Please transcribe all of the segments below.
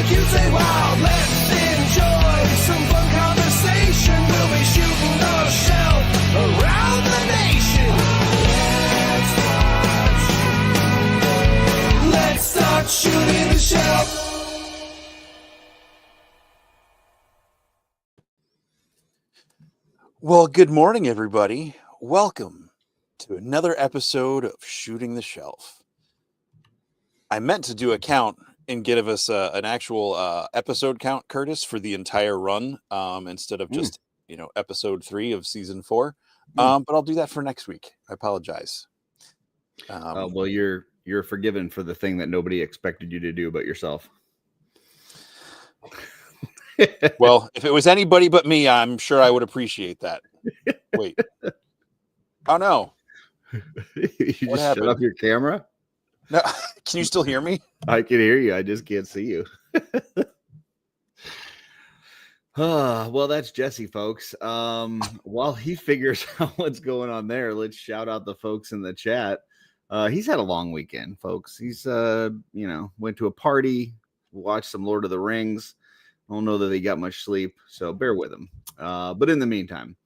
make you say wow. Let's enjoy some fun conversation. We'll be shooting the shelf around the nation. Let's start shooting the shelf. Well, good morning, everybody. Welcome to another episode of Shooting the Shelf. I meant to do a count and give us an actual episode count, Curtis, for the entire run instead of just, episode 3 of season 4. But I'll do that for next week. I apologize. Well, you're forgiven for the thing that nobody expected you to do but yourself. Well, if it was anybody but me, I'm sure I would appreciate that. Wait. Oh, no. You just happened? shut off your camera? No. Can you still hear me? I can hear you. I just can't see you. Well, that's Jesse, folks. While he figures out what's going on there, let's shout out the folks in the chat. He's had a long weekend, folks. He's, went to a party, watched some Lord of the Rings. I don't know that he got much sleep, so bear with him. But in the meantime,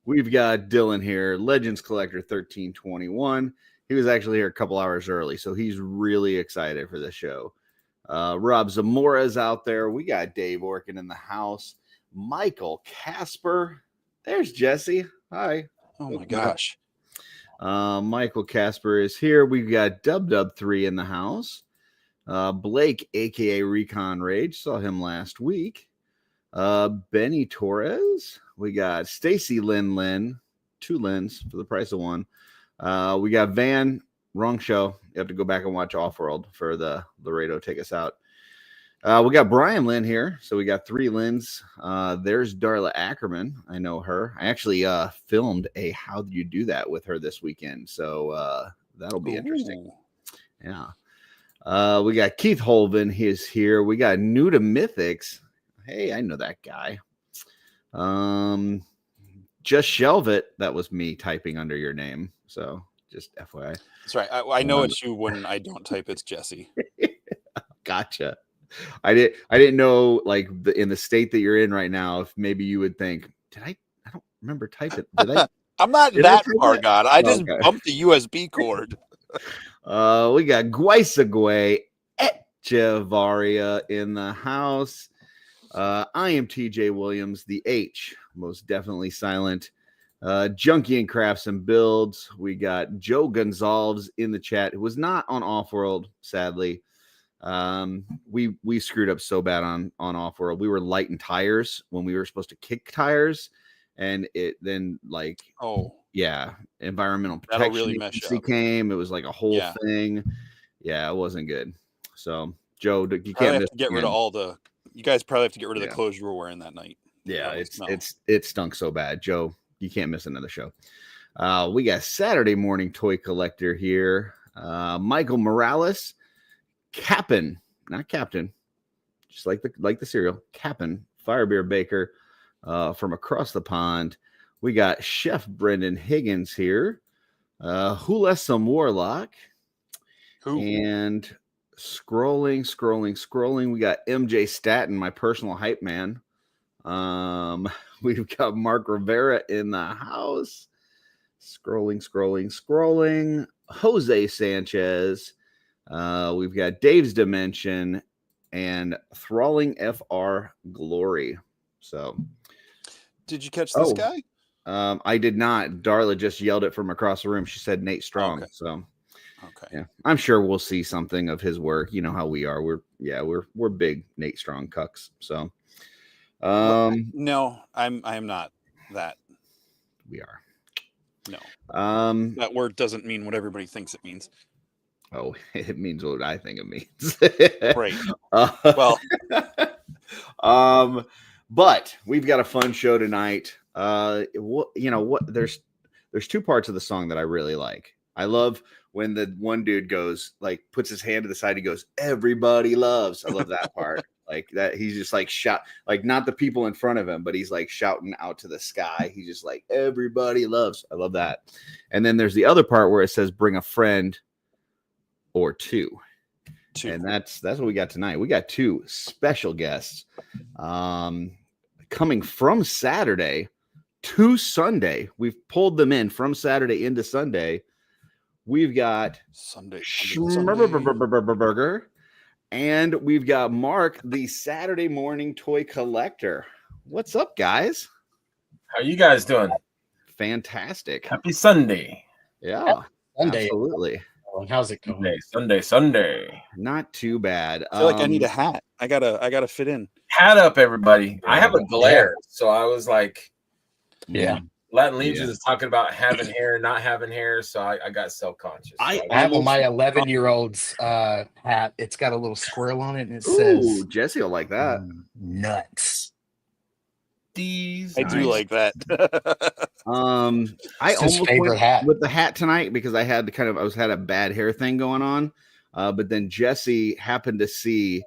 we've got Dylan here, Legends Collector 1321. He was actually here a couple hours early, so he's really excited for the show. Rob Zamora's out there. We got Dave Orkin in the house. Michael Casper. There's Jesse. Hi. Oh, my gosh. Michael Casper is here. We've got Dub3 in the house. Blake, a.k.a. Recon Rage. Saw him last week. Benny Torres. We got Stacy Lynn. 2 Lyns for the price of 1. We got Van. Wrong show. You have to go back and watch Offworld for the Laredo Take Us Out. We got Brian Lynn here. So we got 3 Lyns. There's Darla Akerman. I know her. I actually filmed a How Did You Do That with her this weekend. So that'll be interesting. Yeah. We got Keith Holvin. He's here. We got New to Mythics. Hey, I know that guy. Just Shelve it. That was me typing under your name. So just FYI. That's right. I know it's you when I don't type. It's Jesse. Gotcha. I didn't know, like, in the state that you're in right now, if maybe you would think, I don't remember typing. Did I? I'm not that far gone. I just bumped the USB cord. We got Guaisagwe Echevarria in the house. I am TJ Williams, the H, most definitely silent. Junkie and Crafts and Builds. We got Joe Gonzalez in the chat, who was not on Offworld, sadly. We screwed up so bad on Offworld. We were lighting tires when we were supposed to kick tires, and it then environmental protection really agency came. It was like a whole thing. Yeah, it wasn't good. So Joe, you can't get rid of all the. You guys probably have to get rid of the clothes you were wearing that night. Yeah, it stunk so bad, Joe. You can't miss another show. We got Saturday Morning Toy Collector here. Michael Morales, Cap'n, not Captain, just like the cereal, Cap'n Firebeer Baker from across the pond. We got Chef Brendan Higgins here. Hulessum Warlock. And scrolling. We got MJ Staten, my personal hype man. We've got Mark Rivera in the house. Scrolling. Jose Sanchez. We've got Dave's Dimension and Thralling FR Glory. So, did you catch this guy? I did not. Darla just yelled it from across the room. She said Nate Strong. Okay. So, yeah, I'm sure we'll see something of his work. You know how we are. We're big Nate Strong cucks. So, no, I'm not that. We are. No. That word doesn't mean what everybody thinks it means. Oh, it means what I think it means. Right. But we've got a fun show tonight. There's 2 parts of the song that I really like. I love when the one dude goes, like, puts his hand to the side. He goes, "Everybody loves." I love that part. Like that. He's just like shout, like not the people in front of him, but he's like shouting out to the sky. He's just like, "Everybody loves." I love that. And then there's the other part where it says, "Bring a friend or 2." 2. And that's what we got tonight. We got 2 special guests coming from Saturday to Sunday. We've pulled them in from Saturday into Sunday. We've got Schmerber and we've got Mark, the Saturday morning toy collector. What's up, guys? How you guys doing? Fantastic. Happy Sunday. Yeah, Sunday. absolutely. How's it going? Sunday. Not too bad. I feel like I need a hat. I gotta fit in. Hat up, everybody. I have a glare, so I was like, Yeah. Latin Legion is talking about having hair, not having hair, so I got self-conscious. I have on my 11-year-old's hat. It's got a little squirrel on it, and it says Jesse will like that. nuts. I do like that. I It's his almost favorite went hat. with the hat tonight because I had had a bad hair thing going on. But then Jesse happened to see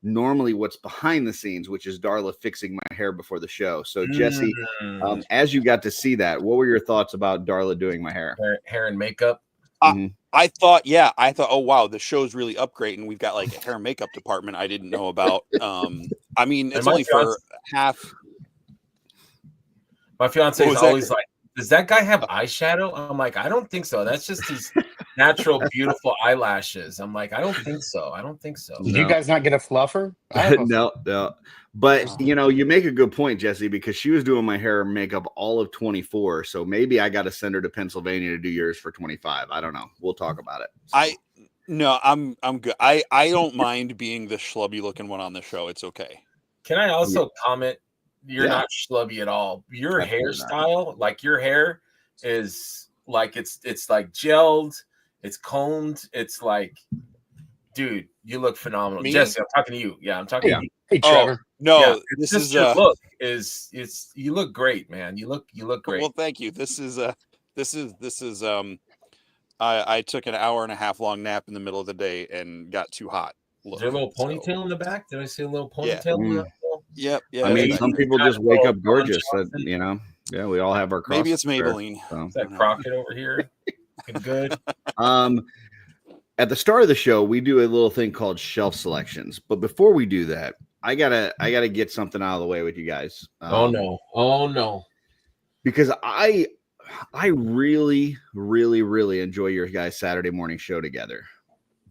normally what's behind the scenes, which is Darla fixing my hair before the show. So Jesse, as you got to see that, what were your thoughts about Darla doing my hair? Hair and makeup. I thought, oh wow, the show's really upgrading. We've got like a hair and makeup department I didn't know about. I mean, it's only for half. My fiance is always like, does that guy have eyeshadow? I'm like, I don't think so. That's just his natural, beautiful eyelashes. I'm like, I don't think so. Did you guys not get a fluffer? No. But you make a good point, Jesse, because she was doing my hair and makeup all of 24. So maybe I got to send her to Pennsylvania to do yours for 25. I don't know. We'll talk about it. So. I'm good. I don't mind being the schlubby looking one on the show. It's okay. Can I also comment? You're not schlubby at all. Your hairstyle, like your hair is like it's like gelled, it's combed, it's like, dude, you look phenomenal. Jesse, I'm talking to you. Yeah, I'm talking to you. Hey, Trevor. This is your look you look great, man. You look great. Well, thank you. This is I took an hour and a half long nap in the middle of the day and got too hot. Is there a little ponytail in the back? Did I see a little ponytail? Yep. I mean, some people just wake up gorgeous. Yeah, we all have our crosses. Maybe it's Maybelline. So. Is that Crockett over here? Looking good. At the start of the show, we do a little thing called shelf selections. But before we do that, I gotta get something out of the way with you guys. Oh no! Because I really, really, really enjoy your guys' Saturday morning show together.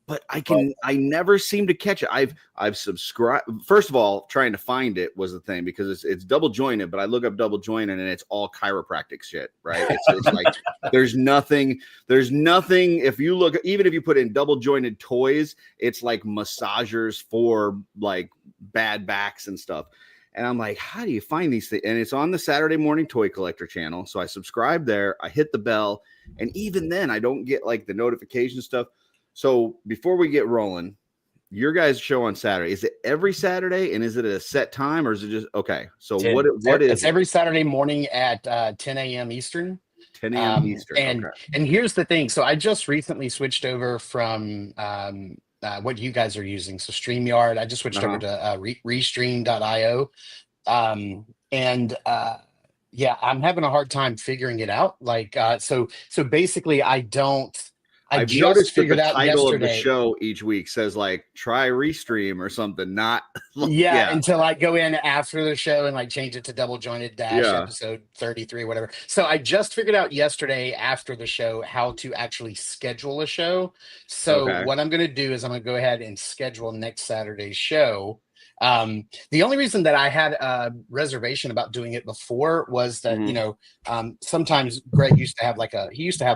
But I never seem to catch it. I've subscribed. First of all, trying to find it was the thing because it's double jointed, but I look up double jointed and it's all chiropractic shit, right? It's like there's nothing. If you look, even if you put in double jointed toys, it's like massagers for like bad backs and stuff. And I'm like, how do you find these things? And it's on the Saturday Morning Toy Collector channel. So I subscribe there. I hit the bell, and even then, I don't get like the notification stuff. So before we get rolling, your guys' show on Saturday, is it every Saturday, and is it at a set time, or is it just okay? So what is it's every Saturday morning at 10 a.m. Eastern. 10 a.m. Eastern. And here's the thing. So I just recently switched over from what you guys are using. So StreamYard. I just switched over to Restream.io. Yeah, I'm having a hard time figuring it out. Like, so basically I've just figured out yesterday. The title of the show each week says like try Restream or something. Not until I go in after the show and like change it to double jointed episode 33 or whatever. So I just figured out yesterday after the show how to actually schedule a show. So what I'm going to do is I'm going to go ahead and schedule next Saturday's show. The only reason that I had a reservation about doing it before was that, sometimes Greg used to have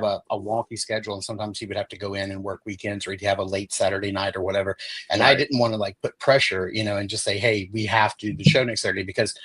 a wonky schedule, and sometimes he would have to go in and work weekends, or he'd have a late Saturday night or whatever. And I didn't want to like put pressure, and just say, hey, we have to do the show next Saturday, because,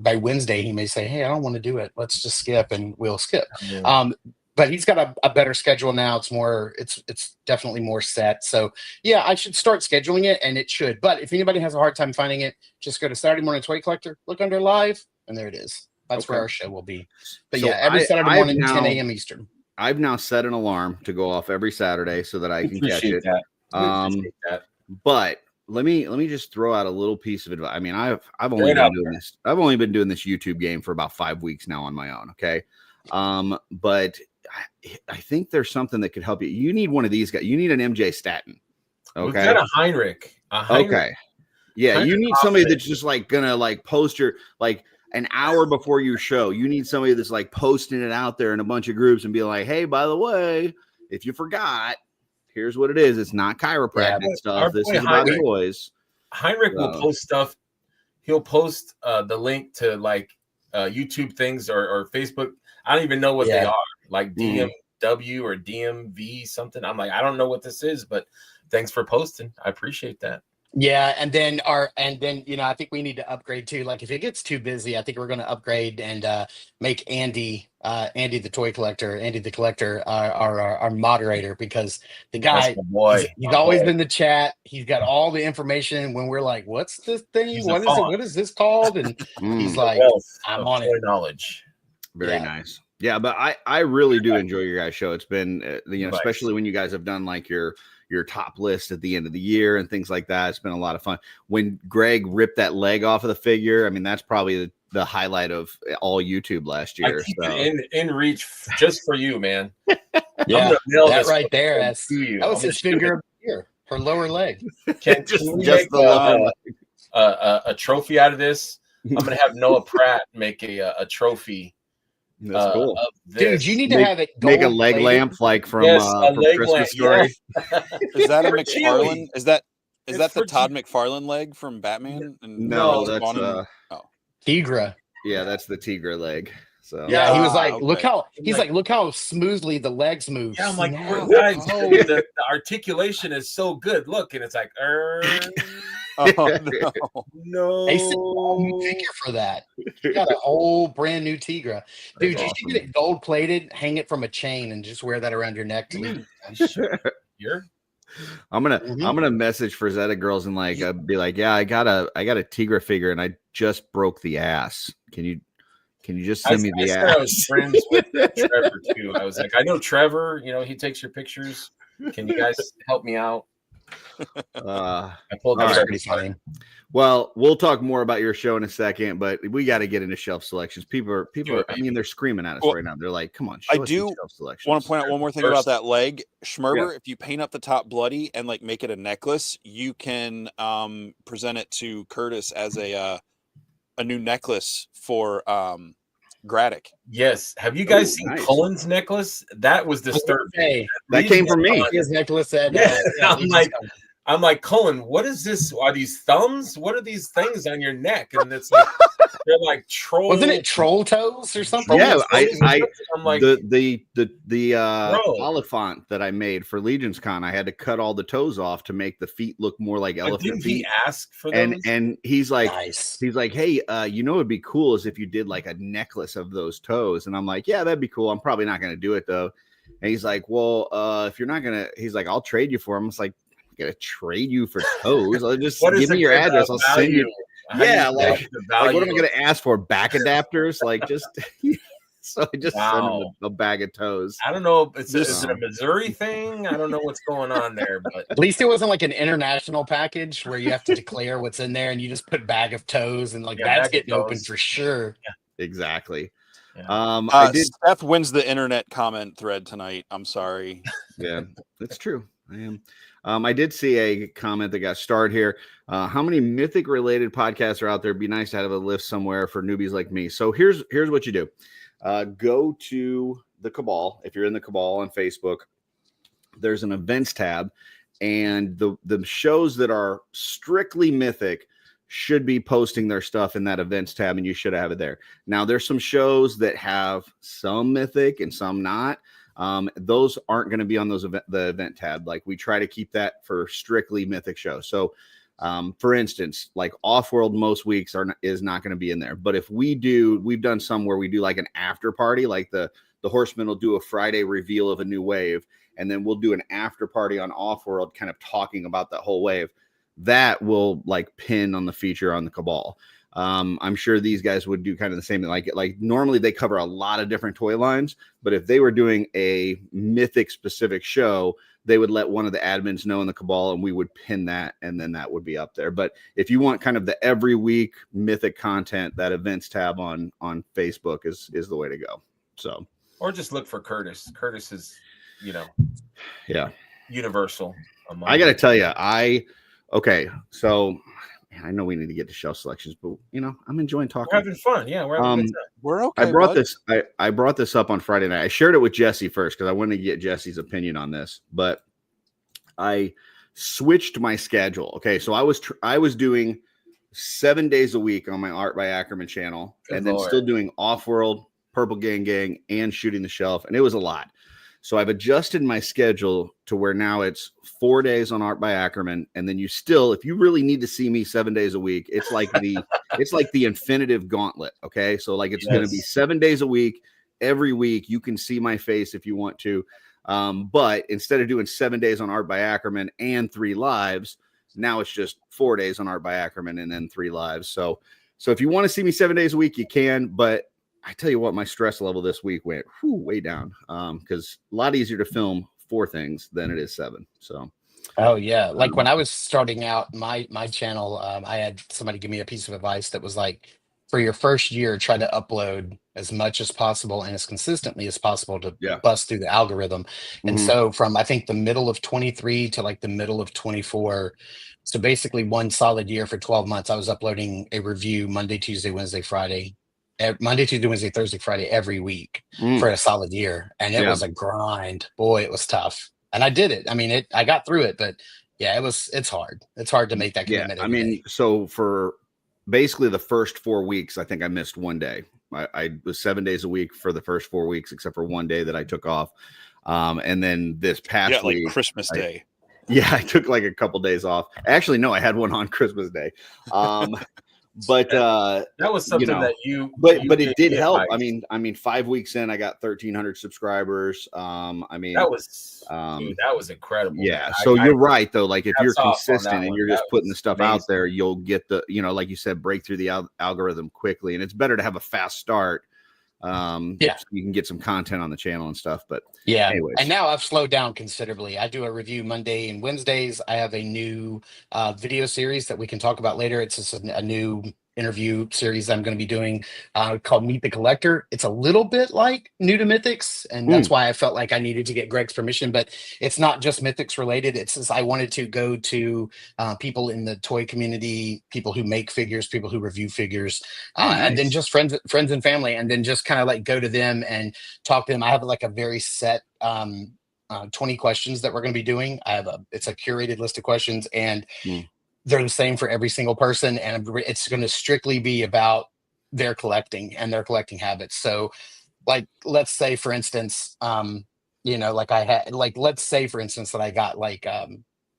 by Wednesday, he may say, hey, I don't want to do it. Let's just skip, and we'll skip. Yeah. But he's got a better schedule now. It's definitely more set. So yeah, I should start scheduling it, and it should. But if anybody has a hard time finding it, just go to Saturday Morning Toy Collector, look under live, and there it is. That's where our show will be. But so every Saturday morning, 10 a.m. Eastern. I've now set an alarm to go off every Saturday so that I can catch it. But let me just throw out a little piece of advice. I mean, I've only been doing this. I've only been doing this YouTube game for about 5 weeks now on my own. Okay. But I think there's something that could help you. You need one of these guys. You need an MJ Staten. Okay. We've got a Heinrich. Okay. Yeah, Heinrich you need somebody Hoffman. that's just like gonna like post your like an hour before your show. You need somebody that's like posting it out there in a bunch of groups and be like, hey, by the way, if you forgot, here's what it is. It's not chiropractic Yeah, stuff. our This boy is about Heinrich. toys. Heinrich will post stuff. He'll post the link to like YouTube things or Facebook. I don't even know what they are, like DMW or DMV something. I'm like, I don't know what this is, but thanks for posting. I appreciate that. Yeah, and then I think we need to upgrade too. Like if it gets too busy, I think we're going to upgrade and make Andy the toy collector, Andy the collector, our moderator, because the guy That's my boy. he's always in the chat. He's got all the information when we're like, "What's this thing? He's What a is it? fawn. What is this called?" And he's like, "I'm on it." Knowledge. Very nice. Yeah, but I really do enjoy your guys' show. It's been especially when you guys have done like your top list at the end of the year and things like that. It's been a lot of fun. When Greg ripped that leg off of the figure, I mean, that's probably the highlight of all YouTube last year. I keep it in reach just for you, man. Yeah, that right there. That was his figure of the year. Her lower leg. Can we make a trophy out of this? I'm gonna have Noah Pratt make a trophy. That's cool, dude. You need to have it make a leg lamp like from Christmas lamp, Story. Is that a McFarlane? Is that the Todd McFarlane leg from Batman? No, that's Tigra. Yeah, that's the Tigra leg. So yeah, he was like, look how smoothly the legs move. Yeah, I'm like, guys, the articulation is so good. Look, and it's like, no. They sent a whole new figure for that. You got a whole brand new Tigra, dude. You should get it gold plated, hang it from a chain, and just wear that around your neck. I'm gonna message Frazetta girls and like be like, yeah, I got a Tigra figure and I just broke the ass. Can you just send me the ass? I was friends with Trevor too. I was like, I know Trevor. He takes your pictures. Can you guys help me out? I pulled that pretty funny. Well, we'll talk more about your show in a second, but we got to get into shelf selections. People are, I mean, they're screaming at us right now. They're like, come on, I do want to point out one more thing about that leg. Schmerber, if you paint up the top bloody and like make it a necklace, you can present it to Curtis as a new necklace for Graddick. Yes. Have you guys seen Cullen's necklace? That was disturbing. That came from me. His necklace said, I'm like, Cullen, what is this? Are these thumbs? What are these things on your neck? And it's like, they're like troll. Wasn't it troll toes or something? Yeah, I'm like, the Oliphant that I made for Legion's Con, I had to cut all the toes off to make the feet look more like elephant feet. He asked for those? And he's like, hey, it'd be cool is if you did like a necklace of those toes. And I'm like, yeah, that'd be cool. I'm probably not going to do it though. And he's like, well, if you're not gonna, he's like, I'll trade you for them. It's like, I'm gonna trade you for toes. I'll just give me your address. I'll send you. Yeah, like what am I gonna ask for? Back adapters? Like just. So I just sent him a bag of toes. I don't know. Is it a Missouri thing? I don't know what's going on there, but at least it wasn't like an international package where you have to declare what's in there and you just put bag of toes and like that's getting open for sure. Yeah. Exactly. Yeah. I did. Steph wins the internet comment thread tonight. I'm sorry. Yeah, that's true. I am. I did see a comment that got started here. How many Mythic related podcasts are out there? It'd be nice to have a list somewhere for newbies like me. So here's what you do. Go to the Cabal. If you're in the Cabal on Facebook, there's an events tab, and the shows that are strictly Mythic should be posting their stuff in that events tab, and you should have it there. Now, there's some shows that have some Mythic and some not. Those aren't going to be on the event tab. Like we try to keep that for strictly Mythic shows. So, for instance, like OffWorld most weeks is not going to be in there. But if we've done some where we do like an after party, like the Horsemen will do a Friday reveal of a new wave, and then we'll do an after party on OffWorld, kind of talking about that whole wave. That will like pin on the feature on the Cabal. I'm sure these guys would do kind of the same. Like normally they cover a lot of different toy lines, but if they were doing a Mythic specific show, they would let one of the admins know in the Cabal and we would pin that, and then that would be up there. But if you want kind of the every week Mythic content, that events tab on Facebook is the way to go. So, or just look for Curtis. Curtis is, yeah, universal. I got to tell you, okay, so I know we need to get to shelf selections, but I'm enjoying talking. We're having fun. Yeah, we're having a good time. We're okay. I brought this up on Friday night. I shared it with Jesse first because I wanted to get Jesse's opinion on this, but I switched my schedule. Okay, so I was doing 7 days a week on my Art by Akerman channel, and then still doing OffWorld, Purple Gang, and Shooting the Shelf, and it was a lot. So I've adjusted my schedule to where now it's 4 days on Art by Akerman, and then if you really need to see me 7 days a week, it's like the infinitive gauntlet. Okay, so like it's going to be 7 days a week. Every week you can see my face if you want to, but instead of doing 7 days on Art by Akerman and 3 lives, now it's just 4 days on Art by Akerman and then 3 lives. So if you want to see me 7 days a week, you can, but I tell you what, my stress level this week went way down because a lot easier to film 4 things than it is 7. So, oh yeah, like when I was starting out my channel, I had somebody give me a piece of advice that was like, for your first year, try to upload as much as possible and as consistently as possible to bust through the algorithm. And so from I think the middle of 23 to like the middle of 24, so basically one solid year for 12 months, I was uploading a review Monday, Tuesday, Wednesday, Friday. Monday, Tuesday, Wednesday, Thursday, Friday every week for a solid year, and it was a grind. Boy, it was tough, and I did it. I mean, I got through it, but yeah, it's hard. It's hard to make that commitment. I mean, so for basically the first 4 weeks, I think I missed one day. I was 7 days a week for the first 4 weeks, except for one day that I took off, and then this past week, like Christmas Day. I took like a couple days off. Actually, no, I had one on Christmas Day. But that was something that but it did help. Advice. I mean 5 weeks in, I got 1,300 subscribers. I mean that was incredible. Yeah. So you're right though. Like if you're consistent and you're just putting the stuff out there, you'll get the, like you said, break through the algorithm quickly. And it's better to have a fast start. So you can get some content on the channel and stuff. But anyways. And now I've slowed down considerably. I do a review Monday and Wednesdays. I have a new video series that we can talk about later. It's just a new interview series I'm going to be doing called Meet the Collector. It's a little bit like New to Mythics, and that's why I felt like I needed to get Greg's permission, but it's not just Mythics related. It's just I wanted to go to people in the toy community, people who make figures, people who review figures, and then just friends and family, and then just kind of like go to them and talk to them. I have like a very set 20 questions that we're going to be doing. It's a curated list of questions, and they're the same for every single person, and it's going to strictly be about their collecting and their collecting habits. So like, let's say for instance, let's say for instance that I got like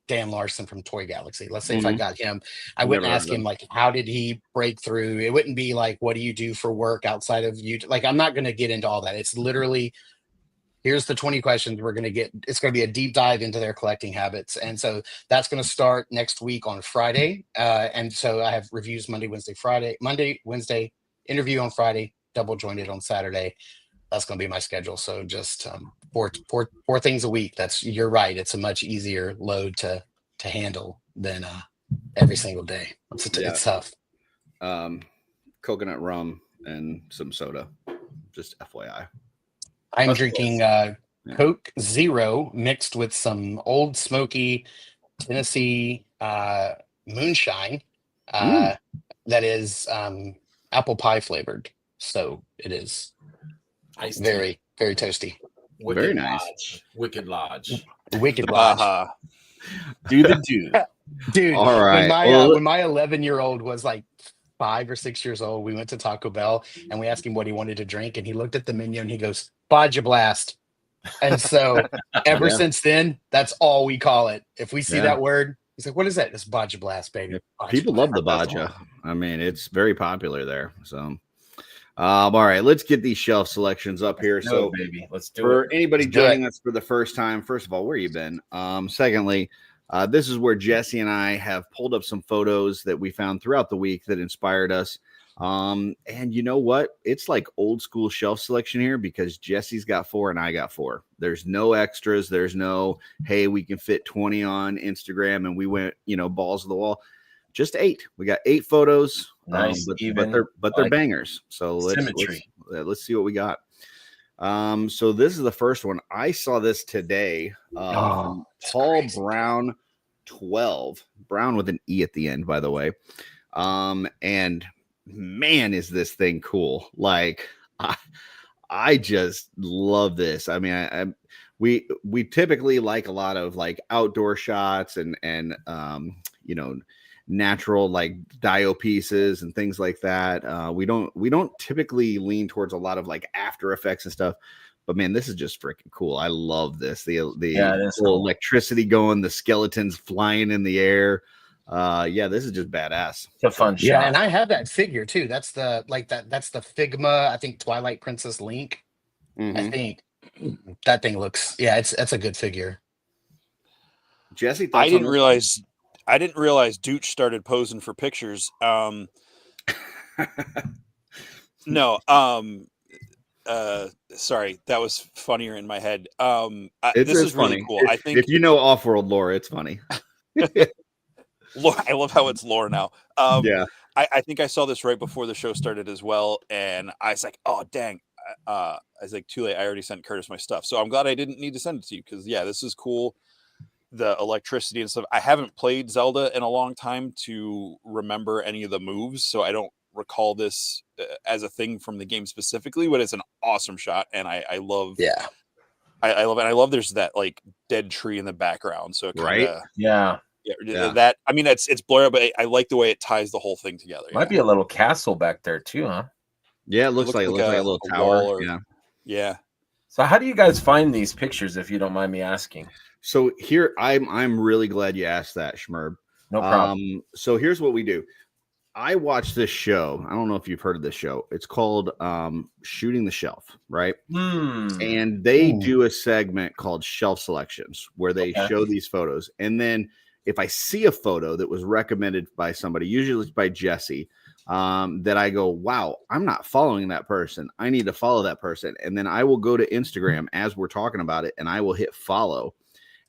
Dan Larson from Toy Galaxy. Let's say if I got him, I wouldn't ask him like, how did he break through? It wouldn't be like, what do you do for work outside of YouTube? Like, I'm not going to get into all that. It's literally, here's the 20 questions we're going to get. It's going to be a deep dive into their collecting habits. And so that's going to start next week on Friday. And so I have reviews Monday, Wednesday, interview on Friday, double jointed on Saturday. That's going to be my schedule. So just four things a week. You're right. It's a much easier load to handle than every single day. It's tough. Coconut rum and some soda, just FYI. I'm drinking Coke Zero mixed with some Old Smoky Tennessee moonshine that is apple pie flavored. So it is very, very toasty. Very nice. Wicked Lodge. Wicked Lodge. Do the do. Dude, all right. When my 11-year-old was like 5 or 6 years old, we went to Taco Bell and we asked him what he wanted to drink, and he looked at the menu and he goes, Baja Blast. And so ever since then, that's all we call it. If we see that word, he's like, what is that? It's Baja Blast, baby. People love the Baja. I mean, it's very popular there. So all right, let's get these shelf selections up here. Baby, let's do for it. Anybody joining us for the first time, first of all, where you been? Secondly, this is where Jesse and I have pulled up some photos that we found throughout the week that inspired us. And you know what? It's like old school shelf selection here because Jesse's got 4 and I got 4. There's no extras. There's no, hey, we can fit 20 on Instagram and we went, balls to the wall. Just 8. We got 8 photos. Nice, but they're bangers. So let's see what we got. So this is the first one. I saw this today. Paul Brown S4.12, Brown with an E at the end, by the way. And man, is this thing cool. Like, I just love this. I mean, we typically like a lot of like outdoor shots and you know, natural like dio pieces and things like that. We don't typically lean towards a lot of like After Effects and stuff. But man, this is just freaking cool. I love this. The little cool. electricity going, the skeletons flying in the air. Yeah, this is just badass. It's a fun shot. Yeah, and I have that figure too. That's the that's the Figma, I think Twilight Princess Link. I think that thing looks, yeah, it's a good figure. Jesse, I didn't realize Dooch started posing for pictures. No, sorry, that was funnier in my head. This is funny. Really cool. I think if you know off-world lore, it's funny. I love how it's lore now. Yeah. I think I saw this right before the show started as well, and I was like, oh dang. I was like, too late. I already sent Curtis my stuff. So I'm glad I didn't need to send it to you, because yeah, this is cool. The electricity and stuff. I haven't played Zelda in a long time to remember any of the moves, so I don't recall this as a thing from the game specifically, but it's an awesome shot, and I love I love it. I love there's that like dead tree in the background, so it kinda, Yeah. That, I mean, it's blurry, but I like the way it ties the whole thing together. Might be a little castle back there too, huh? Yeah, it looks like a little tower. Or, yeah. So how do you guys find these pictures, if you don't mind me asking? So here, I'm really glad you asked that, Schmerb. No problem. So here's what we do. I watch this show. I don't know if you've heard of this show. It's called Shooting the Shelf, right? And they do a segment called Shelf Selections, where they show these photos. And then if I see a photo that was recommended by somebody, usually it's by Jesse, that I go, wow, I'm not following that person. I need to follow that person. And then I will go to Instagram as we're talking about it, and I will hit follow.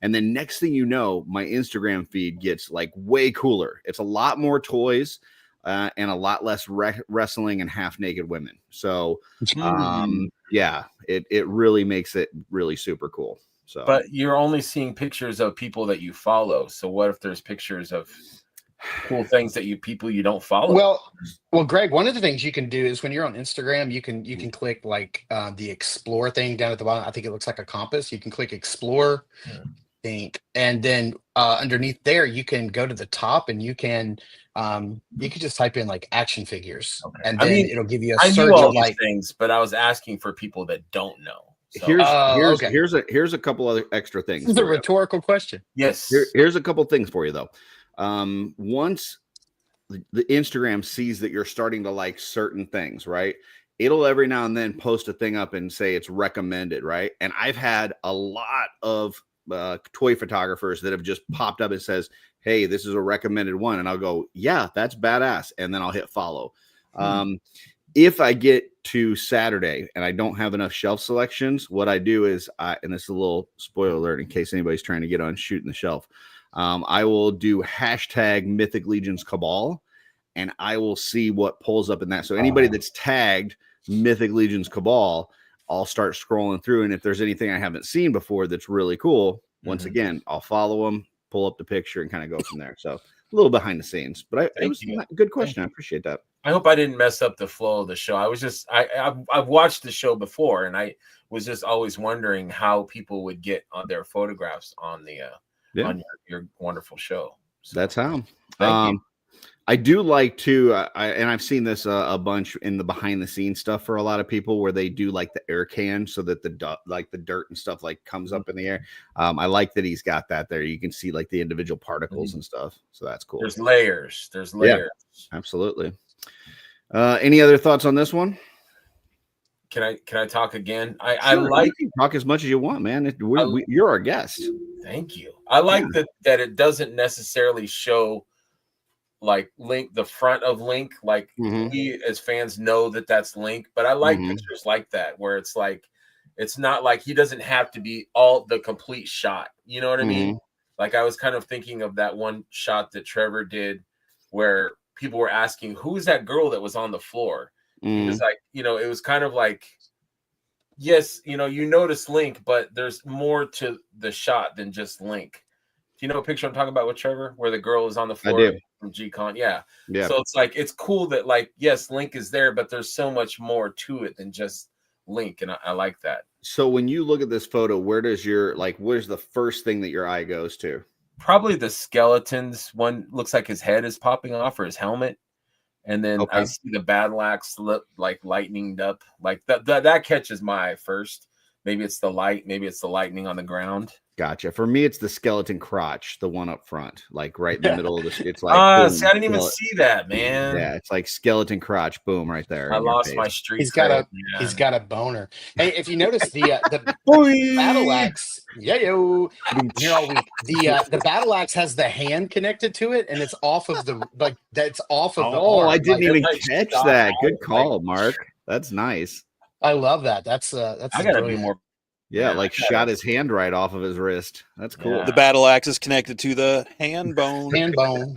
And then next thing you know, my Instagram feed gets like way cooler. It's a lot more toys and a lot less wrestling and half naked women. So yeah, it really makes it really super cool. So, but you're only seeing pictures of people that you follow. So what if there's pictures of cool things that people you don't follow? Well, Greg, one of the things you can do is when you're on Instagram, you can click like the explore thing down at the bottom. I think it looks like a compass. You can click explore, and then underneath there you can go to the top and you can just type in like action figures, and then it'll give you a search of like things. But I was asking for people that don't know. So. Here's a couple other extra things. This is a rhetorical question. Yes. Here's a couple things for you though. Once the Instagram sees that you're starting to like certain things, right? It'll every now and then post a thing up and say it's recommended, right? And I've had a lot of toy photographers that have just popped up and says, hey, this is a recommended one. And I'll go, yeah, that's badass. And then I'll hit follow. If I get to Saturday and I don't have enough shelf selections, what I do is, and this is a little spoiler alert in case anybody's trying to get on Shooting the Shelf, I will do hashtag Mythic Legions Cabal, and I will see what pulls up in that. So anybody that's tagged Mythic Legions Cabal, I'll start scrolling through. And if there's anything I haven't seen before that's really cool, once again, I'll follow them, pull up the picture, and kind of go from there. So a little behind the scenes, but it was a good question. I appreciate that. I hope I didn't mess up the flow of the show. I was just, I've watched the show before, and I was just always wondering how people would get on their photographs on the on your wonderful show. So, that's how. Thank you. I do like to, and I've seen this a bunch in the behind the scenes stuff for a lot of people, where they do like the air can so that the dirt and stuff like comes up in the air. I like that he's got that there. You can see like the individual particles and stuff. So that's cool. There's layers. Yeah, absolutely. Any other thoughts on this one? Can I talk again? I like, you can talk as much as you want, man. You're our guest. Thank you. I like that it doesn't necessarily show like Link, the front of Link, like we as fans know that that's Link, but I like pictures like that where it's like, it's not like he doesn't have to be all the complete shot. You know what I mean? Like I was kind of thinking of that one shot that Trevor did where people were asking, who's that girl that was on the floor? It was like, it was kind of like, yes, you notice Link, but there's more to the shot than just Link. you know what picture I'm talking about with Trevor, where the girl is on the floor do. from G-Con? Yeah. Yeah. So it's like it's cool that like yes, Link is there, but there's so much more to it than just Link, and I like that. So when you look at this photo, where does your where's the first thing that your eye goes to? Probably the skeletons. One looks like his head is popping off or his helmet. And then I see the battle axe like lightninged up. Like that catches my eye first. Maybe it's the light. Maybe it's the lightning on the ground. Gotcha. For me, it's the skeleton crotch, the one up front, like right in the middle of the. It's like boom, see, I didn't even see that, man. Yeah, it's like skeleton crotch, boom, right there. I lost my street. He's got a boner. Hey, if you notice the battle axe, yo, here all week. The battle axe has the hand connected to it, and it's off of the that's off of the. Oh, arm. I didn't even catch that. Good out, call, Mark. That's nice. I love that. That's I gotta be more. Yeah, like shot his hand right off of his wrist. That's cool. Yeah. The battle axe is connected to the hand bone. Hand bone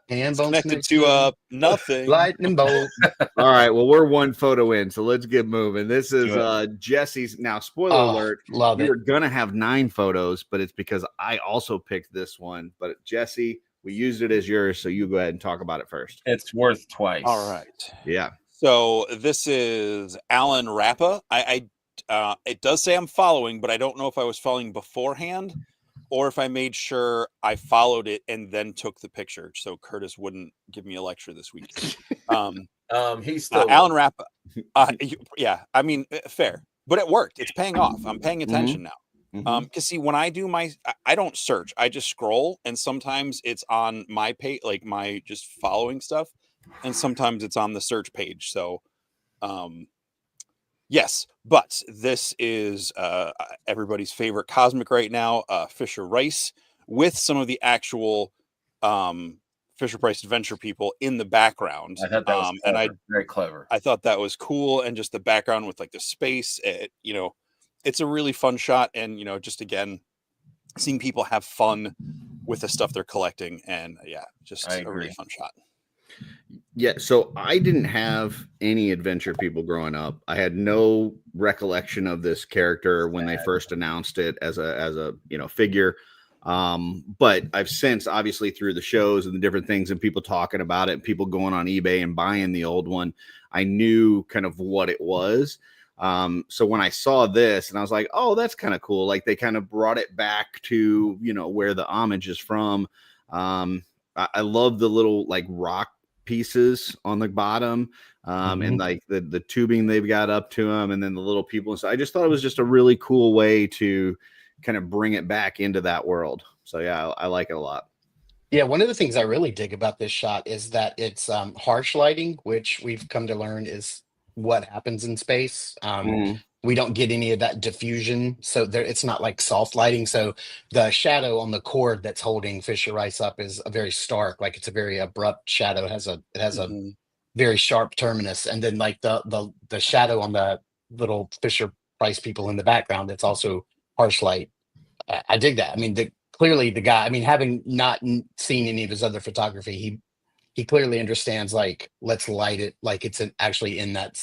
Connected to nothing. lightning bolt. All right, well, we're one photo in, so let's get moving. This is Jesse's. Now, spoiler alert, Love we it. were gonna have 9 photos, but it's because I also picked this one. But Jesse, we used it as yours, so you go ahead and talk about it first. It's worth twice. All right. Yeah. So this is Alan Rappa. It does say I'm following, but I don't know if I was following beforehand or if I made sure I followed it and then took the picture, so Curtis wouldn't give me a lecture this week. He's still Alan Rappa. Yeah, I mean, fair, but it worked. It's paying off. I'm paying attention now. Because see, when I do I don't search. I just scroll, and sometimes it's on my page, like my just following stuff, and sometimes it's on the search page. So, yes, but this is everybody's favorite cosmic right now, Fisher Rice, with some of the actual Fisher Price Adventure people in the background. I thought that was very clever. I thought that was cool, and just the background with like the space, it's a really fun shot, and just again, seeing people have fun with the stuff they're collecting, and just a really fun shot. Yeah, so I didn't have any adventure people growing up. I had no recollection of this character when they first announced it as a figure. But I've since, obviously, through the shows and the different things and people talking about it, people going on eBay and buying the old one, I knew kind of what it was. So when I saw this, and I was like, oh, that's kind of cool. Like they kind of brought it back to, where the homage is from. I love the little like rock pieces on the bottom, and like the tubing they've got up to them, and then the little people. So I just thought it was just a really cool way to kind of bring it back into that world. So yeah, I like it a lot. Yeah, one of the things I really dig about this shot is that it's harsh lighting, which we've come to learn is what happens in space. We don't get any of that diffusion, so it's not like soft lighting. So the shadow on the cord that's holding Fisher Rice up is a very stark, like it's a very abrupt shadow. It has a very sharp terminus, and then like the shadow on the little Fisher Price people in the background, it's also harsh light. I dig that. I mean, clearly the guy. I mean, having not seen any of his other photography, he clearly understands like let's light it like it's actually in that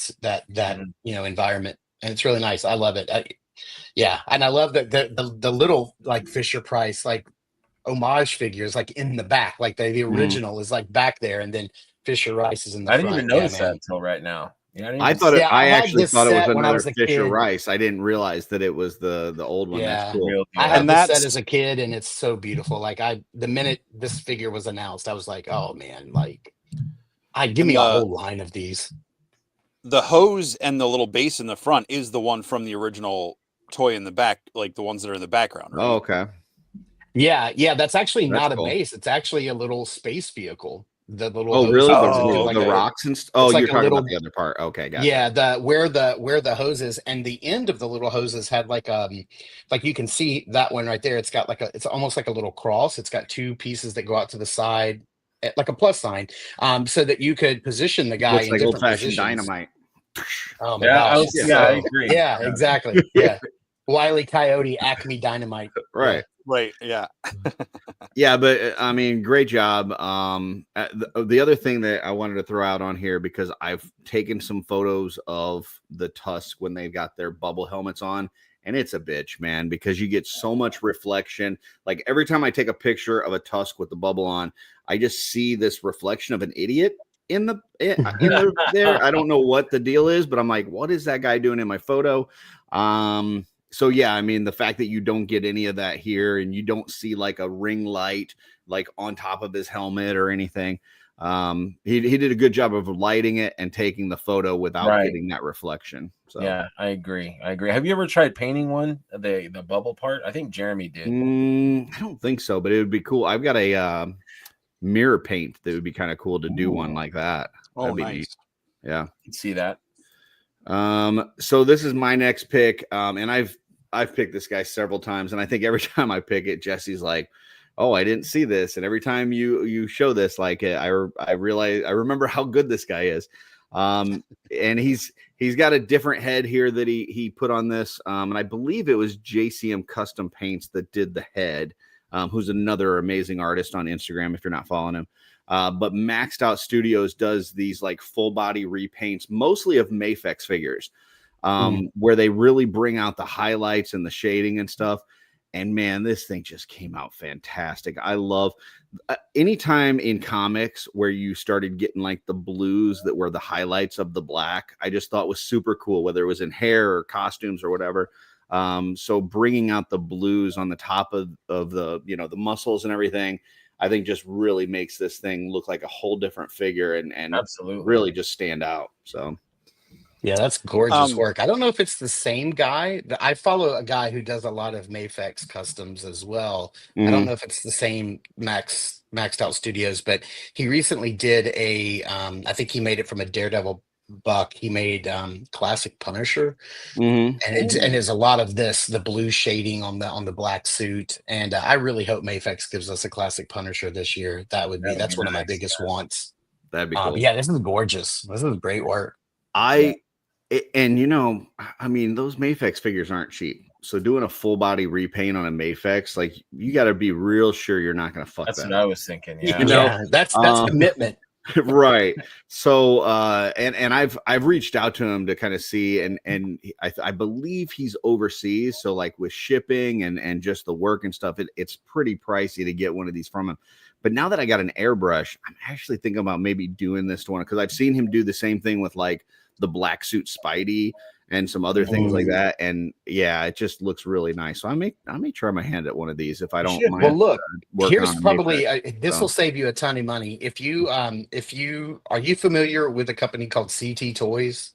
environment. And it's really nice. I love it. And I love that the little like Fisher Price like homage figures like in the back, like the original is like back there, and then Fisher Rice is in the front. I didn't even notice that until right now. I thought I actually thought it was another Fisher kid. Rice. I didn't realize that it was the old one. Yeah. That's cool. I had this set as a kid, and it's so beautiful. Like the minute this figure was announced, I was like, oh man, like give me a whole line of these. The hose and the little base in the front is the one from the original toy in the back, like the ones that are in the background. Right? Oh, okay. Yeah, that's actually not cool. A base. It's actually a little space vehicle. The little really? the rocks and stuff. Oh, you're talking about the other part. Okay, gotcha. Yeah, where the hoses and the end of the little hoses had like you can see that one right there. It's got it's almost like a little cross. It's got 2 pieces that go out to the side, like a plus sign, so that you could position the guy. Looks in like old-fashioned dynamite. Oh my gosh! I agree. Yeah, exactly. Yeah, Wile E. Coyote, Acme Dynamite. Right. Yeah. Yeah, but I mean, great job. The other thing that I wanted to throw out on here, because I've taken some photos of the Tusk when they've got their bubble helmets on, and it's a bitch, man, because you get so much reflection. Like every time I take a picture of a tusk with the bubble on, I just see this reflection of an idiot in the there. I don't know what the deal is, but I'm like, what is that guy doing in my photo? So yeah, I mean, the fact that you don't get any of that here, and you don't see like a ring light like on top of his helmet or anything. He did a good job of lighting it and taking the photo without getting that reflection. So yeah, I agree. Have you ever tried painting one, the bubble part? I think Jeremy did. I don't think so, but it would be cool. I've got a mirror paint that would be kind of cool to do one like that. Oh, That'd be nice. neat. Yeah. See that. So this is my next pick. And I've picked this guy several times, and I think every time I pick it, Jesse's like, oh, I didn't see this. And every time you show this, like I remember how good this guy is. And he's got a different head here that he put on this. And I believe it was JCM Custom Paints that did the head, who's another amazing artist on Instagram if you're not following him. But Maxed Out Studios does these like full body repaints, mostly of Mafex figures, where they really bring out the highlights and the shading and stuff. And man, this thing just came out fantastic. I love anytime in comics where you started getting like the blues that were the highlights of the black. I just thought was super cool, whether it was in hair or costumes or whatever. So bringing out the blues on the top of the, the muscles and everything, I think just really makes this thing look like a whole different figure and absolutely really just stand out. So. Yeah, that's gorgeous work. I don't know if it's the same guy. I follow a guy who does a lot of Mafex customs as well. I don't know if it's the same Maxed Out Studios, but he recently did I think he made it from a Daredevil buck. He made classic Punisher, and there's a lot of the blue shading on the black suit. And I really hope Mafex gives us a classic Punisher this year. That's one of my biggest wants. That'd be cool. Yeah, this is gorgeous. This is great work. And I mean, those Mafex figures aren't cheap. So doing a full body repaint on a Mafex, like you got to be real sure you're not going to fuck That's that what up. I was thinking. Yeah, Yeah, that's commitment. Right. So and I've reached out to him to kind of see, and I believe he's overseas, so like with shipping and just the work and stuff, it's pretty pricey to get one of these from him. But now that I got an airbrush, I'm actually thinking about maybe doing this to one, because I've seen him do the same thing with like the black suit Spidey and some other things like that. And yeah, it just looks really nice. So I may try my hand at one of these if I don't mind. Well, look, here's probably this will save you a ton of money. If you are you familiar with a company called CT Toys?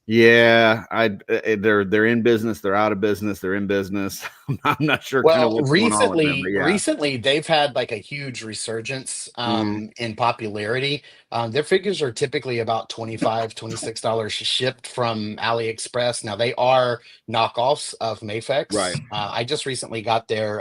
Yeah, they're in business, they're out of business, they're in business. I'm not sure. Well, recently they've had like a huge resurgence in popularity. Their figures are typically about $26 shipped from AliExpress. Now they are knockoffs of Mafex. Right. I just recently got their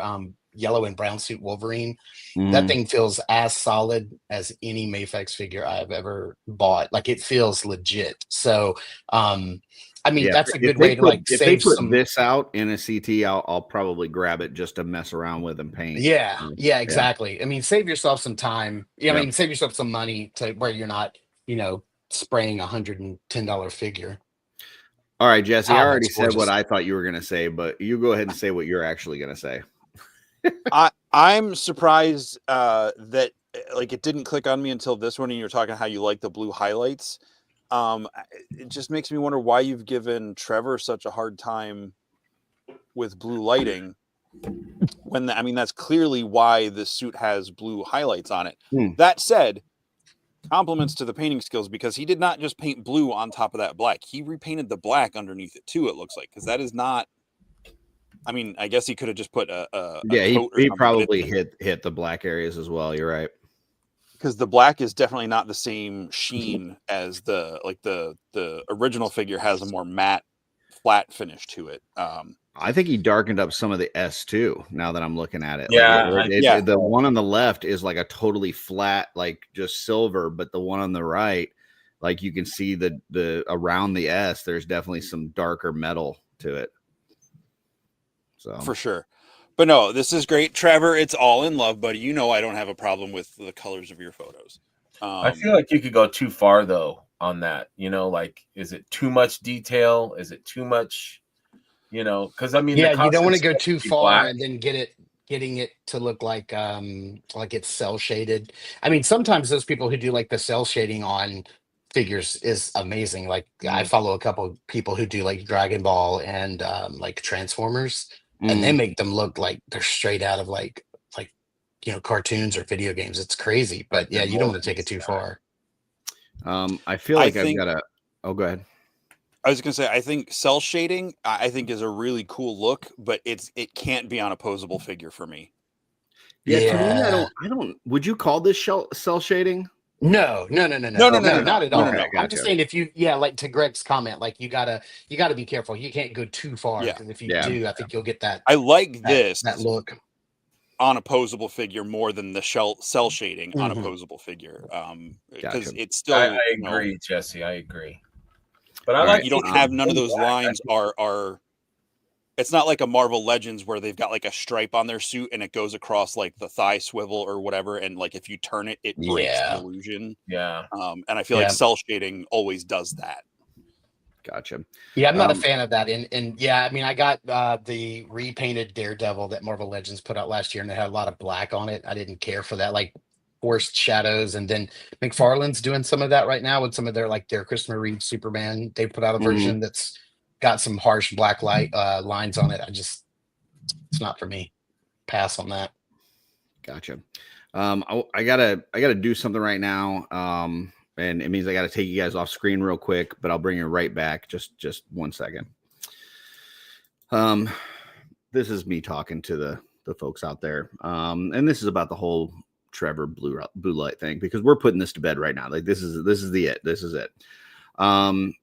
yellow and brown suit Wolverine. That thing feels as solid as any Mafex figure I've ever bought. Like it feels legit. So I mean, that's a good way to like if save they put some. this out in a CT, I'll probably grab it just to mess around with and paint. Yeah, exactly. I mean, save yourself some time. I mean, save yourself some money to where you're not, spraying $110 figure. All right, Jesse, I already said what I thought you were going to say, but you go ahead and say what you're actually going to say. I'm surprised that like it didn't click on me until this one, and you're talking how you like the blue highlights. It just makes me wonder why you've given Trevor such a hard time with blue lighting when that's clearly why the suit has blue highlights on it. That said, compliments to the painting skills, because he did not just paint blue on top of that black. He repainted the black underneath it too, it looks like, because that is not, I guess he could have just put a coat he probably hit the black areas as well. You're right. Because the black is definitely not the same sheen as the original figure has a more matte, flat finish to it. I think he darkened up some of the S too. Now that I'm looking at it, yeah, the one on the left is like a totally flat, like just silver, but the one on the right, like you can see the around the S, there's definitely some darker metal to it. So for sure. But no, this is great, Trevor. It's all in love, buddy. I don't have a problem with the colors of your photos. I feel like you could go too far though on that. Like, is it too much detail? Is it too much? You know, because I mean, Yeah, the you don't want to costume's go supposed too to be far black. and then getting it to look like it's cell shaded. I mean, sometimes those people who do like the cell shading on figures is amazing. Like I Mhm. follow a couple of people who do like Dragon Ball and like Transformers, and they Mhm. make them look like they're straight out of like cartoons or video games. It's crazy, but yeah, They're you don't more want to take it too style. far. I feel I like I've think got a. Oh, go ahead. I was gonna say I think cell shading I think is a really cool look, but it can't be on a posable figure for me. Yeah, to me, I Yeah. don't. I don't. Would you call this cell shading? No, no, no, no, No, no, no, no, no, no, no, not at no, no, all. Okay, no. I'm just gotcha. saying if like to Greg's comment, like you gotta be careful. You can't go too far Yeah, because if you Yeah. do, I think you'll get that I like that this that look. on a posable figure more than the cell shading on a Mhm. posable figure. Gotcha. Because it's I still, agree, Jesse. I agree. But I All right. like you don't seeing have it none of in those black. lines are it's not like a Marvel Legends where they've got like a stripe on their suit and it goes across like the thigh swivel or whatever, and like if you turn it, it breaks the Yeah, illusion. Yeah. And I feel like yeah, cell shading always does that. Gotcha. yeah. I'm not a Um, fan of that. And yeah, I mean, I got the repainted Daredevil that Marvel Legends put out last year, and they had a lot of black on it. I didn't care for that, like forced shadows. And then McFarlane's doing some of that right now with some of their Christopher Reeve Superman. They put out a mhm. version that's got some harsh black light lines on it. It's not for me. Pass on that. Gotcha. I gotta do something right now. And it means I gotta take you guys off screen real quick, but I'll bring you right back. Just 1 second. Um, this is me talking to the folks out there. And this is about the whole Trevor blue light thing because we're putting this to bed right now. Like this is it. Um,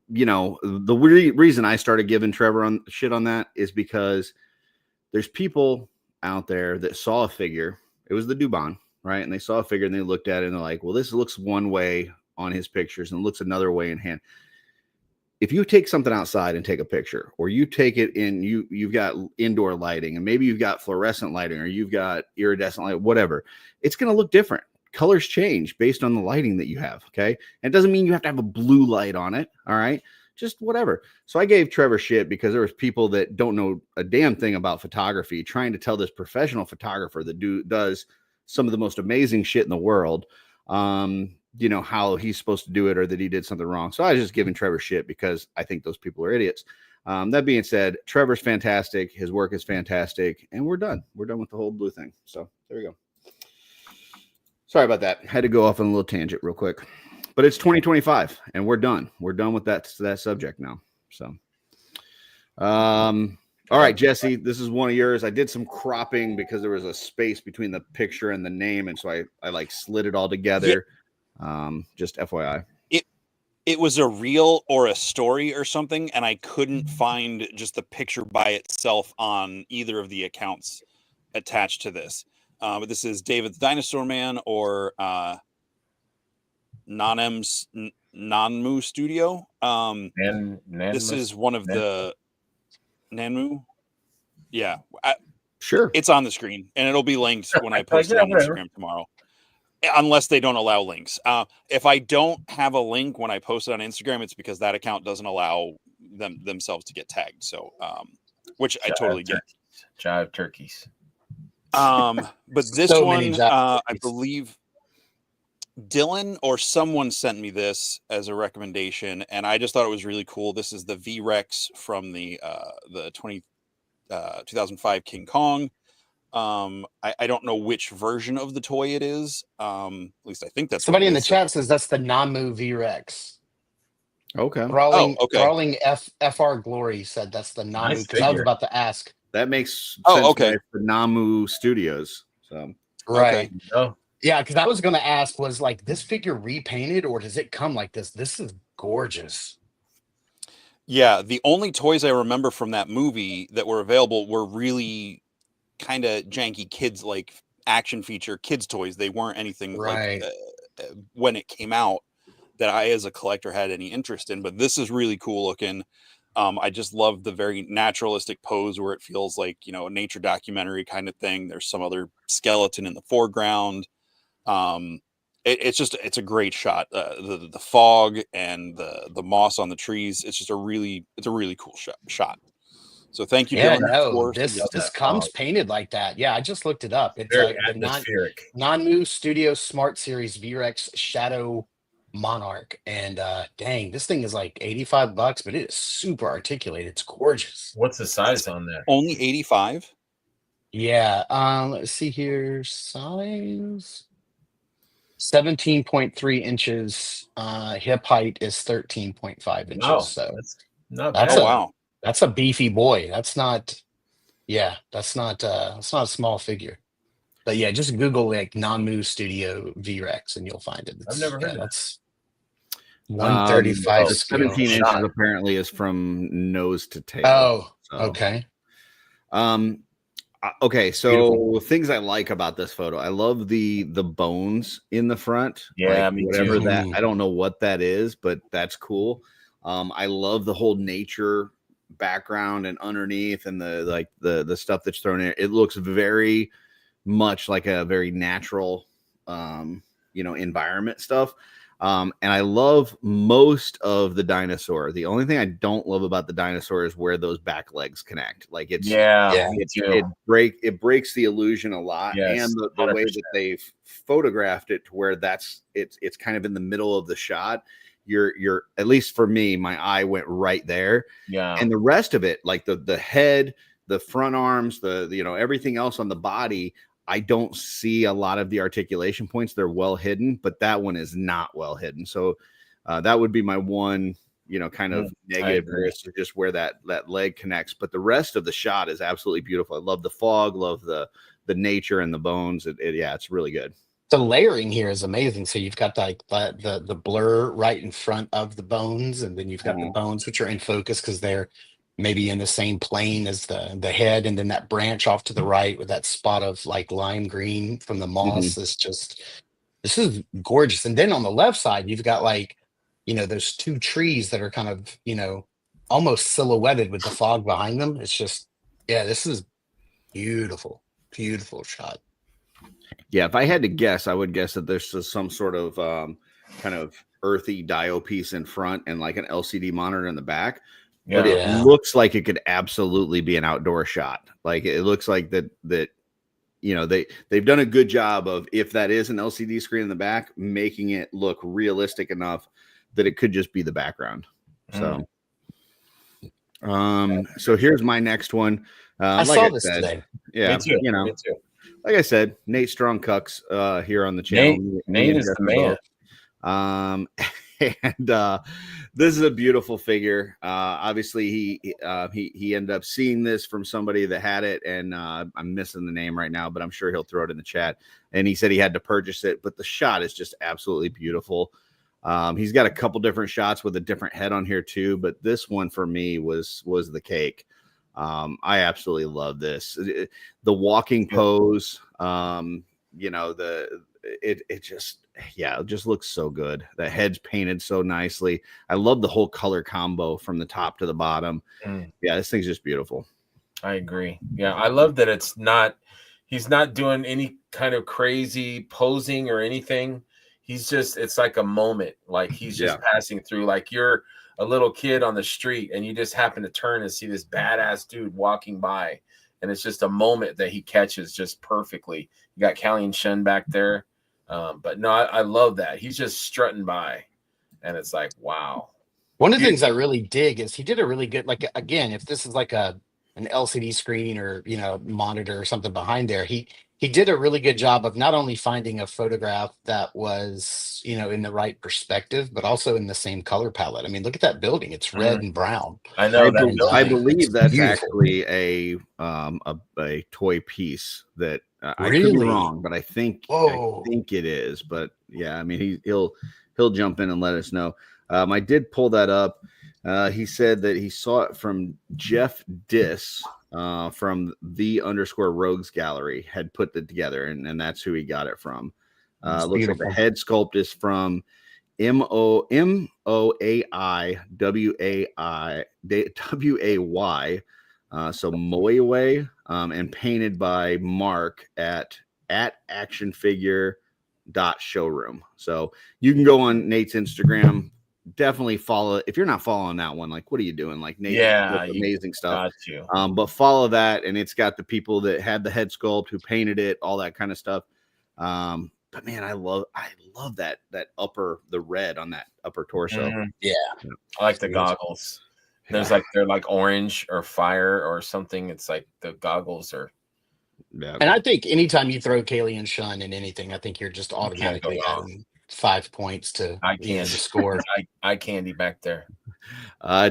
the reason I started giving Trevor on shit on that is because there's people out there that saw a figure. It was the Dubon, right? And they saw a figure and they looked at it and they're like, well, this looks one way on his pictures and looks another way in hand. If you take something outside and take a picture, or you take it in, you've got indoor lighting, and maybe you've got fluorescent lighting, or you've got iridescent light, whatever, it's going to look different. Colors change based on the lighting that you have. Okay. And it doesn't mean you have to have a blue light on it. All right. Just whatever. So I gave Trevor shit because there was people that don't know a damn thing about photography trying to tell this professional photographer that does some of the most amazing shit in the world, how he's supposed to do it or that he did something wrong. So I was just giving Trevor shit because I think those people are idiots. That being said, Trevor's fantastic. His work is fantastic. And we're done. We're done with the whole blue thing. So there we go. Sorry about that. Had to go off on a little tangent real quick. But it's 2025 and we're done. We're done with that subject now. So all right, Jesse, this is one of yours. I did some cropping because there was a space between the picture and the name, and so I like slid it all together. Just FYI. It was a reel or a story or something, and I couldn't find just the picture by itself on either of the accounts attached to this. But this is David the Dinosaur Man or Nanmu Studio. This is one of the Nanmu. Yeah, Sure. it's on the screen, and it'll be linked when I post it on Instagram tomorrow. Unless they don't allow links. If I don't have a link when I post it on Instagram, it's because that account doesn't allow themselves to get tagged. So, which I totally get. Jive turkeys. But this So one, many jobs. I believe Dylan or someone sent me this as a recommendation, and I just thought it was really cool. This is the V-Rex from the 2005 King Kong. I don't know which version of the toy it is. At least I think that's Somebody what in it the is. chat says that's the Namu V-Rex. Okay. Brawling FR Glory said that's the Namu Nice because I was figure. about to ask. That makes Oh, sense. okay. Why it's the Namu Studios. So Right. Oh, Yeah, because I was going to ask, was like this figure repainted or does it come like this? This is gorgeous. Yeah, the only toys I remember from that movie that were available were really kind of janky kids like action feature kids toys. They weren't anything Right. like when it came out that I as a collector had any interest in, but this is really cool looking. I just love the very naturalistic pose where it feels like, a nature documentary kind of thing. There's some other skeleton in the foreground. It's a great shot. The fog and the moss on the trees. It's a really cool shot. So thank you, Yeah, Dylan, no, for this suggesting this that. comes painted like that. Yeah, I just looked it up. It's Very the atmospheric. Non-Move Studio Smart Series VREX Shadow Monarch. And dang, this thing is like $85, but it is super articulate. It's gorgeous. What's the size on that? Only 85. Yeah, let's see here. Size 17.3 inches. Hip height is 13.5 inches. Wow, So that's not that's bad. Oh wow. that's a beefy boy. That's not that's not a small figure. But yeah, just Google like non-move studio VREX and you'll find it. I've never heard of that. That's 135 The scale. 17 inches shot. apparently is from nose to tail. Oh, So, okay. Okay, so Beautiful. things I like about this photo. I love the bones in the front. Yeah, like me whatever too. that. I don't know what that is, but that's cool. I love the whole nature background and underneath and the stuff that's thrown in. It looks very much like a very natural environment stuff. And I love most of the dinosaur. The only thing I don't love about the dinosaur is where those back legs connect. Like it's Yeah. Me too. it breaks the illusion a lot. Yes, And the way 100%. that they've photographed it to where it's kind of in the middle of the shot. You're at least for me, my eye went right there. Yeah. And the rest of it, like the head, the front arms, everything else on the body, I don't see a lot of the articulation points. They're well hidden, but that one is not well hidden. So that would be my one, kind of negative agree. risk, just where that leg connects. But the rest of the shot is absolutely beautiful. I love the fog, love the nature and the bones. It's really good. The layering here is amazing. So you've got like the blur right in front of the bones, and then you've got the bones which are in focus because they're maybe in the same plane as the head, and then that branch off to the right with that spot of like lime green from the moss this is gorgeous. And then on the left side, you've got like, those two trees that are kind of, almost silhouetted with the fog behind them. It's just, yeah, this is beautiful, beautiful shot. Yeah, if I had to guess, I would guess that there's just some sort of kind of earthy dio piece in front and like an LCD monitor in the back. Yeah. But it looks like it could absolutely be an outdoor shot. Like it looks like that they've done a good job of, if that is an LCD screen in the back, making it look realistic enough that it could just be the background. So so here's my next one. I saw this today. Yeah, Me too. Me too. like I said, Nate Strong Cucks here on the channel. Nate is the man. And this is a beautiful figure. Obviously, he ended up seeing this from somebody that had it, and I'm missing the name right now, but I'm sure he'll throw it in the chat. And he said he had to purchase it, but the shot is just absolutely beautiful. He's got a couple different shots with a different head on here too, but this one for me was the cake. I absolutely love this. The walking pose, it just looks so good. The head's painted so nicely. I love the whole color combo from the top to the bottom. Yeah, this thing's just beautiful. I agree. Yeah, I love that he's not doing any kind of crazy posing or anything. It's like a moment. Like he's just passing through. Like you're a little kid on the street and you just happen to turn and see this badass dude walking by. And it's just a moment that he catches just perfectly. You got Callie and Shun back there. But no, I love that. He's just strutting by. And it's like, wow. One of the things I really dig is he did a really good, like, again, if this is like an LCD screen or, monitor or something behind there, he did a really good job of not only finding a photograph that was, in the right perspective, but also in the same color palette. I mean, look at that building. It's red and brown. I know I believe that's beautiful. actually a toy piece that I could be Really? wrong, but I think it is. But yeah, I mean, he'll jump in and let us know. I did pull that up. He said that he saw it from Jeff Diss from _Rogues Gallery, had put it together, and that's who he got it from. Looks beautiful. like the head sculpt is from MOAIWAY, so Moiway, and painted by Mark at actionfigure.showroom. So you can go on Nate's Instagram, definitely follow. If you're not following that one, like, what are you doing? Like, Nate, Yeah, that's amazing stuff. got you. But follow that, and it's got the people that had the head sculpt, who painted it, all that kind of stuff. But man, I love that the red on that upper torso. Yeah, I like the goggles. There's like they're like orange or fire or something. It's like the goggles are. Yeah. and I think anytime you throw Kaylee and Shun in anything, I think you're just automatically wrong. adding 5 points to the score. Eye candy back there.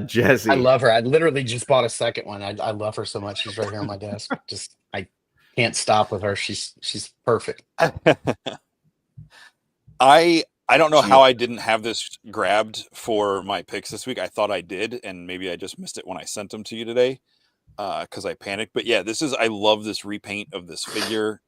Jesse, I love her. I literally just bought a second one. I love her so much. She's right here on my desk. Just I can't stop with her. She's perfect. I don't know how I didn't have this grabbed for my picks this week. I thought I did, and maybe I just missed it when I sent them to you today because I panicked. But yeah, I love this repaint of this figure.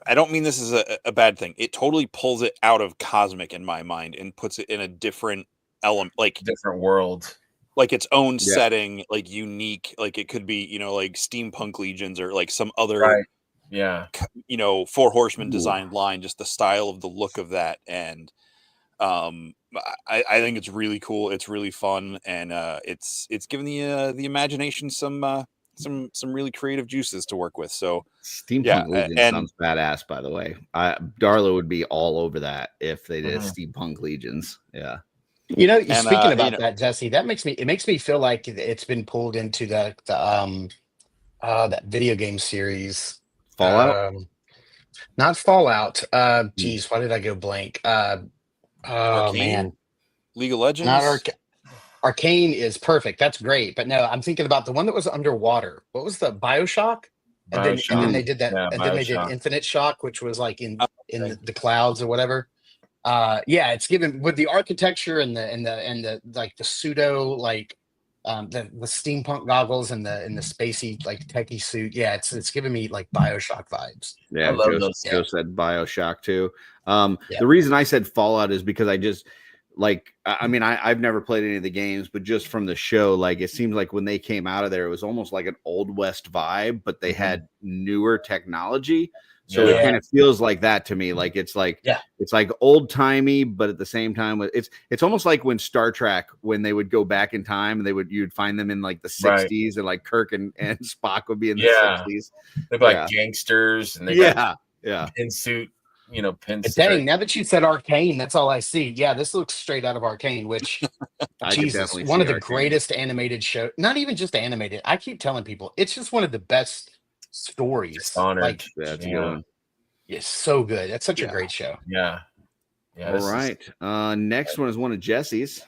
I don't mean this is a bad thing. It totally pulls it out of cosmic in my mind and puts it in a different element, like different world, like its own setting, like unique. Like it could be, like steampunk legions or like some other. Right. Yeah, Four Horsemen designed line, just the style of the look of that, and I think it's really cool. It's really fun, and it's giving the imagination some really creative juices to work with. So Steampunk Legion sounds badass. By the way, Darla would be all over that if they did Steampunk Legions. Yeah. Speaking about that, Jesse, it makes me feel like it's been pulled into that video game series. Fallout? Not Fallout. Geez, why did I go blank? Arcane? Man. League of Legends? Not Arcane is perfect. That's great. But no, I'm thinking about the one that was underwater. What was the BioShock? And then they did that. Yeah, and then they did Infinite Shock, which was like in the clouds or whatever. It's given with the architecture and the like the pseudo like the steampunk goggles and the spacey like techie suit. Yeah, it's giving me like BioShock vibes. Yeah, I love those. Joe said BioShock too. The reason I said Fallout is because I just I've never played any of the games, but just from the show, like it seems like when they came out of there, it was almost like an Old West vibe, but they had newer technology. So it kind of feels like that to me. Like it's like old timey, but at the same time, it's almost like when Star Trek, when they would go back in time and you'd find them in like the 60s and like Kirk and Spock would be in the 60s. They're like gangsters and they got pin suit, pins. Dang, now that you said Arcane, that's all I see. Yeah, this looks straight out of Arcane, which Jesus, one of the greatest animated shows. Not even just animated. I keep telling people it's just one of the best stories. Honored. It's so good. That's such a great show. Yeah. All right. Next one is one of Jesse's.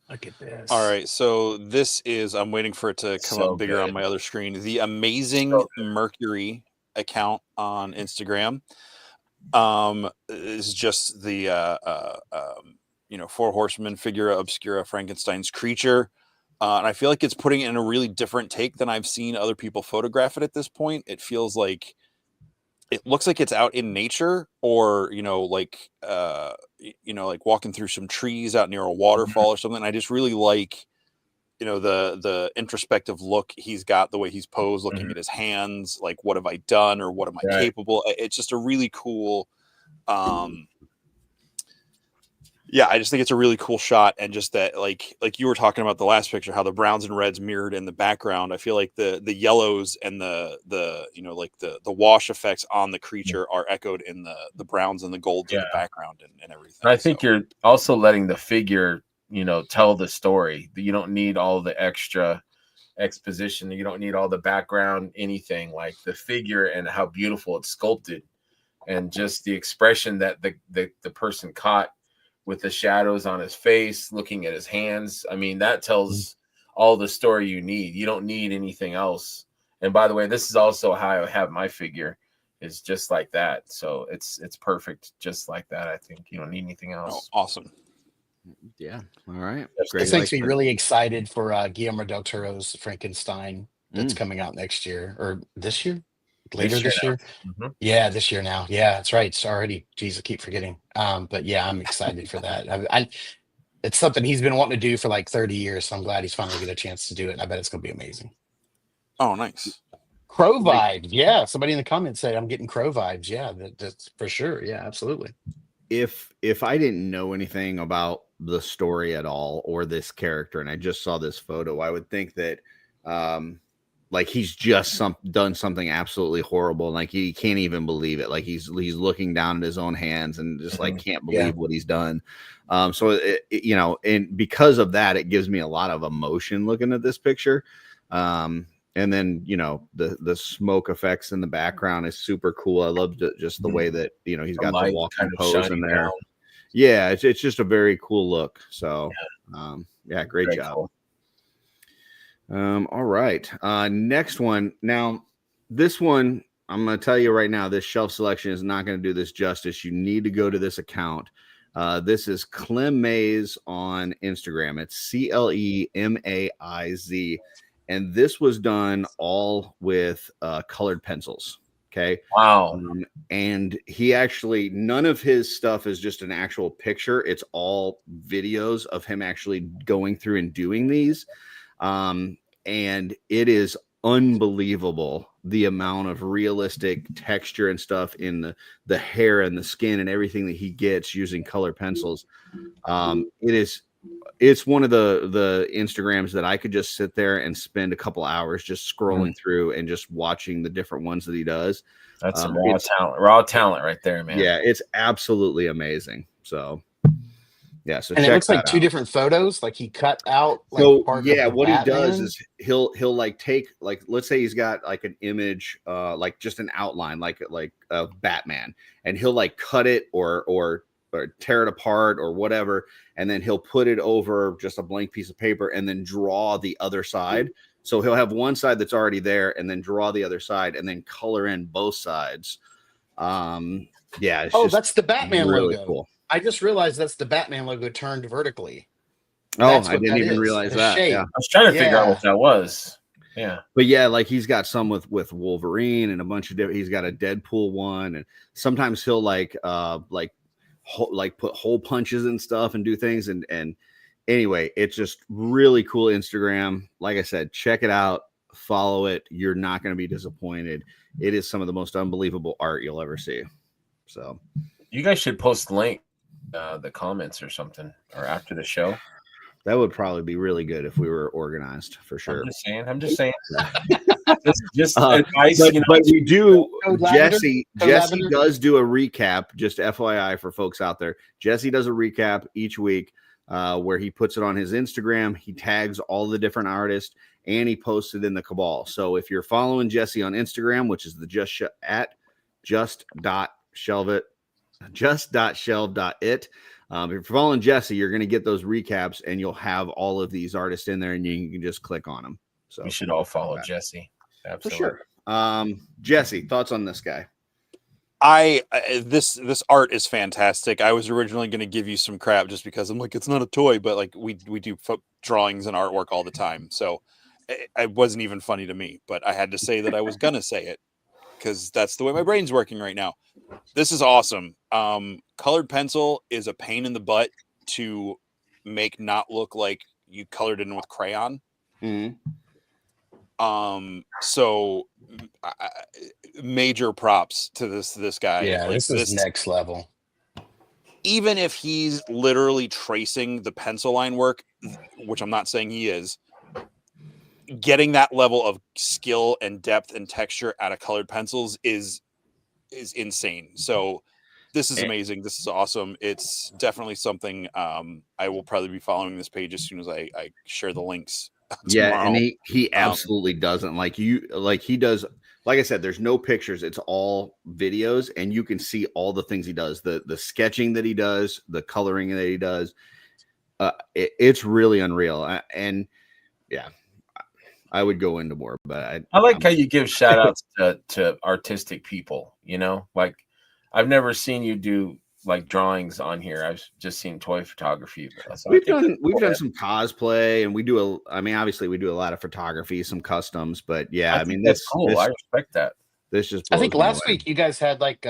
Look at this. All right. So this is, I'm waiting for it to come up bigger on my other screen. The Amazing Mercury account on Instagram. Is just the Four Horsemen Figura Obscura Frankenstein's creature. And I feel like it's putting it in a really different take than I've seen other people photograph it at this point. It feels like it looks like it's out in nature or, like walking through some trees out near a waterfall or something. I just really like, the introspective look he's got, the way he's posed, looking at his hands, like, what have I done or what am I capable? It's just a really cool, I just think it's a really cool shot. And just that, like you were talking about the last picture, how the browns and reds mirrored in the background. I feel like the yellows and the wash effects on the creature are echoed in the browns and the golds in the background and everything. And I think you're also letting the figure, tell the story. You don't need all the extra exposition. You don't need all the background, anything. Like the figure and how beautiful it's sculpted and just the expression that the person caught with the shadows on his face, looking at his hands. I mean, that tells all the story you need. You don't need anything else. And by the way, this is also how I have my figure, is just like that. So it's perfect just like that. I think you don't need anything else. Oh, awesome. Yeah. All right. This makes me really excited for Guillermo del Toro's Frankenstein that's coming out next year or this year. Later this year. Yeah, this year now. Yeah, that's right. It's already, geez, I keep forgetting. But yeah, I'm excited for that. It's something he's been wanting to do for like 30 years. So I'm glad he's finally get a chance to do it. I bet it's going to be amazing. Oh, nice. Crow vibes. Yeah. Somebody in the comments said I'm getting crow vibes. Yeah, that's for sure. Yeah, absolutely. if I didn't know anything about the story at all or this character and I just saw this photo, I would think that like he's just done something absolutely horrible. Like he can't even believe it. Like he's looking down at his own hands and just like can't believe what he's done. So you know, and because of that, it gives me a lot of emotion looking at this picture. And then, you know, the smoke effects in the background is super cool. I love just the way that, you know, he's got the walking pose in there. Down. Yeah, it's just a very cool look. So, yeah, great job. Cool. All right. Next one. Now, this one, I'm going to tell you right now, this shelf selection is not going to do this justice. You need to go to this account. This is Clem Mays on Instagram. It's CLEMAIZ. And this was done all with colored pencils. Okay. Wow. And he actually, none of his stuff is just an actual picture. It's all videos of him actually going through and doing these. And it is unbelievable the amount of realistic texture and stuff in the hair and the skin and everything that he gets using color pencils. It's one of the Instagrams that I could just sit there and spend a couple hours just scrolling through and just watching the different ones that he does. That's some raw talent right there, man. Yeah, it's absolutely amazing. So yeah, so and it looks like two different photos. Like he cut out. Like, so yeah, what he does is he'll like take, like, let's say he's got like an image, like just an outline, like of Batman, and he'll like cut it or tear it apart or whatever, and then he'll put it over just a blank piece of paper and then draw the other side. So he'll have one side that's already there and then draw the other side and then color in both sides. Yeah. It's that's the Batman really logo. Cool. I just realized that's the Batman logo turned vertically. I didn't even realize that. Yeah. I was trying to figure out what that was. Yeah. But yeah, like he's got some with Wolverine and a bunch of different, he's got a Deadpool one, and sometimes he'll like put hole punches and stuff and do things. And anyway, it's just really cool Instagram. Like I said, check it out, follow it. You're not going to be disappointed. It is some of the most unbelievable art you'll ever see. So you guys should post the link, the comments or something, or after the show. That would probably be really good if we were organized, for sure. I'm just saying. just advice, but we do. Jesse does do a recap. Just FYI for folks out there, Jesse does a recap each week where he puts it on his Instagram. He tags all the different artists and he posts it in the Cabal. So if you're following Jesse on Instagram, which is the just.shelve.it. If you're following Jesse, you're going to get those recaps and you'll have all of these artists in there and you can just click on them. So we should all follow Jesse. Absolutely. For sure. Jesse, thoughts on this guy? This art is fantastic. I was originally going to give you some crap just because I'm like, it's not a toy, but like we do drawings and artwork all the time. So it wasn't even funny to me, but I had to say that I was going to say it because that's the way my brain's working right now. This is awesome. Colored pencil is a pain in the butt to make not look like you colored in with crayon. Mm-hmm. So major props to this guy. Yeah, like, this is next level. Even if he's literally tracing the pencil line work, which I'm not saying he is, getting that level of skill and depth and texture out of colored pencils is insane. So this is amazing. This is awesome. It's definitely something I will probably be following this page as soon as I share the links. Yeah, tomorrow. and he absolutely doesn't he does. Like I said, there's no pictures. It's all videos, and you can see all the things he does, the sketching that he does, the coloring that he does. It's really unreal. And yeah, I would go into more, but I like how you give shout outs to artistic people, like I've never seen you do like drawings on here. I've just seen toy photography. So we've done some cosplay, and obviously we do a lot of photography, some customs, but yeah, that's cool. I respect that. This just I think last week you guys had like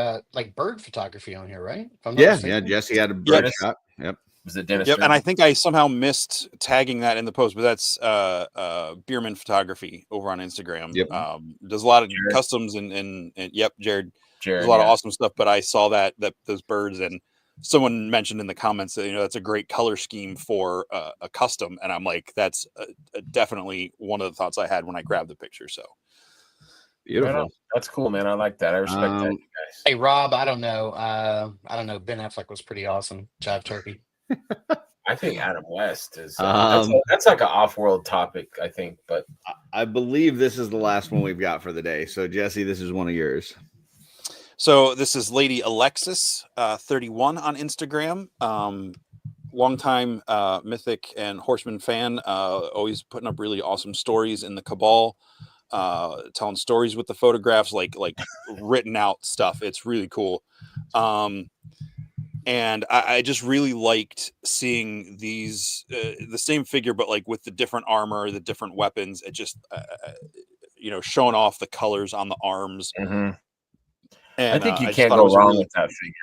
bird photography on here, right? Yeah, Jesse had a bird shot. Yep. Was it Dennis? Yep, and I think I somehow missed tagging that in the post, but that's Bierman Photography over on Instagram. Yep. Does a lot of customs and yep, Jared. There's a lot of awesome stuff, but I saw that those birds, and someone mentioned in the comments that that's a great color scheme for a custom, and I'm like, that's definitely one of the thoughts I had when I grabbed the picture. So beautiful. That's cool, man. I like that. I respect that, you guys. Hey Rob, I don't know. Ben Affleck was pretty awesome. Jive Turkey. I think Adam West is that's like an off-world topic, I think. But I believe this is the last one we've got for the day. So Jesse, this is one of yours. So this is Lady Alexis 31 on Instagram. Longtime Mythic and Horseman fan, always putting up really awesome stories in the Cabal, telling stories with the photographs, like written out stuff. It's really cool. And I just really liked seeing these, the same figure, but like with the different armor, the different weapons. It just, showing off the colors on the arms. Mm-hmm. And I think you can't go wrong with that figure.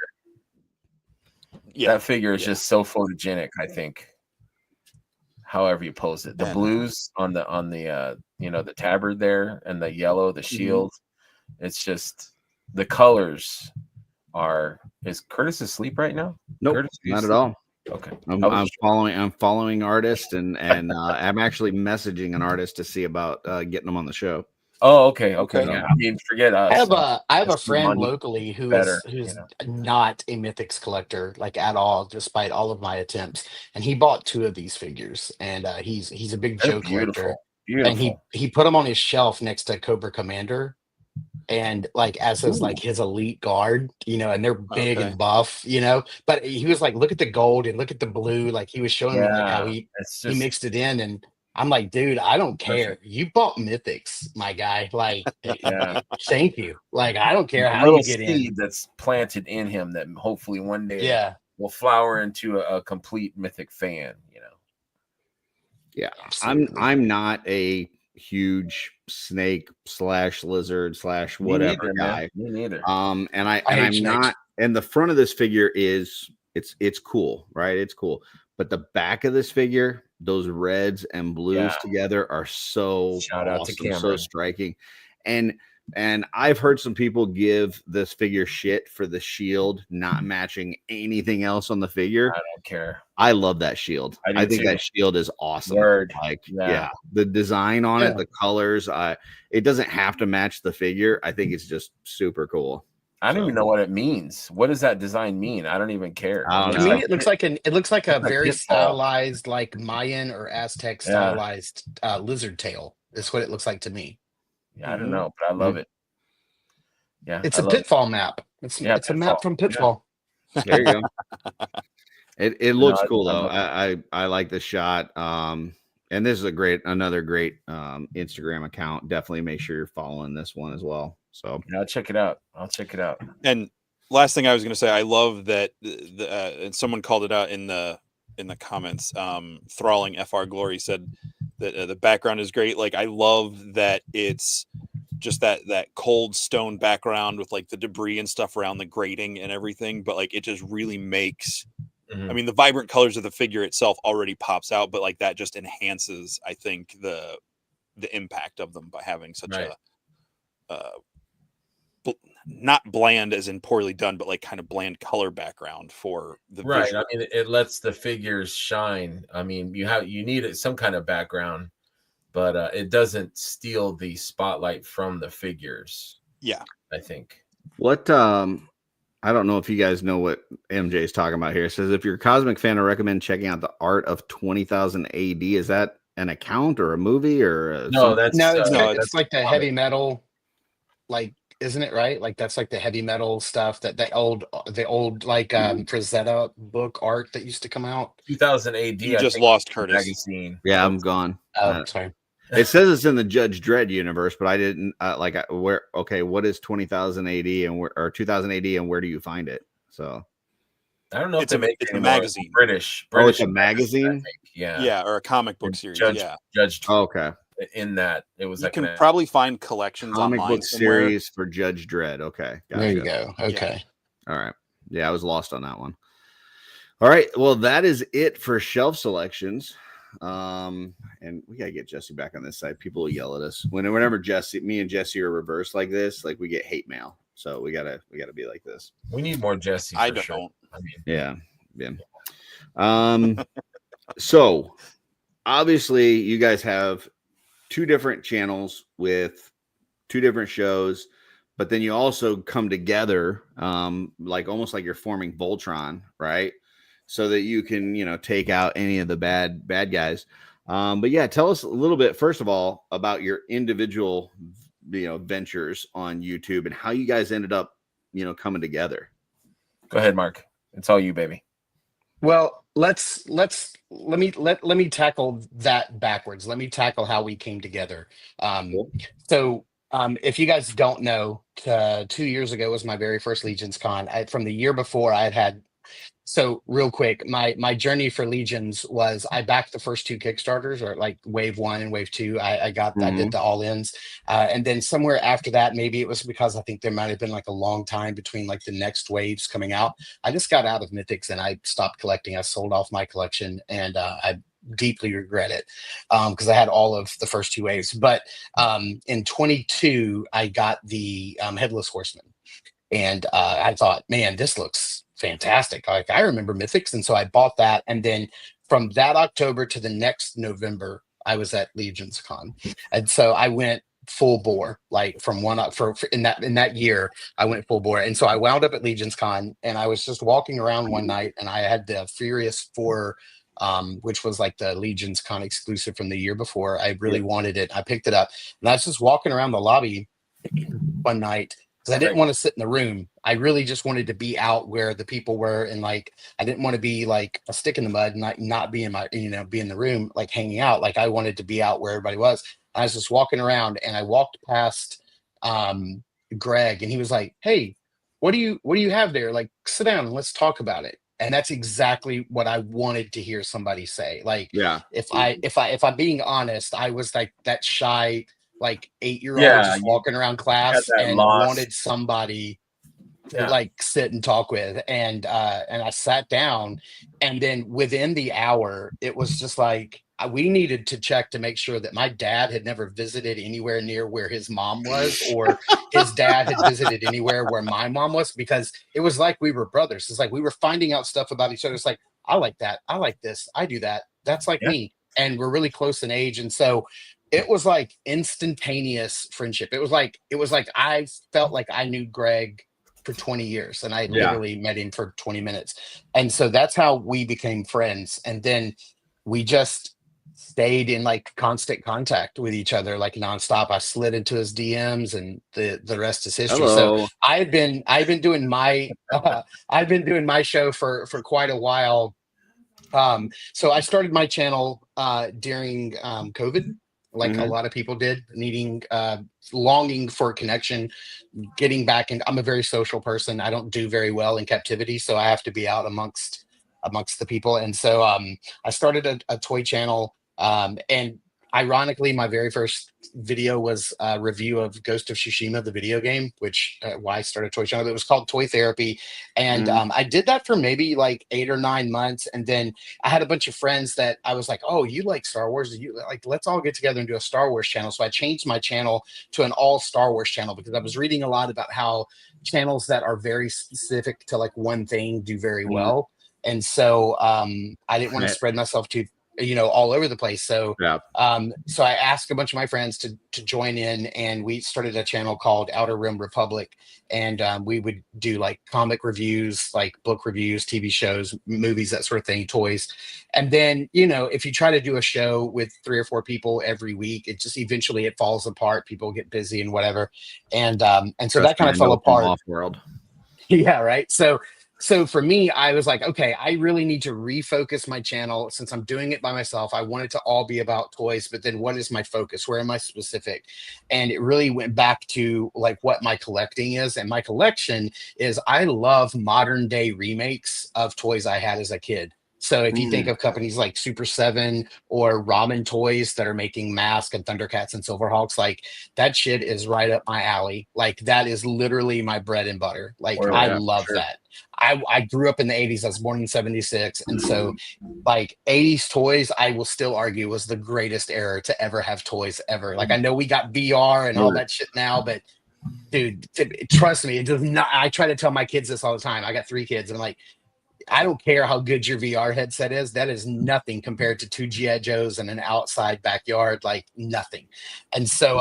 Yeah, that figure is just so photogenic. I think, however you pose it, the blues on the the tabard there, and the yellow, the shield. It's just the colors are. Is Curtis asleep right now? Nope, Curtis, not at all. Okay, I'm following artists, and I'm actually messaging an artist to see about getting them on the show. Oh, okay. Yeah, I mean, forget us. I have a friend locally who's not a Mythics collector, like at all, despite all of my attempts. And he bought 2 of these figures, and he's a big Joe collector. Beautiful. And he put them on his shelf next to Cobra Commander, and like as his elite guard, and they're big and buff, But he was like, look at the gold and look at the blue. Like he was showing me like how he mixed it in, and I'm like, dude, I don't care. You bought Mythics, my guy. Like, thank you. Like, I don't care how you get seed in. That's planted in him that hopefully one day will flower into a complete Mythic fan. Yeah, absolutely. I'm not a huge snake / lizard / whatever guy. Me neither. And I'm not. And the front of this figure is it's cool, right? It's cool. But the back of this figure, those reds and blues together are so shout out to Cameron. So striking. And I've heard some people give this figure shit for the shield not matching anything else on the figure. I don't care. I love that shield. I think that shield is awesome. The design on it, the colors, it doesn't have to match the figure. I think it's just super cool. I don't even know what it means. What does that design mean? I don't even care. To me, it looks like a very stylized, like Mayan or Aztec stylized lizard tail. That's what it looks like to me. Yeah, I don't know, but I love it. Yeah, it's a Pitfall map. It's a map from Pitfall. Yeah. There you go. It looks cool though. I like the shot. And this is another great Instagram account. Definitely make sure you're following this one as well. So I'll check it out. And last thing I was going to say, I love that and someone called it out in the comments. Thralling FR Glory said that the background is great. Like I love that it's just that cold stone background with like the debris and stuff around the grating and everything. But like it just really makes. I mean, the vibrant colors of the figure itself already pops out, but like that just enhances, I think, the impact of them by having such a not bland as in poorly done, but like kind of bland color background for the visual. I mean, it lets the figures shine. I mean, you need some kind of background, but it doesn't steal the spotlight from the figures. Yeah, I think. What I don't know if you guys know what MJ is talking about here. It says, if you're a Cosmic fan, I recommend checking out the Art of 20,000 AD. Is that an account or a movie or it's like the heavy metal, like, isn't it right? Like that's like the heavy metal stuff that the old like Frazetta book art that used to come out. 2000 AD. You just lost Curtis. Magazine. Yeah, I'm gone. Oh, sorry. It says it's in the Judge Dredd universe, but I didn't where. Okay, what is 20,000 AD or 2000 AD, and where do you find it? So I don't know. It's a magazine. British. Oh, it's a magazine. Yeah, or a comic book series. Judge. Okay. In that, it was you can probably find collections comic online book somewhere. Series for Judge Dredd. Okay, gotcha. There you go. Okay, all right. Yeah, I was lost on that one. All right, well, that is it for shelf selections. And we gotta get Jesse back on this side. People will yell at us whenever me and Jesse are reversed like this. Like we get hate mail, so we gotta be like this. We need more Jesse. I don't. I mean, yeah. So obviously you guys have two different channels with two different shows, but then you also come together, like almost like you're forming Voltron, right? So that you can, take out any of the bad guys. But yeah, tell us a little bit, first of all, about your individual, ventures on YouTube and how you guys ended up, coming together. go ahead, Mark. It's all you, baby. Well, let me tackle that backwards. Let me tackle how we came together. Cool. So if you guys don't know, 2 years ago was my very first Legions Con. From the year before, I had. So real quick, my journey for Legions was I backed the first two Kickstarters, or like wave 1 and wave 2. I did the all-ins. And then somewhere after that, maybe it was because I think there might have been like a long time between like the next waves coming out. I just got out of Mythics and I stopped collecting. I sold off my collection, and I deeply regret it because I had all of the first two waves. But in 22, I got the Headless Horseman. And I thought, man, this looks fantastic. Like, I remember Mythics. And so I bought that. And then from that October to the next November, I was at Legions Con. And so I went full bore, like from in that year, I went full bore. And so I wound up at Legions Con, and I was just walking around one night, and I had the Furious 4, which was like the Legions Con exclusive from the year before. I really wanted it. I picked it up, and I was just walking around the lobby one night, because I didn't want to sit in the room. I really just wanted to be out where the people were, and like I didn't want to be like a stick in the mud and not be in my be in the room like hanging out. Like I wanted to be out where everybody was. I was just walking around, and I walked past Greg, and he was like, "Hey, what do you have there? Like, sit down and let's talk about it." And that's exactly what I wanted to hear somebody say. Like, if I'm being honest, I was like that shy, like 8-year-old just walking around class and wanted somebody to like sit and talk with. And I sat down, and then within the hour, it was just like, we needed to check to make sure that my dad had never visited anywhere near where his mom was, or his dad had visited anywhere where my mom was, because it was like we were brothers. It's like we were finding out stuff about each other. It's like, I like that. I like this. I do that. That's like me. And we're really close in age. And so it was like instantaneous friendship. It was like I felt like I knew Greg for 20 years, and I literally met him for 20 minutes. And so that's how we became friends. And then we just stayed in like constant contact with each other, like nonstop. I slid into his DMs, and the rest is history. Hello. So I've been doing my show for quite a while. So I started my channel during COVID, like a lot of people did, needing longing for connection, getting back. And I'm a very social person. I don't do very well in captivity, so I have to be out amongst the people. And so I started a toy channel, and ironically, my very first video was a review of Ghost of Tsushima, the video game, which why I started a toy channel. It was called Toy Therapy. And I did that for maybe like 8 or 9 months. And then I had a bunch of friends that I was like, oh, you like Star Wars? You like, let's all get together and do a Star Wars channel. So I changed my channel to an all Star Wars channel, because I was reading a lot about how channels that are very specific to like one thing do very well. And so I didn't want to spread myself too, all over the place. So, so I asked a bunch of my friends to join in, and we started a channel called Outer Rim Republic. And we would do like comic reviews, like book reviews, TV shows, movies, that sort of thing, toys. And then, if you try to do a show with 3 or 4 people every week, it just eventually it falls apart. People get busy and whatever. And so that kind of fell apart. OffWorld. Yeah. Right. So for me, I was like, okay, I really need to refocus my channel since I'm doing it by myself. I want it to all be about toys, but then what is my focus? Where am I specific? And it really went back to like what my collecting is. And my collection is, I love modern day remakes of toys I had as a kid. So if you think of companies like Super 7 or Ramen Toys that are making Mask and Thundercats and Silverhawks, like that shit is right up my alley. Like that is literally my bread and butter. Like I love that. I grew up in the 80s. I was born in 76. And so like 80s toys, I will still argue was the greatest era to ever have toys ever. Like I know we got VR and all that shit now, but dude, trust me, it does not. I try to tell my kids this all the time. I got 3 kids, and I'm like, I don't care how good your VR headset is. That is nothing compared to two G.I. Joes in an outside backyard, like nothing. And so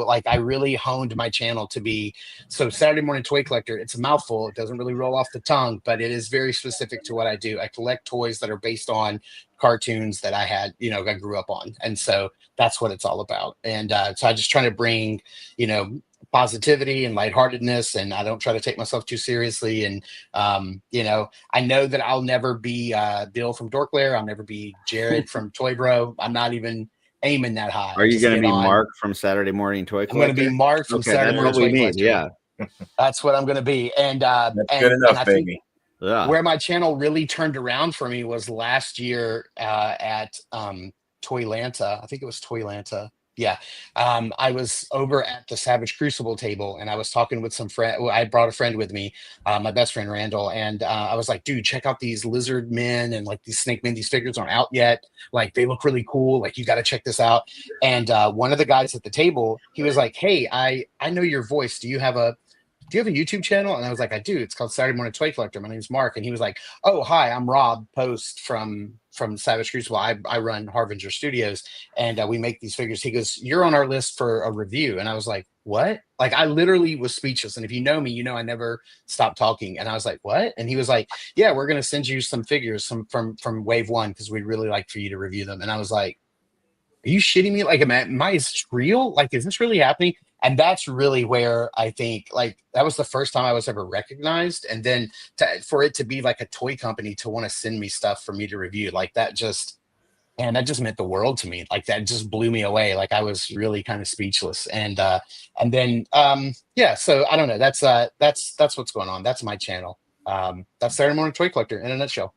like I really honed my channel to be so Saturday Morning Toy Collector. It's a mouthful. It doesn't really roll off the tongue, but it is very specific to what I do. I collect toys that are based on cartoons that I had, I grew up on. And so that's what it's all about. And so I just try to bring, positivity and lightheartedness, and I don't try to take myself too seriously. And I know that I'll never be Bill from Dorklair. I'll never be Jared from Toy Bro. I'm not even aiming that high. Are you going to be Mark from Saturday Morning Toy Collector? I'm going to be Mark from Saturday Morning Toy Collector. Yeah, that's what I'm going to be. And that's good enough, baby. Where my channel really turned around for me was last year at Toylanta. I think it was Toylanta. Yeah. I was over at the Savage Crucible table, and I was talking with some friend. I brought a friend with me, my best friend Randall, and I was like, dude, check out these lizard men and like these snake men. These figures aren't out yet. Like, they look really cool. Like, you got to check this out. And one of the guys at the table, he was like, hey, I know your voice. Do you have a YouTube channel? And I was like, I do. It's called Saturday Morning Toy Collector. My name's Mark. And he was like, oh, hi, I'm Rob Post from Savage Crucible. I run Harbinger Studios, and we make these figures. He goes, you're on our list for a review. And I was like, what? Like, I literally was speechless. And if you know me, I never stop talking. And I was like, what? And he was like, yeah, we're going to send you some figures from Wave 1 because we'd really like for you to review them. And I was like, are you shitting me? Like, is this real? Like, is this really happening? And that's really where I think, like, that was the first time I was ever recognized. And then for it to be like a toy company to want to send me stuff for me to review, like, that just meant the world to me. Like, that just blew me away. Like, I was really kind of speechless. And then so I don't know. That's what's going on. That's my channel. That's Saturday Morning Toy Collector in a nutshell.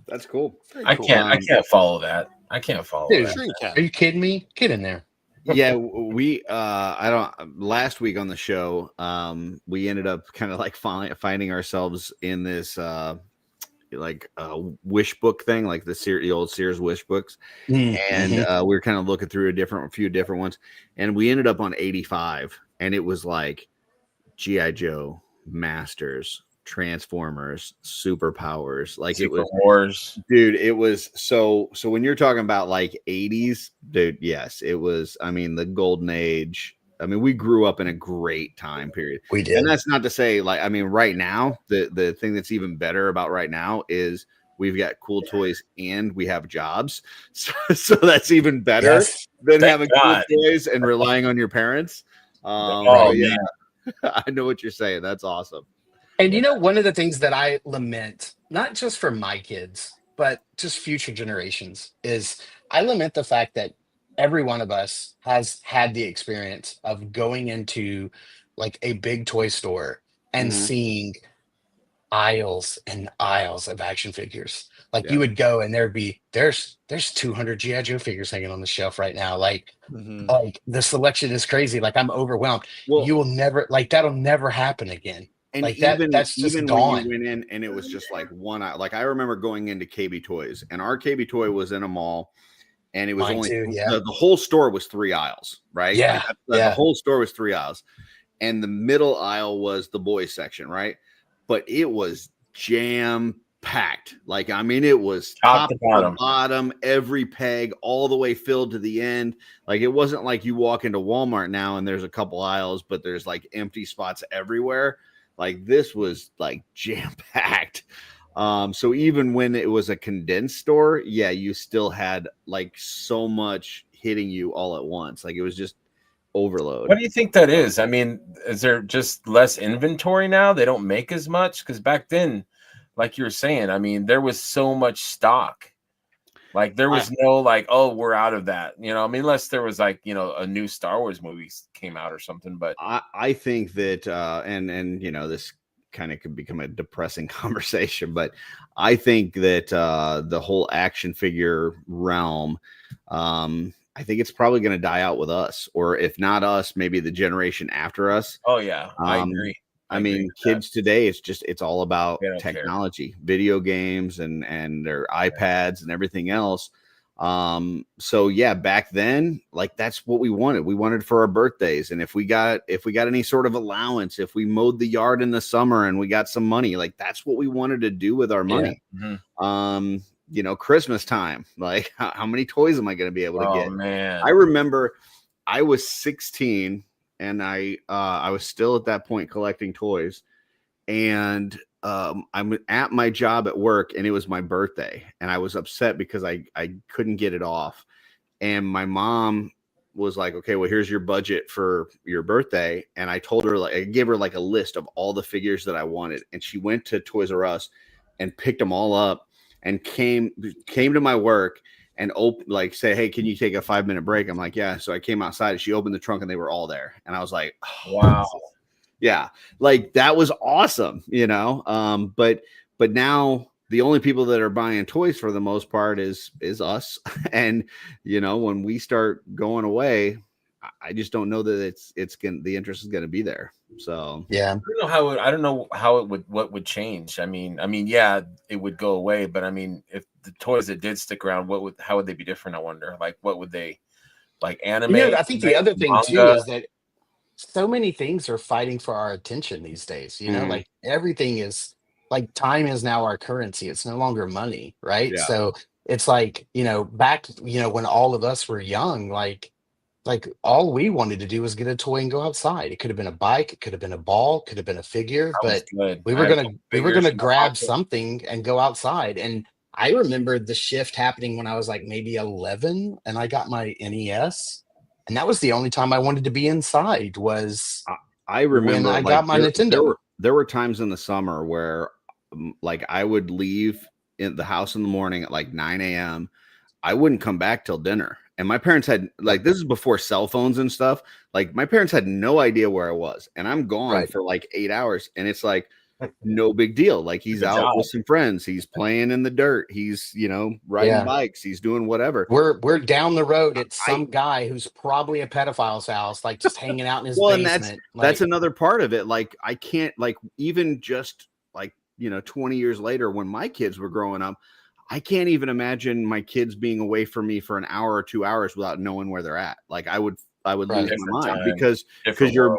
That's cool. I can't follow that. I can't follow Dude, that. Sure you can. Are you kidding me? Get in there. Yeah, we last week on the show, we ended up kind of like finding ourselves in this wish book thing, like the old Sears wish books. And we were kind of looking through a few different ones, and we ended up on 85, and it was like G.I. Joe, Masters, Transformers, Superpowers, like Super it was Wars, dude. It was so when you're talking about like 80s, dude, yes, it was. I mean, the golden age. I mean, we grew up in a great time period. We did. And that's not to say, like, I mean, right now, the thing that's even better about right now is we've got cool toys and we have jobs. So that's even better than having cool toys and relying on your parents. Yeah, I know what you're saying. That's awesome. And one of the things that I lament, not just for my kids, but just future generations, is I lament the fact that every one of us has had the experience of going into like a big toy store and seeing aisles and aisles of action figures. Like, you would go and there's 200 G.I. Joe figures hanging on the shelf right now. Like, like the selection is crazy. Like, I'm overwhelmed. Well, you will never, like, that'll never happen again. And like that's just even gone. when you went in and it was just like one eye. Like, I remember going into KB Toys, and our KB Toy was in a mall, and it was the whole store was 3 aisles, right? Yeah, the whole store was 3 aisles, and the middle aisle was the boys section, right? But it was jam packed. Like, I mean, it was top to bottom, every peg all the way filled to the end. Like, it wasn't like you walk into Walmart now and there's a couple aisles, but there's like empty spots everywhere. Like, this was like jam packed. So even when it was a condensed store, you still had like so much hitting you all at once. Like, it was just overload. What do you think that is? I mean, is there just less inventory now? They don't make as much? Because back then, like you were saying, I mean, there was so much stock. Like, there was no like, oh, we're out of that. I mean, unless there was like, a new Star Wars movie came out or something. But I think that and this kind of could become a depressing conversation, but I think that the whole action figure realm, I think it's probably going to die out with us, or if not us, maybe the generation after us. Oh yeah, I agree. I mean, kids today, it's all about technology, video games, and their iPads and everything else. So yeah, back then, like that's what we wanted. We wanted for our birthdays. And if we got any sort of allowance, if we mowed the yard in the summer and we got some money, like that's what we wanted to do with our money. Yeah. Mm-hmm. You know, Christmas time, like how many toys am I going to be able to get? Man. I remember I was 16 and I was still at that point collecting toys, and I'm at my job at work and it was my birthday and I was upset because I couldn't get it off. And my mom was like, okay, well, here's your budget for your birthday. And I told her, like, I gave her like a list of all the figures that I wanted. And she went to Toys R Us and picked them all up and came to my work and like say, hey, can you take a 5-minute break? I'm like, yeah. So I came outside and she opened the trunk and they were all there. And I was like, oh, wow. Yeah, like that was awesome, you know. But now the only people that are buying toys for the most part is us. And you know, when we start going away, I just don't know that the interest is gonna be there. So yeah, I don't know how what would change. I mean, yeah, it would go away, but I mean, if the toys that did stick around, how would they be different? I wonder. Like, what would they like anime? You know, I think the other thing manga? too is that so many things are fighting for our attention these days. You know, like everything is like time is now our currency. It's no longer money, right? Yeah. So it's like, you know, back, you know, when all of us were young, like all we wanted to do was get a toy and go outside. It could have been a bike, it could have been a ball, could have been a figure, but we were gonna grab something and go outside. And I remember the shift happening when I was like maybe 11 and I got my NES. And that was the only time I wanted to be inside was I remember when I got my Nintendo. There were times in the summer where like I would leave in the house in the morning at like 9 a.m. I wouldn't come back till dinner. And my parents had, like, this is before cell phones and stuff. Like my parents had no idea where I was. And I'm gone for like 8 hours. And it's like, no big deal. Like he's out with some friends. He's playing in the dirt. He's, you know, riding bikes. He's doing whatever. We're down the road. It's some guy who's probably a pedophile's house, like just hanging out in his basement. And that's another part of it. Like I can't, like, even just like, you know, 20 years later when my kids were growing up, I can't even imagine my kids being away from me for an hour or 2 hours without knowing where they're at. Like I would lose my mind because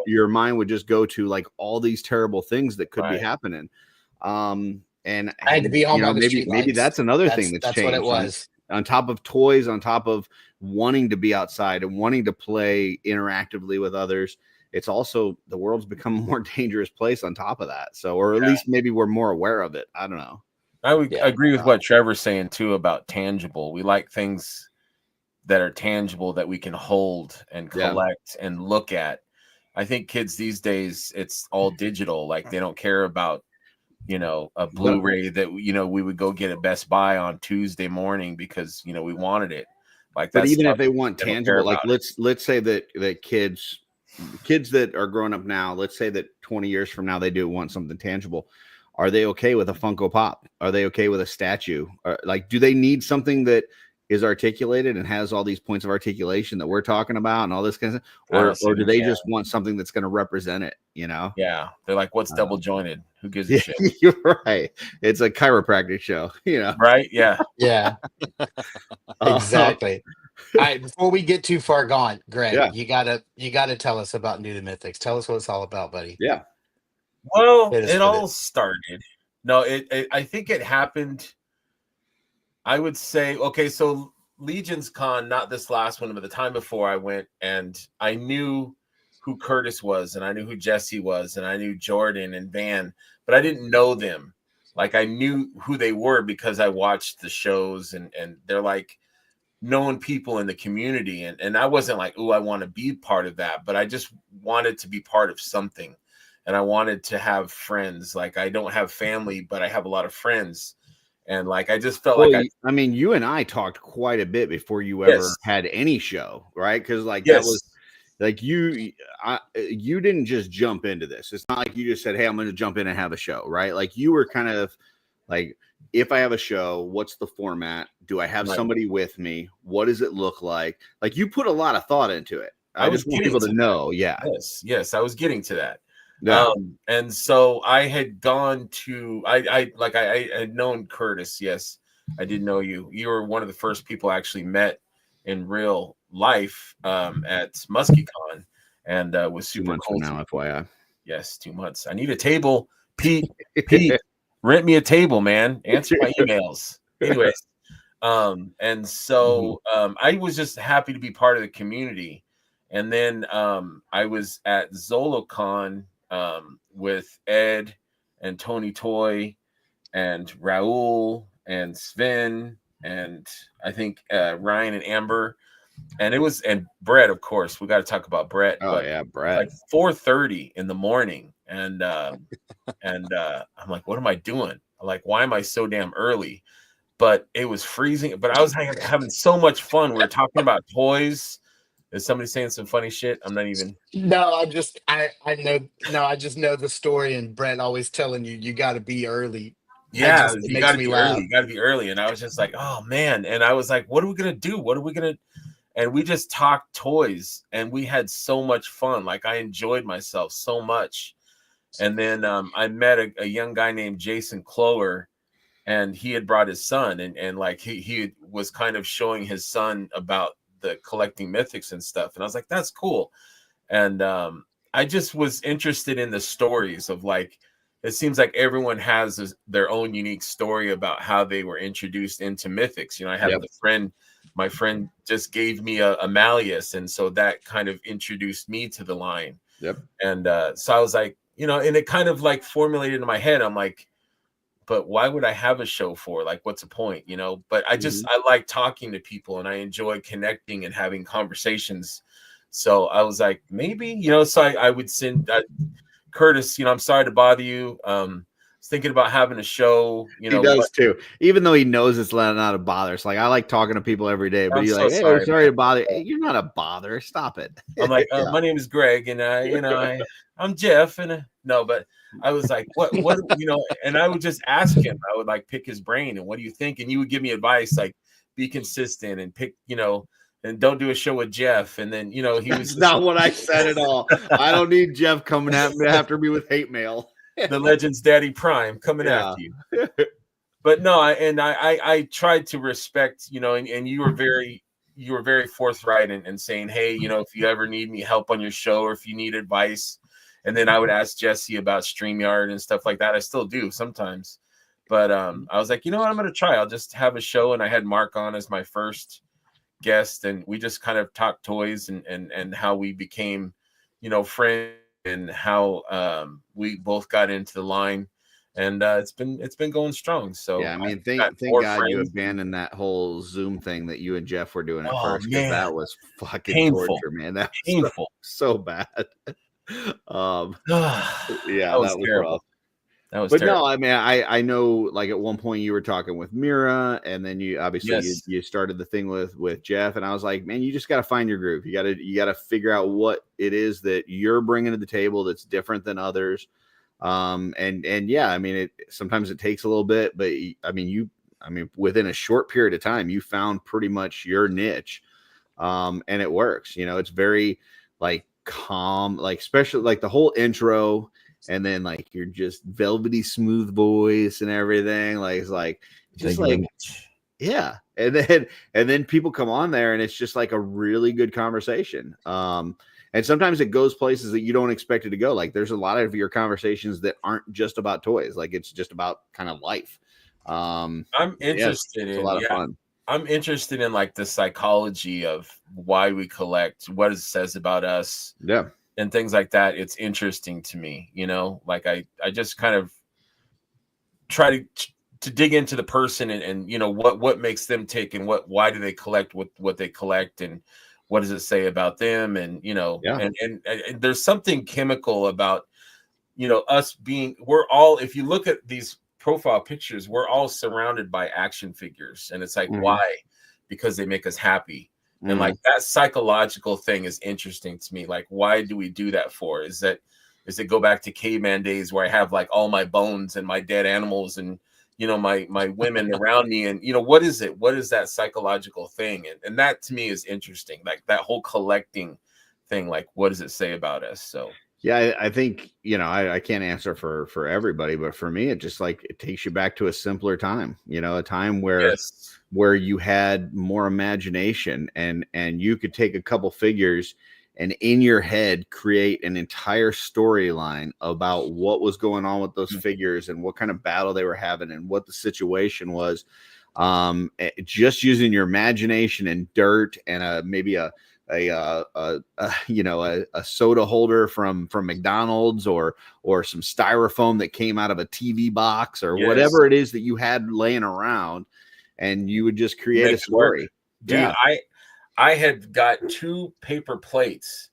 your mind would just go to like all these terrible things that could be happening. And I had to be home. Maybe that's another thing that's changed. What it was. On top of toys, on top of wanting to be outside and wanting to play interactively with others, it's also the world's become a more dangerous place on top of that. So, or at least maybe we're more aware of it. I don't know. I would agree with what Trevor's saying too about tangible. We like things that are tangible that we can hold and collect and look at. I think kids these days, it's all digital. Like they don't care about, you know, a Blu-ray that, you know, we would go get at Best Buy on Tuesday morning because, you know, we wanted it. Like, but even if they want tangible, like let's say that kids that are growing up now, let's say that 20 years from now, they do want something tangible. Are they okay with a Funko Pop? Are they okay with a statue? Like, do they need something that is articulated and has all these points of articulation that we're talking about and all this kind of stuff? Or do they just want something that's going to represent it, you know? Yeah. They're like, what's double jointed? Who gives a shit? You're right. It's a chiropractic show, you know? Right? Yeah. Yeah. Exactly. All right, before we get too far gone, Greg, you gotta tell us about New to Mythics. Tell us what it's all about, buddy. Yeah. Well, it all started. No, I think it happened. I would say, okay, so Legion's Con, not this last one, but the time before I went, and I knew who Curtis was, and I knew who Jesse was, and I knew Jordan and Van, but I didn't know them. Like I knew who they were because I watched the shows, and they're like known people in the community, and I wasn't like, oh, I want to be part of that, but I just wanted to be part of something. And I wanted to have friends. Like I don't have family, but I have a lot of friends. And like I just felt like I mean, you and I talked quite a bit before you ever had any show, right? Because like that was like you didn't just jump into this. It's not like you just said, hey, I'm going to jump in and have a show, right? Like you were kind of like, if I have a show, what's the format? Do I have somebody with me? What does it look like? Like you put a lot of thought into it. I just want people to know. Yeah. Yes. I was getting to that. Yeah. And so I had gone to I had known Curtis, yes, I didn't know you. You were one of the first people I actually met in real life at MuskyCon, and was 2 super months cool. from now, FYI. Yes, 2 months. I need a table, Pete. Pete, rent me a table, man. Answer my emails. Anyways, and so I was just happy to be part of the community. And then I was at ZoloCon with Ed and Tony Toy and Raul and Sven and I think Ryan and Amber. And it was, and Brett, of course, we got to talk about Brett. Oh but yeah, Brett. like 4:30 in the morning, and I'm like, what am I doing? I'm like, why am I so damn early? But it was freezing. But I was having so much fun. We were talking about toys. Is somebody saying some funny shit? I'm not even. No, I know. No, I just know the story, and Brett always telling you got to be early. Yeah, It you makes got to me be laugh. early. You got to be early. And I was just like, oh man. And I was like, what are we gonna do? What are we gonna? And we just talked toys, and we had so much fun. Like I enjoyed myself so much. And then I met a young guy named Jason Clower, and he had brought his son, and like he was kind of showing his son about the collecting mythics and stuff. And I was like, that's cool. And I just was interested in the stories of like, it seems like everyone has their own unique story about how they were introduced into mythics. You know, I have the friend, my friend just gave me a Malleus, and so that kind of introduced me to the line. Yep. And so I was like, you know, and it kind of like formulated in my head. I'm like, but why would I have a show for? Like, what's the point? You know, but I just, I like talking to people, and I enjoy connecting and having conversations. So I was like, maybe, you know, so I would send Curtis, you know, I'm sorry to bother you. I was thinking about having a show, you know. He does too, even though he knows it's not a bother. It's like, I like talking to people every day, but he's so like, hey, sorry to bother. Hey, you're not a bother. Stop it. I'm like, my name is Greg, and you know, I'm Jeff, and no, but I was like, what, you know, and I would just ask him. I would like pick his brain, and what do you think? And you would give me advice, like be consistent and pick, you know, and don't do a show with Jeff. And then, you know, he was not what I said at all. I don't need Jeff coming after me with hate mail. The Legends Daddy Prime coming after you. But no, I tried to respect, you know, and you were very forthright in saying, hey, you know, if you ever need any help on your show, or if you need advice. And then I would ask Jesse about StreamYard and stuff like that. I still do sometimes. But I was like, you know what, I'm going to try. I'll just have a show. And I had Mark on as my first guest. And we just kind of talked toys and how we became, you know, friends, and how we both got into the line. And it's been going strong. So yeah, I mean, thank God you abandoned that whole Zoom thing that you and Jeff were doing at first, because that was fucking painful, torture, man. That was painful, so bad. Yeah, that was terrible. rough. That was but terrible. No, I mean, I know, like at one point you were talking with Mira, and then you obviously you started the thing with Jeff, and I was like, man, you just got to find your groove. You got to figure out what it is that you're bringing to the table that's different than others. And yeah, I mean, sometimes it takes a little bit, but I mean, within a short period of time, you found pretty much your niche. And it works, you know, it's very like calm, like especially like the whole intro, and then like you're just velvety smooth voice and everything. Like, it's like, just like, yeah. And then people come on there, and it's just like a really good conversation. And sometimes it goes places that you don't expect it to go. Like there's a lot of your conversations that aren't just about toys. Like it's just about kind of life. I'm interested it's a lot of fun. I'm interested in like the psychology of why we collect, what it says about us. Yeah. And things like that. It's interesting to me, you know, like I just kind of try to dig into the person and you know, what makes them tick, and why do they collect what they collect, and what does it say about them? And, you know, and there's something chemical about, you know, us being, we're all, if you look at these profile pictures, we're all surrounded by action figures. And it's like, why? Because they make us happy. And like that psychological thing is interesting to me. Like, why do we do that for? Is it go back to caveman days where I have like all my bones and my dead animals and, you know, my women around me, and, you know, what is it? What is that psychological thing? And that to me is interesting. Like that whole collecting thing, like, what does it say about us? So Yeah, I think, I can't answer for everybody, but for me, it just like it takes you back to a simpler time, a time Yes. where you had more imagination and you could take a couple figures and in your head create an entire storyline about what was going on with those figures and what kind of battle they were having and what the situation was. Just using your imagination and dirt and maybe a soda holder from McDonald's or some styrofoam that came out of a TV box or Yes. whatever it is that you had laying around, and you would just create a story. Dude, Yeah. I had got 2 paper plates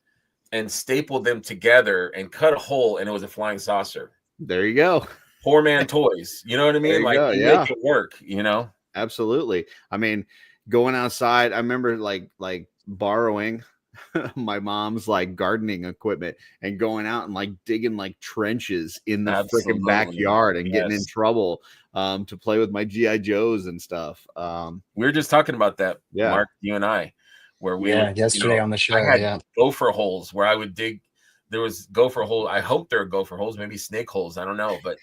and stapled them together and cut a hole, and it was a flying saucer. There you go. Poor man toys. You know what I mean? Like, you make it work, Absolutely. I mean, going outside, I remember like borrowing my mom's like gardening equipment and going out and like digging like trenches in the freaking backyard and getting in trouble to play with my GI Joes and stuff. We were just talking about that, Yeah. Mark, you and I, where we would, yesterday on the show. I had gopher holes where I would dig. There was gopher holes. I hope there are gopher holes, maybe snake holes. I don't know, but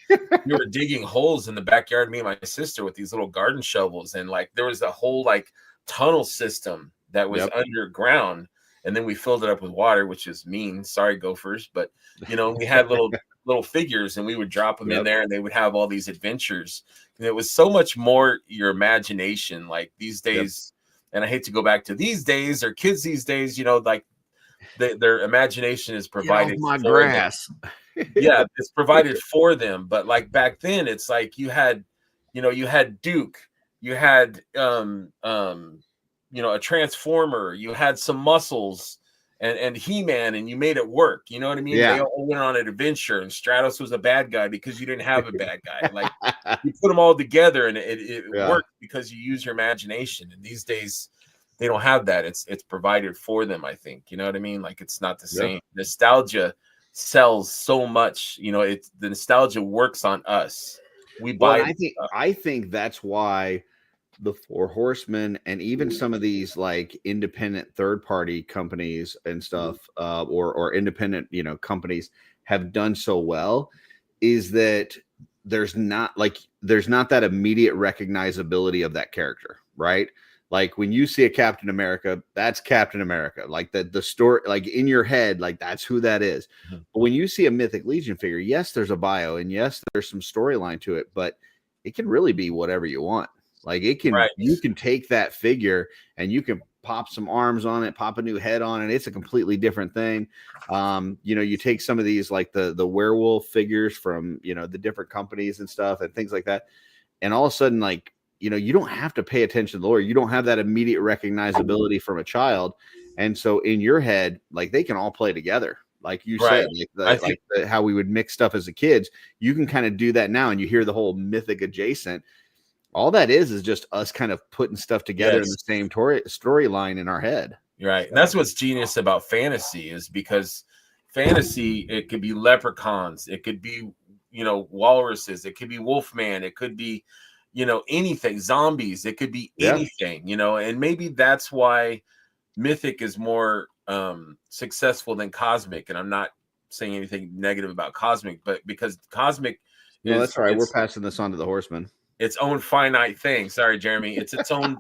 we were digging holes in the backyard, me and my sister, with these little garden shovels, and like there was a whole like tunnel system that was underground, and then we filled it up with water, which is mean. Sorry, gophers, but we had little figures, and we would drop them in there, and they would have all these adventures. And it was so much more your imagination. Like these days, and I hate to go back to these days or kids these days, like their imagination is provided my for grass. Yeah, it's provided for them. But like back then, it's like you had Duke, you had a transformer, you had some muscles and He-Man, and you made it work. You know what I mean? Yeah. They all went on an adventure, and Stratos was a bad guy because you didn't have a bad guy. Like you put them all together, and it worked because you use your imagination. And these days, they don't have that. It's provided for them, I think. You know what I mean? Like it's not the same. Nostalgia sells so much. The nostalgia works on us. We buy. I think that's why the Four Horsemen and even some of these like independent third-party companies and stuff, or independent companies have done so well, is that there's not that immediate recognizability of that character, right? Like when you see a Captain America, that's Captain America. Like the story, like in your head, like that's who that is. Mm-hmm. But when you see a Mythic Legion figure, yes, there's a bio, and yes, there's some storyline to it, but it can really be whatever you want. Like you can take that figure and you can pop some arms on it, pop a new head on it. It's a completely different thing. You take some of these like the werewolf figures from the different companies and stuff and things like that, and all of a sudden like you don't have to pay attention to the lore. You don't have that immediate recognizability from a child. And so in your head, like they can all play together. Like you said, how we would mix stuff as a kids, you can kind of do that now. And you hear the whole mythic adjacent. All that is just us kind of putting stuff together in the same storyline in our head. Right. And that's what's genius about fantasy, is because fantasy, it could be leprechauns. It could be, walruses. It could be Wolfman. It could be, anything, zombies, it could be anything, and maybe that's why Mythic is more successful than Cosmic. And I'm not saying anything negative about Cosmic, but because Cosmic that's right. We're passing this on to the Horsemen. Its own finite thing. Sorry, Jeremy. It's its own,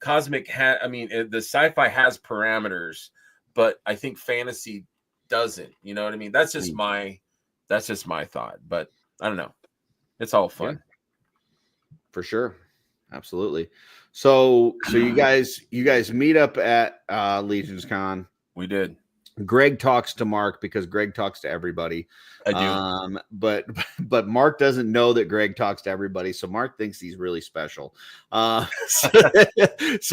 Cosmic the sci-fi has parameters, but I think fantasy doesn't. You know what I mean? That's just my thought, but I don't know. It's all fun. Yeah. For sure. Absolutely. So you guys meet up at Legions Con. We did. Greg talks to Mark because Greg talks to everybody. I do. But Mark doesn't know that Greg talks to everybody. So Mark thinks he's really special. Greg has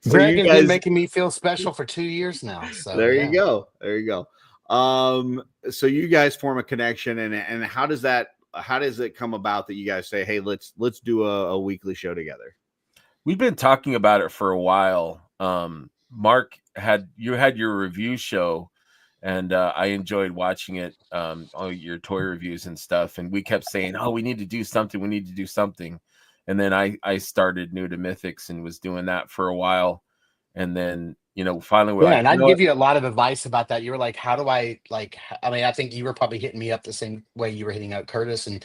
been making me feel special for 2 years now. So there you go. So you guys form a connection, and how does it come about that you guys say, hey, let's do a weekly show together? We've been talking about it for a while. Mark you had your review show, and I enjoyed watching it, all your toy reviews and stuff. And we kept saying, oh, we need to do something. And then I started New to Mythics and was doing that for a while. And then, finally we're Yeah, like, and I'd give you a lot of advice about that. You were like, how do I I mean, I think you were probably hitting me up the same way you were hitting out Curtis. And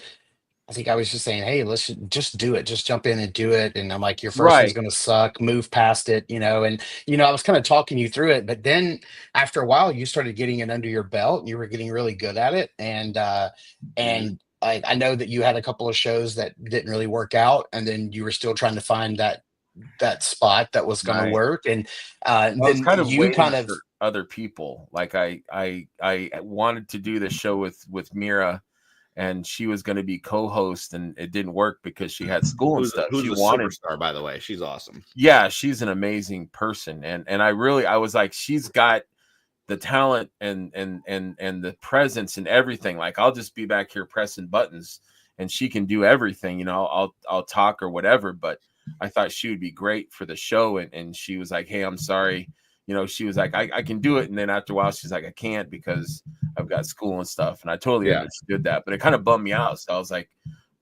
I think I was just saying, hey, let's just do it. Just jump in and do it. And I'm like, your first one's right. gonna suck, move past it, and I was kind of talking you through it, but then after a while you started getting it under your belt and you were getting really good at it. And I know that you had a couple of shows that didn't really work out, and then you were still trying to find that spot that was going to Right. work. And I was then kind of you waiting kind of for other people. Like I wanted to do the show with Mira, and she was going to be co-host, and it didn't work because she had school and stuff. Who's She a wanted, superstar, by the way. She's awesome. yeah, she's an amazing person, and I was like, she's got the talent and the presence and everything. Like, I'll just be back here pressing buttons, and she can do everything. I'll talk or whatever, but I thought she would be great for the show. And she was like, hey, I'm sorry. She was like, I can do it. And then after a while, she's like, I can't because I've got school and stuff. And I totally understood that, but it kind of bummed me out. So I was like,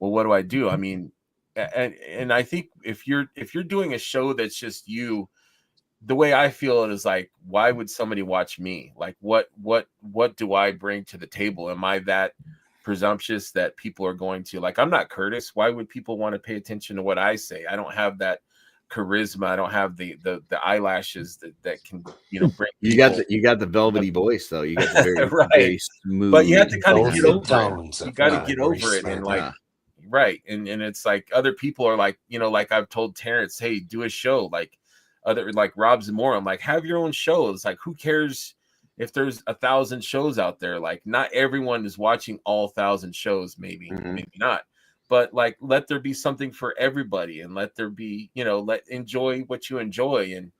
well, what do I do? I mean, and I think if you're doing a show that's just you, the way I feel it is like, why would somebody watch me? Like, what do I bring to the table? Am I that presumptuous that people are going to, like, I'm not Curtis. Why would people want to pay attention to what I say? I don't have that charisma. I don't have the eyelashes that can, bring you got the velvety voice though. You got the very, right. very smooth, but you have to kind of get over tones it. You got to get over it. And like, right. And it's like, other people are like, like I've told Terrence, hey, do a show. Like, other, like Rob Zamora, I'm like, have your own show. It's like, who cares if there's 1,000 shows out there? Like, not everyone is watching all 1,000 shows, maybe not, but like, let there be something for everybody, and let there be, enjoy what you enjoy. And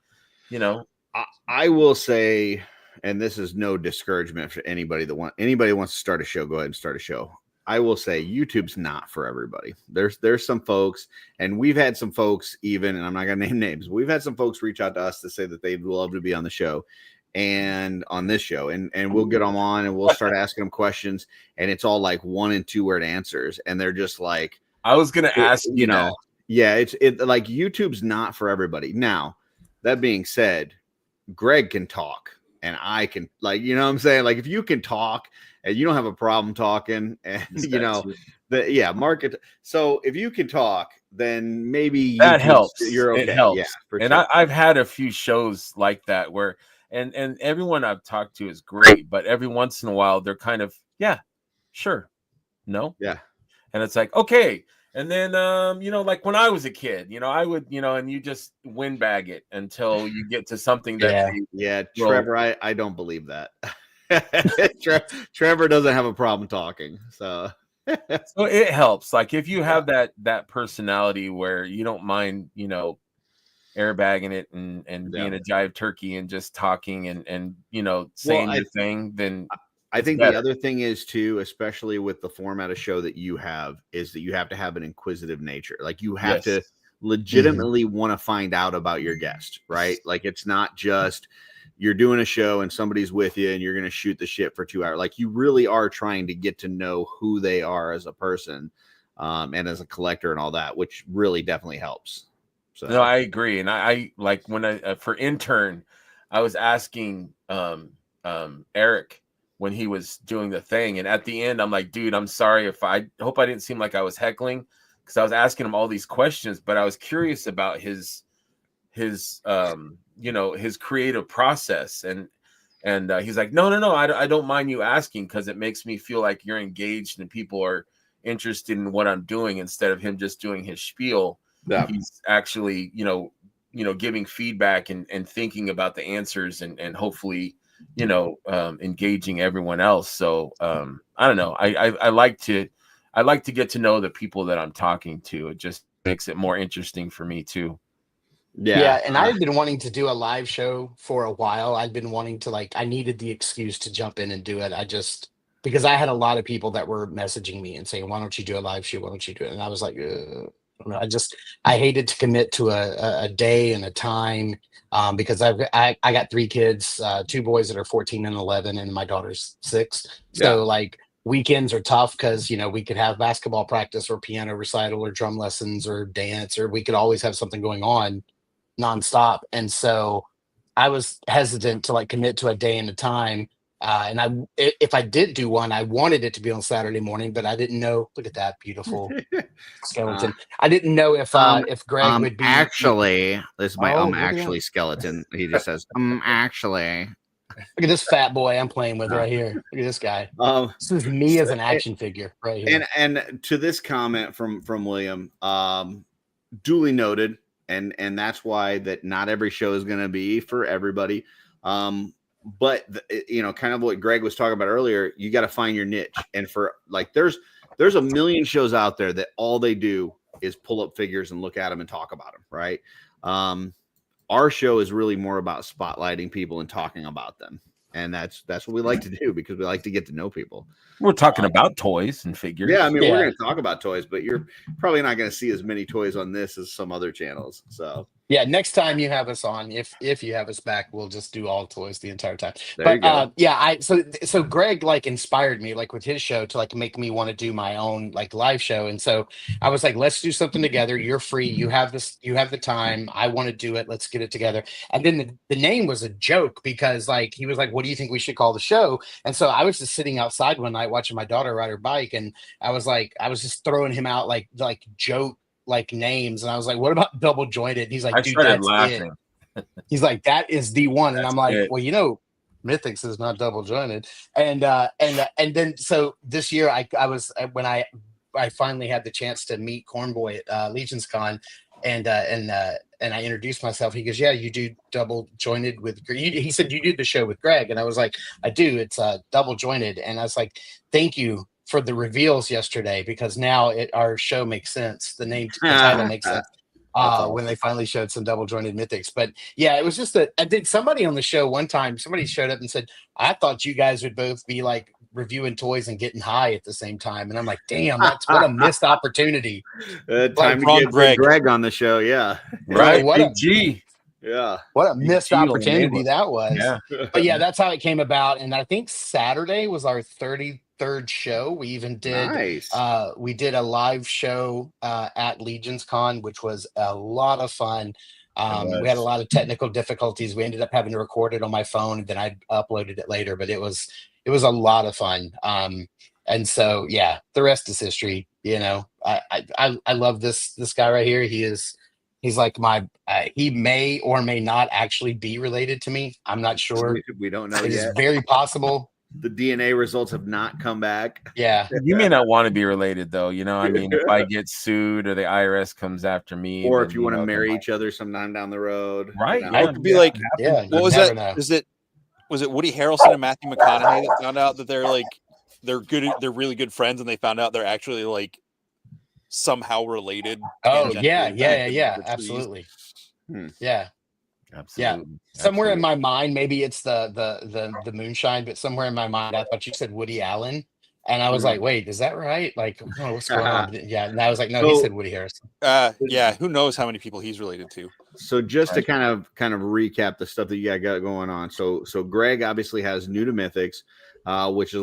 I will say, and this is no discouragement for anybody wants to start a show, go ahead and start a show. I will say YouTube's not for everybody. There's some folks, and we've had some folks even, and I'm not gonna name names. We've had some folks reach out to us to say that they'd love to be on the show, and on this show, and we'll get them on, and we'll start asking them questions, and it's all like 1 and 2 word answers, and they're just like, I was gonna ask you that. Yeah, it's like YouTube's not for everybody. Now, that being said, Greg can talk, and I can, like, what I'm saying? Like, if you can talk and you don't have a problem talking, and Mark. So if you can talk, then maybe that helps. You're okay. It helps. Yeah, and sure. I've had a few shows like that where, and everyone I've talked to is great, but every once in a while they're kind of, yeah, sure, no, yeah, and it's like, okay. And then, like when I was a kid, I would, and you just windbag it until you get to something that, Trevor, I don't believe that. Trevor doesn't have a problem talking, so so it helps. Like, if you have that personality where you don't mind, airbagging it and being a jive turkey and just talking and saying your thing, then I think the other thing is too, especially with the format of show that you have, is that you have to have an inquisitive nature. Like, you have to legitimately want to find out about your guest, right? Like, it's not just you're doing a show and somebody's with you and you're going to shoot the shit for 2 hours. Like, you really are trying to get to know who they are as a person, and as a collector and all that, which really definitely helps. So no, I agree. And I like, when I for intern, I was asking Eric when he was doing the thing, and at the end I'm like, dude, I'm sorry if I hope I didn't seem like I was heckling, because I was asking him all these questions, but I was curious about his creative process. And he's like, no, I don't mind you asking, because it makes me feel like you're engaged and people are interested in what I'm doing, instead of him just doing his spiel. He's actually giving feedback and thinking about the answers, and hopefully engaging everyone else. So I don't know, I like to get to know the people that I'm talking to. It just makes it more interesting for me too. Yeah, and I've been wanting to do a live show for a while. I'd been wanting to, I needed the excuse to jump in and do it. Because I had a lot of people that were messaging me and saying, why don't you do a live show? Why don't you do it? And I was like, I hated to commit to a day and a time, because I got 3 kids, 2 boys that are 14 and 11, and my daughter's 6. So like, weekends are tough, because we could have basketball practice or piano recital or drum lessons or dance, or we could always have something going on nonstop. And so I was hesitant to like commit to a day and a time. And if I did do one, I wanted it to be on Saturday morning, but I didn't know. Look at that beautiful skeleton. I didn't know if Greg would be. Actually, this is my Oh, look at actually that. skeleton. He just says actually. Look at this fat boy I'm playing with right here. Look at this guy. This is me as an action figure right here. And to this comment from William, duly noted, and that's why that not every show is going to be for everybody. But kind of what Greg was talking about earlier, you got to find your niche. And for like, there's a million shows out there that all they do is pull up figures and look at them and talk about them, right? Our show is really more about spotlighting people and talking about them. And that's what we like to do because we like to get to know people. We're talking about toys and figures. Yeah, I mean, we're going to talk about toys, but you're probably not going to see as many toys on this as some other channels. So yeah, next time you have us on, if you have us back, we'll just do all toys the entire time. There you go. So Greg like inspired me like with his show to like make me want to do my own like live show. And so I was like, let's do something together. You're free. You have the time. I want to do it. Let's get it together. And then the name was a joke because like he was like, what do you think we should call the show? And so I was just sitting outside one night watching my daughter ride her bike, and I was just throwing him out like joke like names, and I was like, what about double jointed? He's like, dude, that's laughing. It. He's like, that is the one. And I'm like, well, Mythics is not double jointed. And then so this year when I finally had the chance to meet Cornboy at Legion's Con, and I introduced myself. He goes, yeah, you do double jointed with. He said you do the show with Greg, and I was like, I do. It's double jointed, and I was like, thank you for the reveals yesterday because now our show makes sense. The title makes sense. When they finally showed some double jointed Mythics. But yeah, it was just I did somebody on the show one time, somebody showed up and said, I thought you guys would both be like reviewing toys and getting high at the same time. And I'm like, damn, that's what a missed opportunity. Time to get Greg on the show. Yeah. Right. What a G. Yeah. What a missed opportunity that was. Yeah. But yeah, that's how it came about. And I think Saturday was our 33rd show. We even did we did a live show at Legion's Con, which was a lot of fun. We had a lot of technical difficulties. We ended up having to record it on my phone, and then I uploaded it later, but it was a lot of fun. And so yeah, the rest is history. I love this guy right here. He's like he may or may not actually be related to me. I'm not sure. We don't know it yet. It's very possible. The DNA results have not come back. Yeah. You may not want to be related though. I mean, if I get sued or the IRS comes after me, or if you want to marry each other sometime down the road. Right. I could be like, what was that? Know. Was it Woody Harrelson and Matthew McConaughey that found out that they're really good friends, and they found out they're actually like somehow related? Oh yeah. Absolutely. Yeah. Absolutely. Yeah. Somewhere in my mind, maybe it's the moonshine, but somewhere in my mind, I thought you said Woody Allen, and I was like, wait, is that right? Like, what's going on? Yeah. And I was like, no, he said Woody Harrelson. Yeah. Who knows how many people he's related to? So just to kind of recap the stuff that you got going on. So Greg obviously has New to Mythics, which is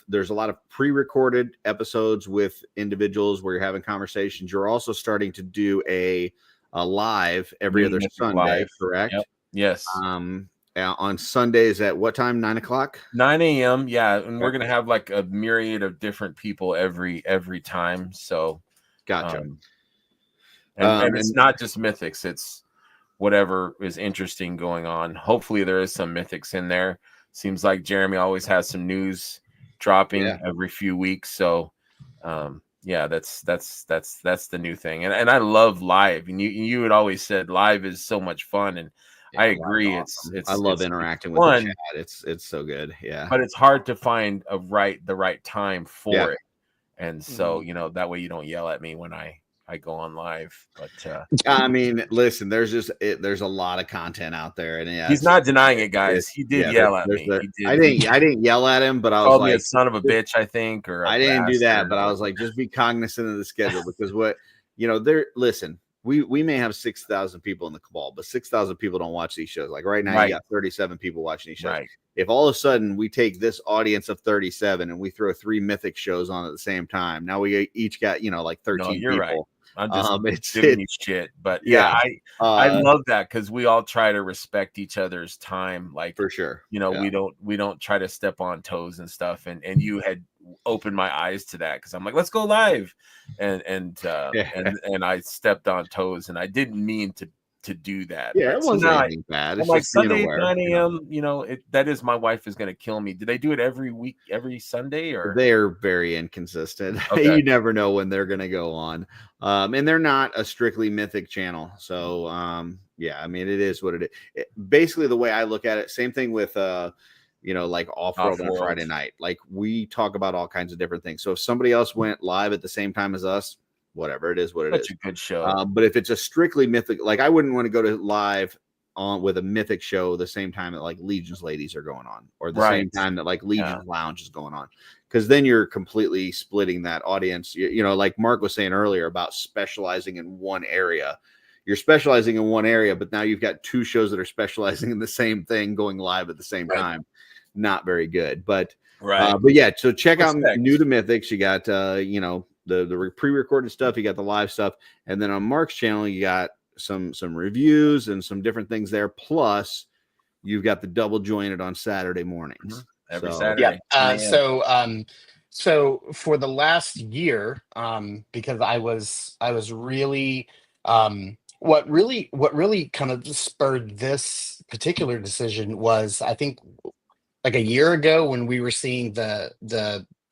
there's a lot of pre-recorded episodes with individuals where you're having conversations. You're also starting to do a live every other Sunday, correct? Yep. Yes. On Sundays at what time? 9 o'clock? 9 a.m. Yeah. And we're going to have like a myriad of different people every time. So gotcha. And it's not just Mythics. It's whatever is interesting going on. Hopefully there is some Mythics in there. Seems like Jeremy always has some news dropping every few weeks. So, yeah, that's the new thing. And I love live. And you had always said live is so much fun. And I agree. Awesome. I love interacting with the chat. It's so good. Yeah. But it's hard to find the right time for it. And so, that way you don't yell at me when I go on live. But I mean, listen, there's a lot of content out there, and he's not denying it, guys. He did yell at me. I didn't yell at him, but I was called like, me a son of a bitch, I think, or I didn't do that, but I was like, just be cognizant of the schedule because listen, we may have 6,000 people in the cabal, but 6,000 people don't watch these shows. Like right now, you got 37 people watching these shows. Right. If all of a sudden we take this audience of 37 and we throw 3 Mythic shows on at the same time, now we each got like 13 people. Right. I'm just It's giving you shit, but yeah, I love that because we all try to respect each other's time. Like for sure, we don't try to step on toes and stuff. And you had opened my eyes to that because I'm like, let's go live, and I stepped on toes, and I didn't mean to do that. Yeah, but it wasn't anything bad. It's like just being Sunday aware, 9 a.m. That is my wife is going to kill me. Do they do it every week, every Sunday, or they're very inconsistent? Okay. You never know when they're going to go on, and they're not a strictly Mythic channel. So yeah, I mean, it is what it is. Basically, the way I look at it, same thing with like OffWorld on a Friday night. Like we talk about all kinds of different things. So if somebody else went live at the same time as us, whatever, it is what it is. Such a good show. But if it's a strictly Mythic, like I wouldn't want to go to live on with a Mythic show the same time that like Legion's ladies are going on, or the same time that like Legion's Lounge is going on, because then you're completely splitting that audience. Like Mark was saying earlier about specializing in one area. You're specializing in one area, but now you've got two shows that are specializing in the same thing going live at the same time. Not very good, but yeah. So check out New to Mythics. You got the pre-recorded stuff, you got the live stuff, and then on Mark's channel you got some reviews and some different things there, plus you've got the double jointed on Saturday mornings, every Saturday. So for the last year, because I was really what really kind of spurred this particular decision was, I think, like a year ago when we were seeing the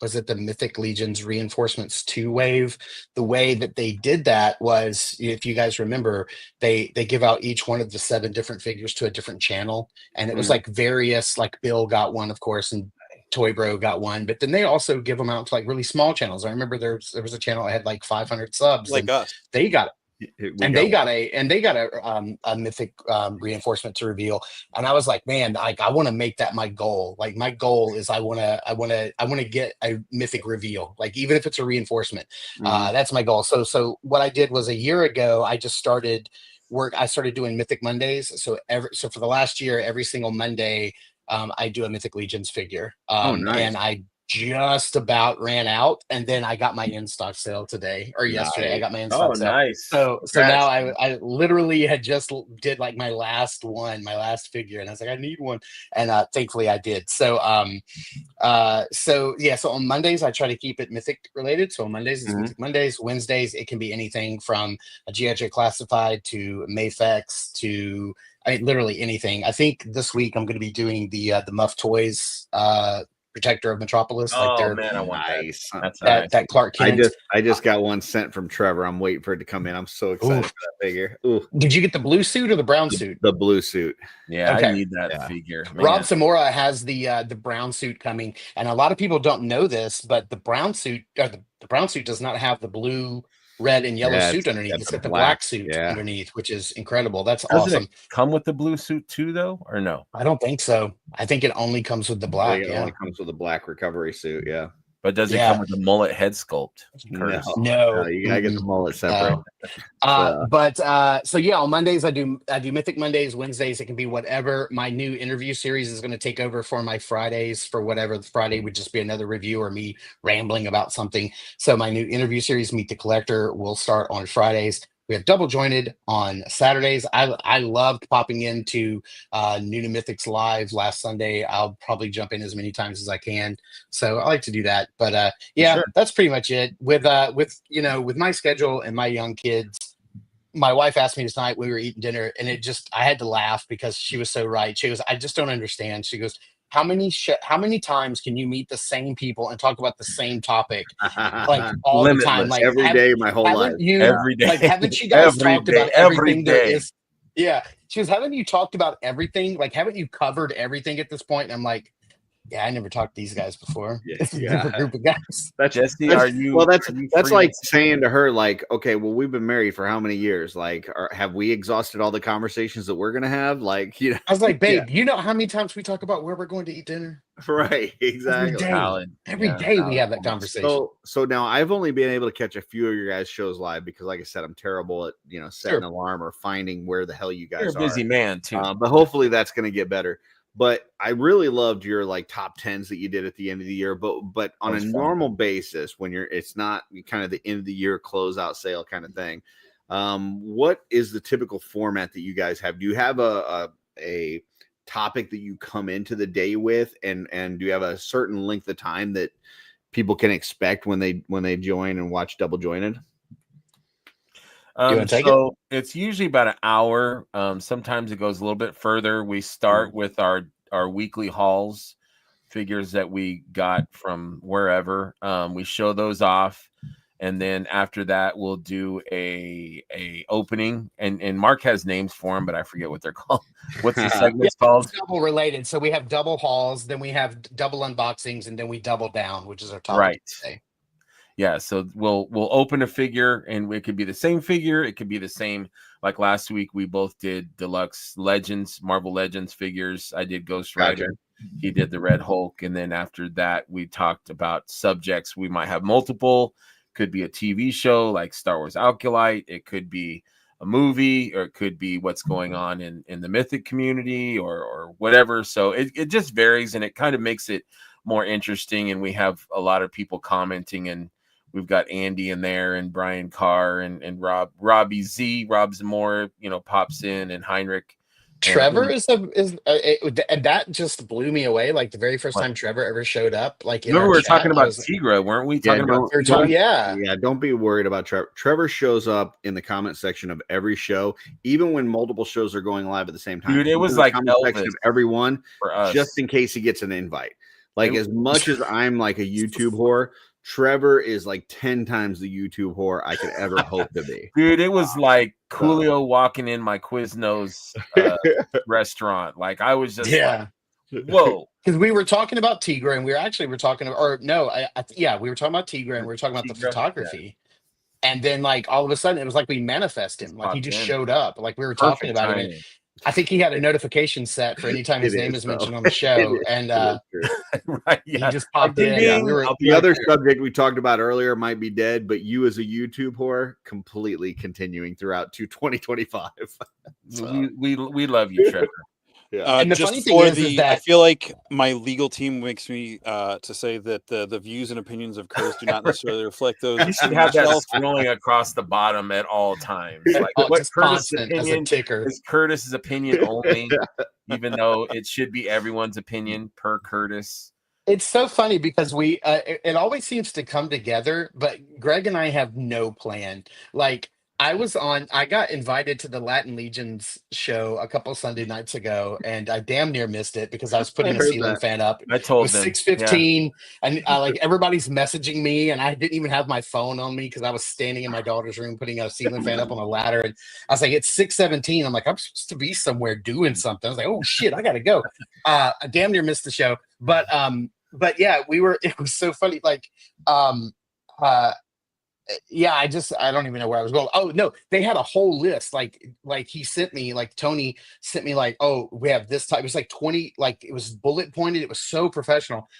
was it the Mythic Legions Reinforcements 2 wave? The way that they did that was, if you guys remember, they give out each one of the 7 different figures to a different channel. And it was like various, like Bill got one, of course, and Toy Bro got one, but then they also give them out to like really small channels. I remember there was a channel that had like 500 subs. Like us. They got they got a Mythic reinforcement to reveal, and I was like, man, like I want to make that my goal. Like my goal is I want to get a Mythic reveal, like even if it's a reinforcement. That's my goal. So what I did was, a year ago I just started I started doing Mythic Mondays. So for the last year, every single Monday, I do a Mythic Legions figure. Nice. And I just about ran out, and then I got my in-stock sale today or yesterday. I got my in-stock sale. Nice. So now I literally had just did like my last figure, and I was like, I need one, and thankfully I did. So so on Mondays I try to keep it Mythic related. So on Mondays it's Mythic Mondays. Wednesdays it can be anything from a G.I. Joe Classified to Mayfex to literally anything. I think this week I'm going to be doing the Muff Toys Protector of Metropolis. Oh man, I want nice. That Clark Kent. I just got one sent from Trevor. I'm waiting for it to come in. I'm so excited for that figure. Ooh. Did you get the blue suit or the brown suit? The blue suit. Yeah, okay. I need that figure. Man. Rob Zamora has the brown suit coming, and a lot of people don't know this, but the brown suit the brown suit does not have the blue, red, and yellow suit underneath. It's got the black suit underneath, which is incredible. That's awesome. It come with the blue suit too, though, or no? I don't think so. I think it only comes with the black. It only comes with the black recovery suit. Yeah. But does it come with the mullet head sculpt? No, you gotta get the mullet separate. So on Mondays I do Mythic Mondays. Wednesdays it can be whatever. My new interview series is going to take over for my Fridays. For whatever, the Friday would just be another review or me rambling about something. So my new interview series, Meet the Collector, will start on Fridays. We have Double Jointed on Saturdays. I loved popping into New to Mythics Live last Sunday. I'll probably jump in as many times as I can. So I like to do that. But that's pretty much it. With my schedule and my young kids, my wife asked me tonight, we were eating dinner, and I had to laugh because she was so right. She goes, I just don't understand. She goes, how many times can you meet the same people and talk about the same topic like all the time? Like every day, my whole life. Every day. Like, haven't you guys talked about everything there is? Yeah. She goes, haven't you talked about everything? Like, haven't you covered everything at this point? And I'm like, yeah, I never talked to these guys before. It's a different group of guys. Jesse, that's like saying to her, like, okay, well, we've been married for how many years? Like, have we exhausted all the conversations that we're gonna have? Like, I was like, babe, you know how many times we talk about where we're going to eat dinner? Right, exactly. Every day we have that conversation. So now I've only been able to catch a few of your guys' shows live because, like I said, I'm terrible at setting an alarm or finding where the hell you guys are. You're a busy man too. But hopefully that's going to get better. But I really loved your like top 10s that you did at the end of the year. But on a normal basis, when it's not kind of the end of the year closeout sale kind of thing, what is the typical format that you guys have? Do you have a topic that you come into the day with, and do you have a certain length of time that people can expect when they join and watch Double Jointed? So it's usually about an hour. Sometimes it goes a little bit further. We start with our weekly hauls, figures that we got from wherever. We show those off, and then after that we'll do a opening. And Mark has names for them, but I forget what they're called. What's the segment called? Double related. So we have double hauls, then we have double unboxings, and then we double down, which is our topic right today. Yeah, so we'll open a figure, and it could be the same figure. It could be the same. Like last week, we both did deluxe Legends, Marvel Legends figures. I did Ghost Rider. Gotcha. He did the Red Hulk, and then after that, we talked about subjects. We might have multiple. Could be a TV show like Star Wars Alkalite. It could be a movie, or it could be what's going on in the Mythic community, or whatever. So it just varies, and it kind of makes it more interesting. And we have a lot of people commenting, and we've got Andy in there, and Brian Carr, and Robbie Z, Rob Zamora, pops in, and Heinrich. Trevor and that just blew me away. Like the very first time Trevor ever showed up. Like remember we were talking about Tigra, weren't we? Talking about don't be worried about Trevor. Trevor shows up in the comment section of every show, even when multiple shows are going live at the same time. Dude, it was like Elvis of everyone, for us, just in case he gets an invite. Like as much as I'm like a YouTube whore, Trevor is like 10 times the YouTube whore I could ever hope to be. Dude, it was like Coolio walking in my Quiznos restaurant. Like I was just like, whoa. Because we were talking about Tigra, and we were talking about we were talking about Tigra, and we were talking about the photography. Yeah. And then like all of a sudden it was like we manifest him. Like he just showed up. Like we were talking about him. I think he had a notification set for any time his name is mentioned on the show, and he just popped in. Yeah, the other subject we talked about earlier might be dead, but you as a YouTube whore completely continuing throughout to 2025. So. We love you, Trevor. Yeah. And the funny thing is that I feel like my legal team makes me to say that the views and opinions of Curtis do not necessarily reflect those. You should have that scrolling across the bottom at all times. Like what Curtis' opinion is Curtis's opinion only, even though it should be everyone's opinion per Curtis. It's so funny because we it always seems to come together, but Greg and I have no plan. Like I got invited to the Latin Legions show a couple Sunday nights ago, and I damn near missed it because I was putting a ceiling fan up. I told them 6:15, and like everybody's messaging me, and I didn't even have my phone on me because I was standing in my daughter's room putting a ceiling fan up on a ladder. And I was like, it's 6:17. I'm like, I'm supposed to be somewhere doing something. I was like, oh shit, I gotta go. I damn near missed the show, but yeah, it was so funny. Like I don't even know where I was going. Oh no, they had a whole list. Like he sent me, like Tony sent me, like, oh, we have this type. It was like 20, like it was bullet pointed. It was so professional.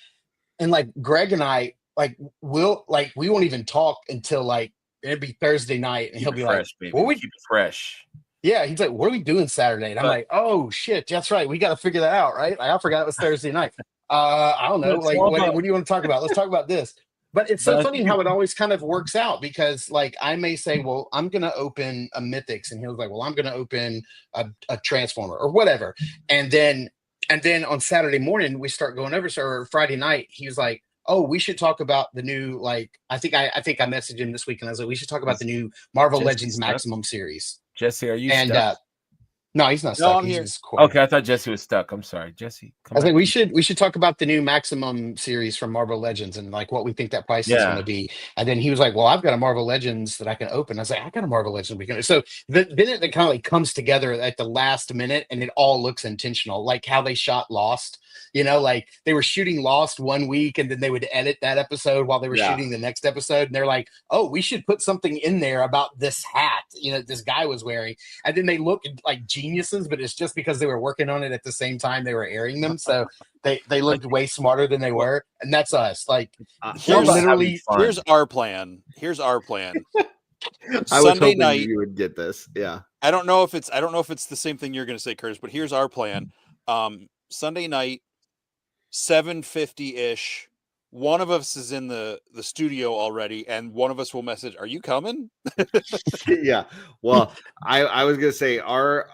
And like Greg and I, like we won't even talk until like it'd be Thursday night, and he'll be fresh, like, "What we keep it fresh." Yeah, he's like, "What are we doing Saturday?" And I'm like, "Oh shit, that's right. We got to figure that out, right?" Like, I forgot it was Thursday night. I don't know. Like, what do you want to talk about? Let's talk about this. But it's so funny how it always kind of works out, because like I may say, well, I'm going to open a Mythics, and he was like, well, I'm going to open a Transformer or whatever. And then on Saturday morning, we start going over. So Friday night, he was like, oh, we should talk about the new, like, I think I messaged him this week, and I was like, we should talk about the new Marvel Legends Maximum series. Jesse, are you stuck? No, he's not stuck. I'm here. Okay, I thought Jesse was stuck. I'm sorry, Jesse. I was like, we should talk about the new Maximum series from Marvel Legends and like what we think that price is going to be. And then he was like, well, I've got a Marvel Legends that I can open. I was like, I got a Marvel Legends we can. So then it kind of like comes together at the last minute, and it all looks intentional, like how they shot Lost. You know, like they were shooting Lost one week, and then they would edit that episode while they were shooting the next episode. And they're like, oh, we should put something in there about this hat, this guy was wearing. And then they look like geniuses, but it's just because they were working on it at the same time they were airing them. So they looked way smarter than they were. And that's us. Like, here's our plan. Here's our plan. I was hoping night, you would get this. Yeah. I don't know if it's the same thing you're going to say, Curtis, but here's our plan. Sunday night, 7:50-ish. One of us is in the studio already, and one of us will message, "Are you coming?" Yeah. Well, I was gonna say our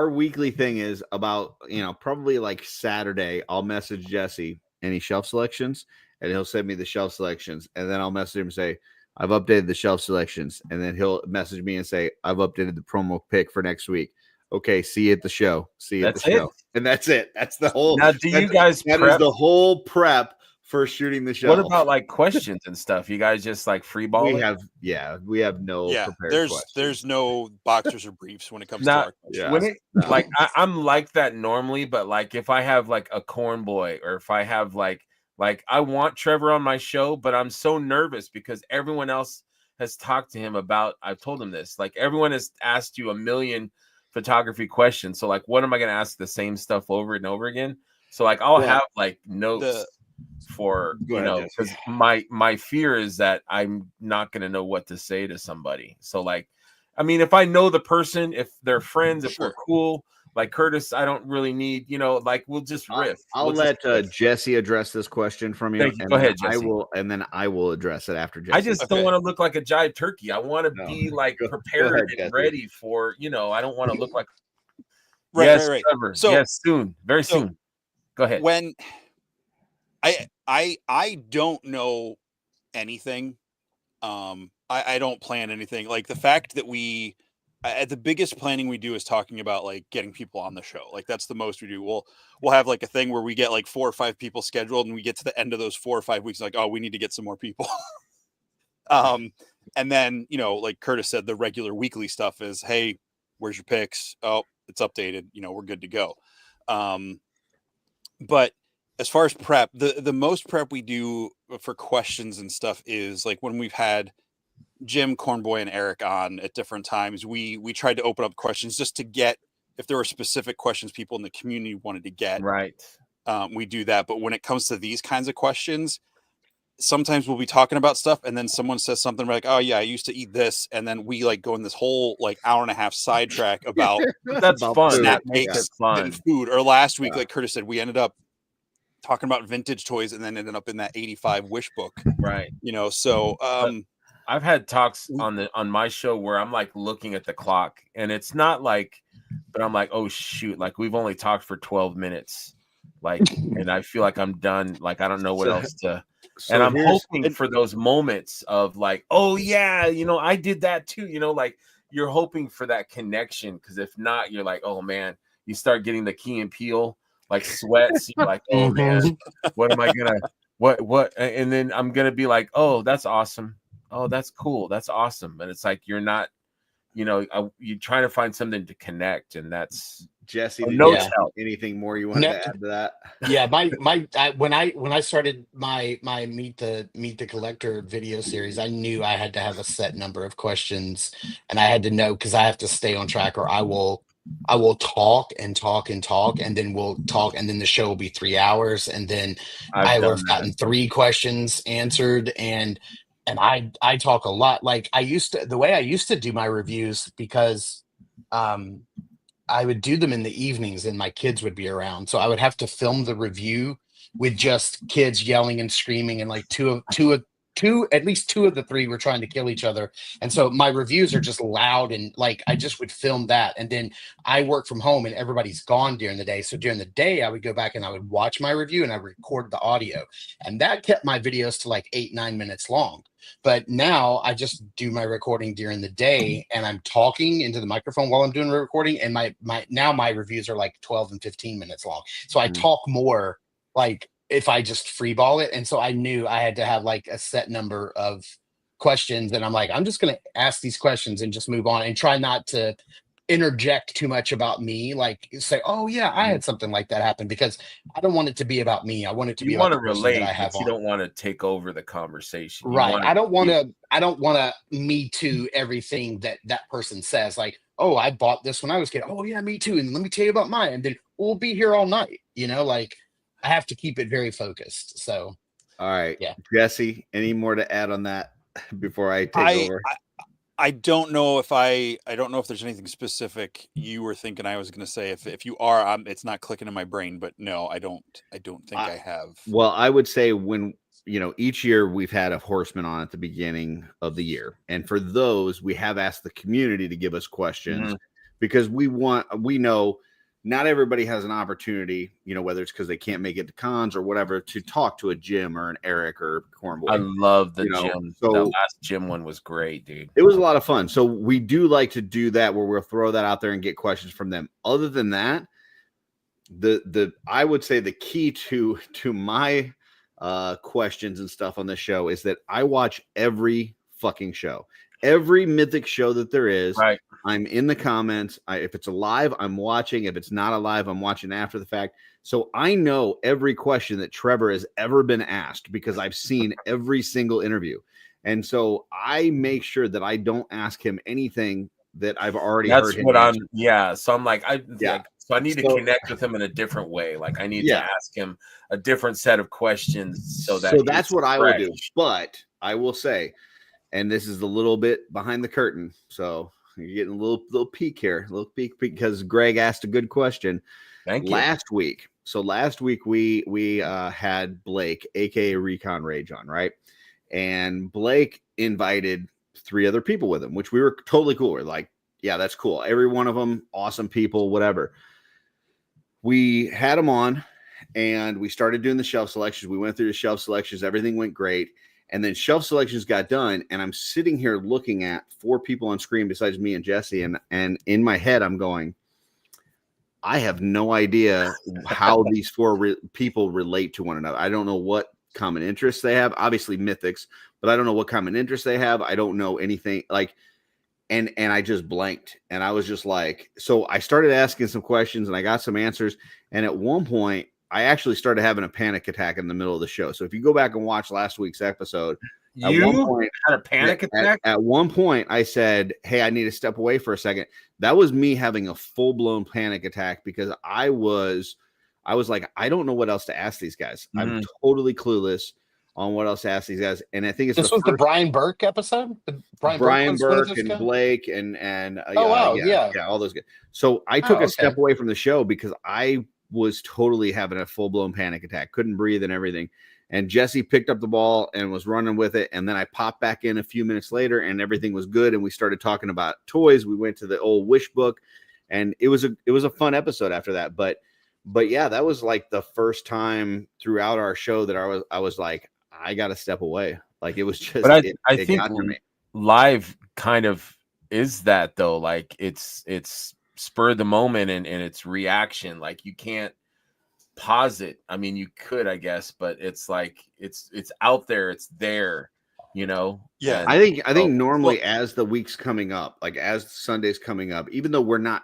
weekly thing is about, probably like Saturday. I'll message Jesse any shelf selections, and he'll send me the shelf selections, and then I'll message him and say, I've updated the shelf selections, and then he'll message me and say, I've updated the promo pick for next week. Okay, see you at the show. See you at the show. And that's it. That's the whole. Now, do you guys that prep? is the whole prep for shooting the show. What about like questions and stuff? You guys just like free ball? We have no prepared questions. There's no boxers or briefs when it comes to our questions. Yeah. When it, like I'm like that normally, but like if I have like a corn boy, or if I have like I want Trevor on my show, but I'm so nervous because everyone else has talked to him about, I've told him this, like everyone has asked you a million photography questions. So like, what am I going to ask the same stuff over and over again? So like, I'll have like notes for, because my fear is that I'm not going to know what to say to somebody. So like, I mean, if I know the person, if they're friends, if we're cool, like Curtis, I don't really need, like we'll just riff. I'll let Jesse address this question from you. Thank you. Go ahead, Jesse. I will address it after Jesse. I just don't want to look like a jive turkey. I want to be like prepared and ready for, I don't want to look like. Right. Trevor. So yes, soon, very soon. Go ahead. When I don't know anything. I don't plan anything. Like the fact that the biggest planning we do is talking about like getting people on the show. Like that's the most we do. We'll have like a thing where we get like 4 or 5 people scheduled, and we get to the end of those 4 or 5 weeks, like, oh, we need to get some more people. And then, like Curtis said, the regular weekly stuff is, hey, where's your picks? Oh, it's updated. We're good to go. But as far as prep, the most prep we do for questions and stuff is like when we've had Jim, Cornboy, and Eric on at different times, we tried to open up questions just to get, if there were specific questions people in the community wanted to get. Right. We do that. But when it comes to these kinds of questions, sometimes we'll be talking about stuff and then someone says something like, oh yeah, I used to eat this. And then we like go in this whole like hour and a half sidetrack about that's fun. That makes it fun. And food. Or last week, like Curtis said, we ended up talking about vintage toys and then ended up in that 85 wish book. Right. So I've had talks on my show where I'm like looking at the clock, and it's not like, but I'm like, oh shoot, like we've only talked for 12 minutes, like, and I feel like I'm done. Like I don't know what else to. And I'm hoping for those moments of like, oh yeah, I did that too. Like you're hoping for that connection, because if not, you're like, oh man, you start getting the Key and Peele like sweats. You're like, oh man, what am I gonna what? And then I'm gonna be like, oh, that's awesome. Oh, that's cool. That's awesome. And it's like, you're not, you're trying to find something to connect. And that's Jesse. Anything more you want to add to that? Yeah. When I started my Meet the Collector video series, I knew I had to have a set number of questions, and I had to know, because I have to stay on track, or I will talk and talk and talk, and then we'll talk, and then the show will be 3 hours. And then I will have gotten 3 questions answered. And I talk a lot. Like the way I used to do my reviews, because I would do them in the evenings and my kids would be around. So I would have to film the review with just kids yelling and screaming, and like at least two of the 3 were trying to kill each other. And so my reviews are just loud, and like I just would film that. And then I work from home and everybody's gone during the day. So during the day I would go back and I would watch my review and I record the audio. And that kept my videos to like 8-9 minutes long. But now I just do my recording during the day, and I'm talking into the microphone while I'm doing the recording. And my reviews are like 12 and 15 minutes long. So I talk more like if I just freeball it. And so I knew I had to have like a set number of questions. And I'm like, I'm just going to ask these questions and just move on, and try not to interject too much about me, like say, oh yeah, I had something like that happen, because I don't want it to be about me. I want it to be about the person that I have on. You don't want to take over the conversation, right? I don't want to me too everything that person says, like, oh, I bought this when I was a kid. Oh yeah, me too. And let me tell you about mine. And then we'll be here all night. Like I have to keep it very focused. So all right, yeah. Jesse, any more to add on that before I take over? I don't know if there's anything specific you were thinking I was going to say. If you are, it's not clicking in my brain. But no, I don't think I have. Well, I would say when each year we've had a horseman on at the beginning of the year, and for those we have asked the community to give us questions because we know not everybody has an opportunity, whether it's because they can't make it to cons or whatever, to talk to a Jim or an Eric or Cornboy. I love the Jim. So the last Jim one was great, dude. It was a lot of fun. So we do like to do that where we'll throw that out there and get questions from them. Other than that, I would say the key to my questions and stuff on this show is that I watch every fucking show, every Mythic show that there is. Right. I'm in the comments. If it's alive, I'm watching. If it's not alive, I'm watching after the fact. So I know every question that Trevor has ever been asked because I've seen every single interview. And so I make sure that I don't ask him anything that I've already heard. That's what I'm. Yeah. So I'm like, so I need to connect with him in a different way. Like I need to ask him a different set of questions so that's what I will do. But I will say, and this is a little bit behind the curtain, so you're getting a little peek here, a little peek because Greg asked a good question. Thank you. Last week we had Blake, aka Recon Rage, on, right? And Blake invited 3 other people with him, which we were totally cool. We're like, yeah, that's cool. Every one of them, awesome people, whatever. We had them on and we started doing the shelf selections. We went through the shelf selections. Everything went great. And then shelf selections got done. And I'm sitting here looking at 4 people on screen besides me and Jesse. And in my head, I'm going, I have no idea how these 4 people relate to one another. I don't know what common interests they have. Obviously Mythics, but I don't know what common interests they have. I don't know anything and I just blanked. And I was just like, so I started asking some questions and I got some answers. And at one point I actually started having a panic attack in the middle of the show. So if you go back and watch last week's episode, had a panic attack? At one point I said, hey, I need to step away for a second. That was me having a full-blown panic attack because I was like, I don't know what else to ask these guys. I'm totally clueless on what else to ask these guys. And I think it's the Brian Burke episode. Brian Burke and Blake and all those guys. So I took a step away from the show because I was totally having a full-blown panic attack, couldn't breathe and everything. And Jesse picked up the ball and was running with it. And then I popped back in a few minutes later and everything was good. And we started talking about toys. We went to the old Wish book and it was a fun episode after that. But yeah, that was like the first time throughout our show that I was like, I got to step away. Like it was just, but I think live kind of is that though. Like it's spur of the moment and it's reaction. Like you can't pause it. I mean, you could, I guess, but it's like, it's out there. It's there, Yeah. And I think normally as the week's coming up, like as Sunday's coming up, even though we're not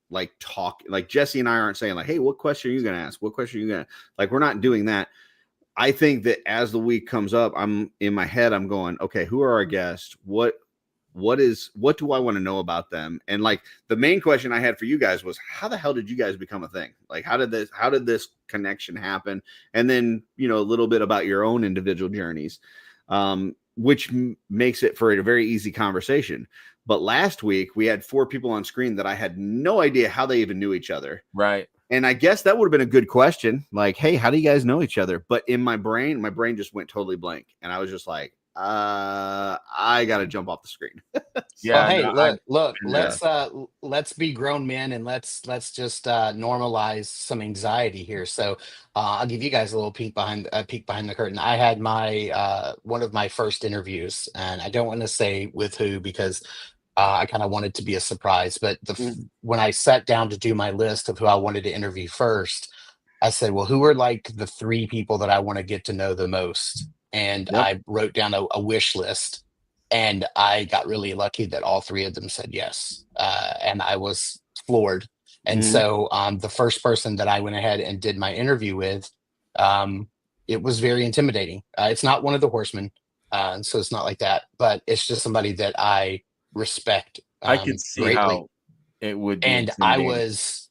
like talking, like Jesse and I aren't saying like, hey, what question are you going to ask? What question are you going to, like, we're not doing that. I think that as the week comes up, I'm in my head, I'm going, okay, who are our guests? What do I want to know about them? And like the main question I had for you guys was, how the hell did you guys become a thing? Like, how did this connection happen? And then, a little bit about your own individual journeys, which makes it for a very easy conversation. But last week we had 4 people on screen that I had no idea how they even knew each other. Right. And I guess that would have been a good question. Like, hey, how do you guys know each other? But in my brain just went totally blank. And I was just like, I got to jump off the screen. Yeah. Well, hey, let's be grown men and let's just normalize some anxiety here. So I'll give you guys a little peek behind the curtain. I had my one of my first interviews, and I don't want to say with who because I kind of wanted to be a surprise. But when I sat down to do my list of who I wanted to interview first, I said, well, who are like the 3 people that I want to get to know the most? And I wrote down a wish list, and I got really lucky that all 3 of them said yes. And I was floored. And so the first person that I went ahead and did my interview with, it was very intimidating. It's not one of the horsemen, so it's not like that, but it's just somebody that I respect. I could see greatly. How it would be. And I was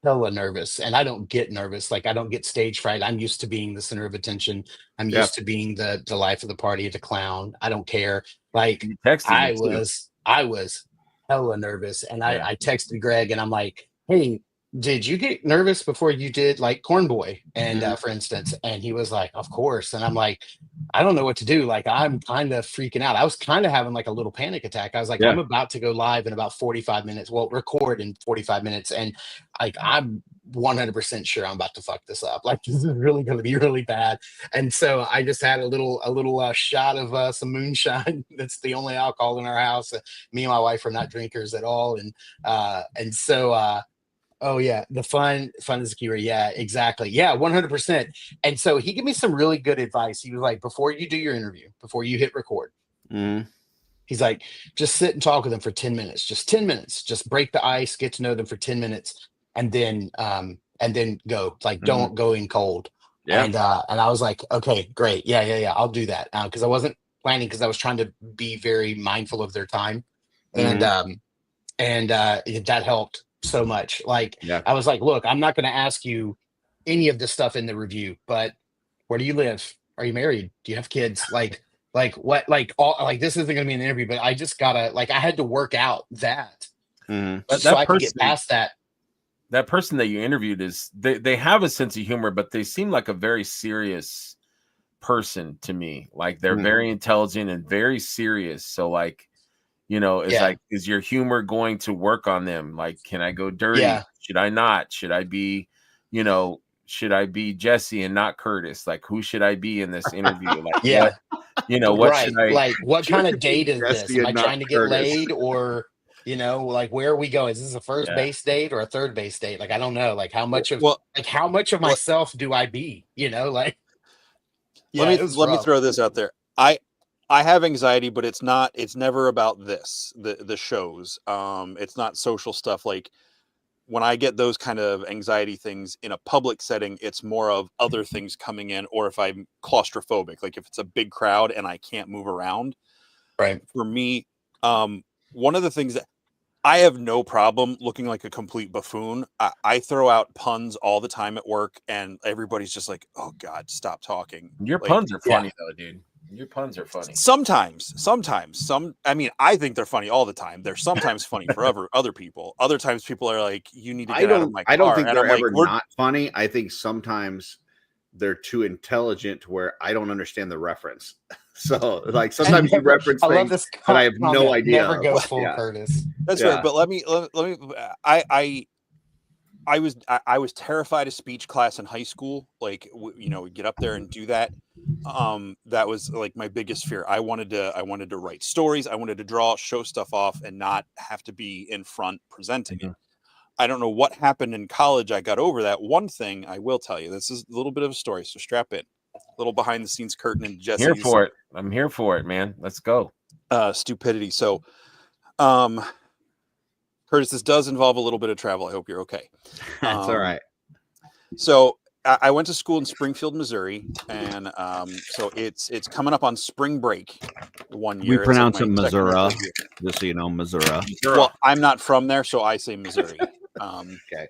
hella nervous, and I don't get nervous. Like I don't get stage fright. I'm used to being the center of attention. I'm Yeah. used to being the life of the party, the clown. I don't care. Like You texted me I too. was hella nervous, and Yeah. I texted Greg, and I'm like, hey, did you get nervous before you did like Corn Boy and for instance? And he was like, of course. And I'm like, I don't know what to do. Like I'm kind of freaking out. I was kind of having like a little panic attack. I was like, Yeah. I'm about to go live in about 45 minutes. Well, record in 45 minutes, and like I'm 100% sure I'm about to fuck this up. Like this is really going to be really bad. And so I just had a little shot of some moonshine. That's the only alcohol in our house. Me and my wife are not drinkers at all, and so. Oh yeah, the fun is the key word. Yeah, exactly. Yeah, 100%. And so he gave me some really good advice. He was like, before you do your interview, before you hit record, he's like, just sit and talk with them for 10 minutes, just 10 minutes, just break the ice, get to know them for 10 minutes, and then go. Like, don't go in cold. Yeah. And I was like, okay, great. Yeah. I'll do that. Because I wasn't planning, because I was trying to be very mindful of their time. And that helped so much. Like I was like, look, I'm not going to ask you any of this stuff in the review, but where do you live? Are you married? Do you have kids? Like what, like all, like this isn't going to be an interview, but I just gotta, like, I had to work out that But so that I could get person- past that. That person that you interviewed is they have a sense of humor, but they seem like a very serious person to me. Like they're very intelligent and very serious. So like, you know, it's like, is your humor going to work on them? Like, can I go dirty? Yeah. Should I not? Should I be, you know, should I be Jesse and not Curtis? Like, who should I be in this interview? Like, Yeah. what, you know, what Right. should I Like, what kind of date is this? Jesse Am I and not trying to get Curtis. laid, or, you know, like, where are we going? Is this a first base date or a third base date? Like, I don't know. Like, how much of myself do I be? You know, like, let me throw this out there. I have anxiety, but it's never about the shows. It's not social stuff. Like when I get those kind of anxiety things in a public setting, it's more of other things coming in, or if I'm claustrophobic, like if it's a big crowd and I can't move around. Right. For me, one of the things that I have no problem looking like a complete buffoon. I throw out puns all the time at work, and everybody's just like, "Oh God, stop talking." Your Like, puns are funny though, dude. Your puns are funny. Sometimes I mean, I think they're funny all the time. They're sometimes funny for other people. Other times people are like, you need to get out of my car. I don't think And they're I'm like, ever not funny. I think sometimes they're too intelligent to where I don't understand the reference. So like sometimes you reference I love things this that I have no comment. idea. Never go of. full Yeah. Curtis. That's right. But let me I was terrified of speech class in high school. Like, you know, get up there and do that. That was like my biggest fear. I wanted to write stories. I wanted to draw, show stuff off, and not have to be in front presenting it. I don't know what happened in college. I got over that. One thing I will tell you, this is a little bit of a story, so strap in. A little behind the scenes curtain and Jesse's. Here for it. I'm here for it, man. Let's go. Stupidity. So, Curtis, this does involve a little bit of travel. I hope you're okay. That's all right. So I went to school in Springfield, Missouri, and so it's coming up on spring break one year. We pronounce it It's like my second or Missouri, third year. just so you know, Missouri. Well, I'm not from there, so I say Missouri. Okay.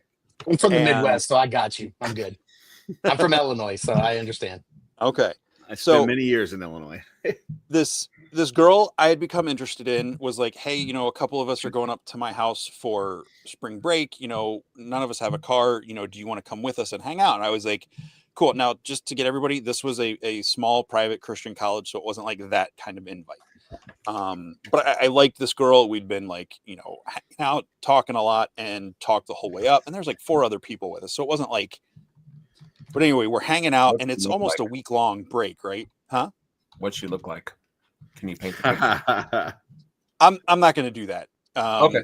I'm from the And- Midwest, so I got you. I'm good. I'm from Illinois, so I understand. Okay. I spent So- many years in Illinois. This girl I had become interested in was like, hey, you know, a couple of us are going up to my house for spring break. You know, none of us have a car. You know, do you want to come with us and hang out? And I was like, cool. Now, just to get everybody, this was a small private Christian college, so it wasn't like that kind of invite. But I liked this girl. We'd been like, you know, hanging out, talking a lot, and talked the whole way up. And there's like 4 other people with us, so it wasn't like. But anyway, we're hanging out, and it's almost a week-long break, right? Huh? What'd she look like? Can you paint the picture? I'm not going to do that. Okay.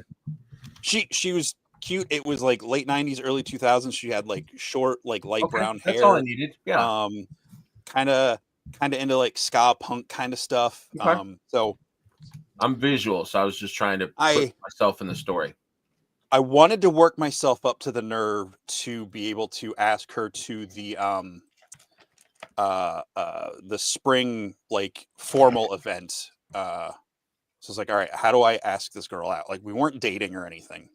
She was cute. It was like late 90s, early 2000s. She had like short, like light brown hair. That's all I needed. Yeah. Kind of into like ska punk kind of stuff. Okay. So I'm visual, so I was just trying to put myself in the story. I wanted to work myself up to the nerve to be able to ask her to the spring like formal event. So it's like, all right, how do I ask this girl out? Like, we weren't dating or anything.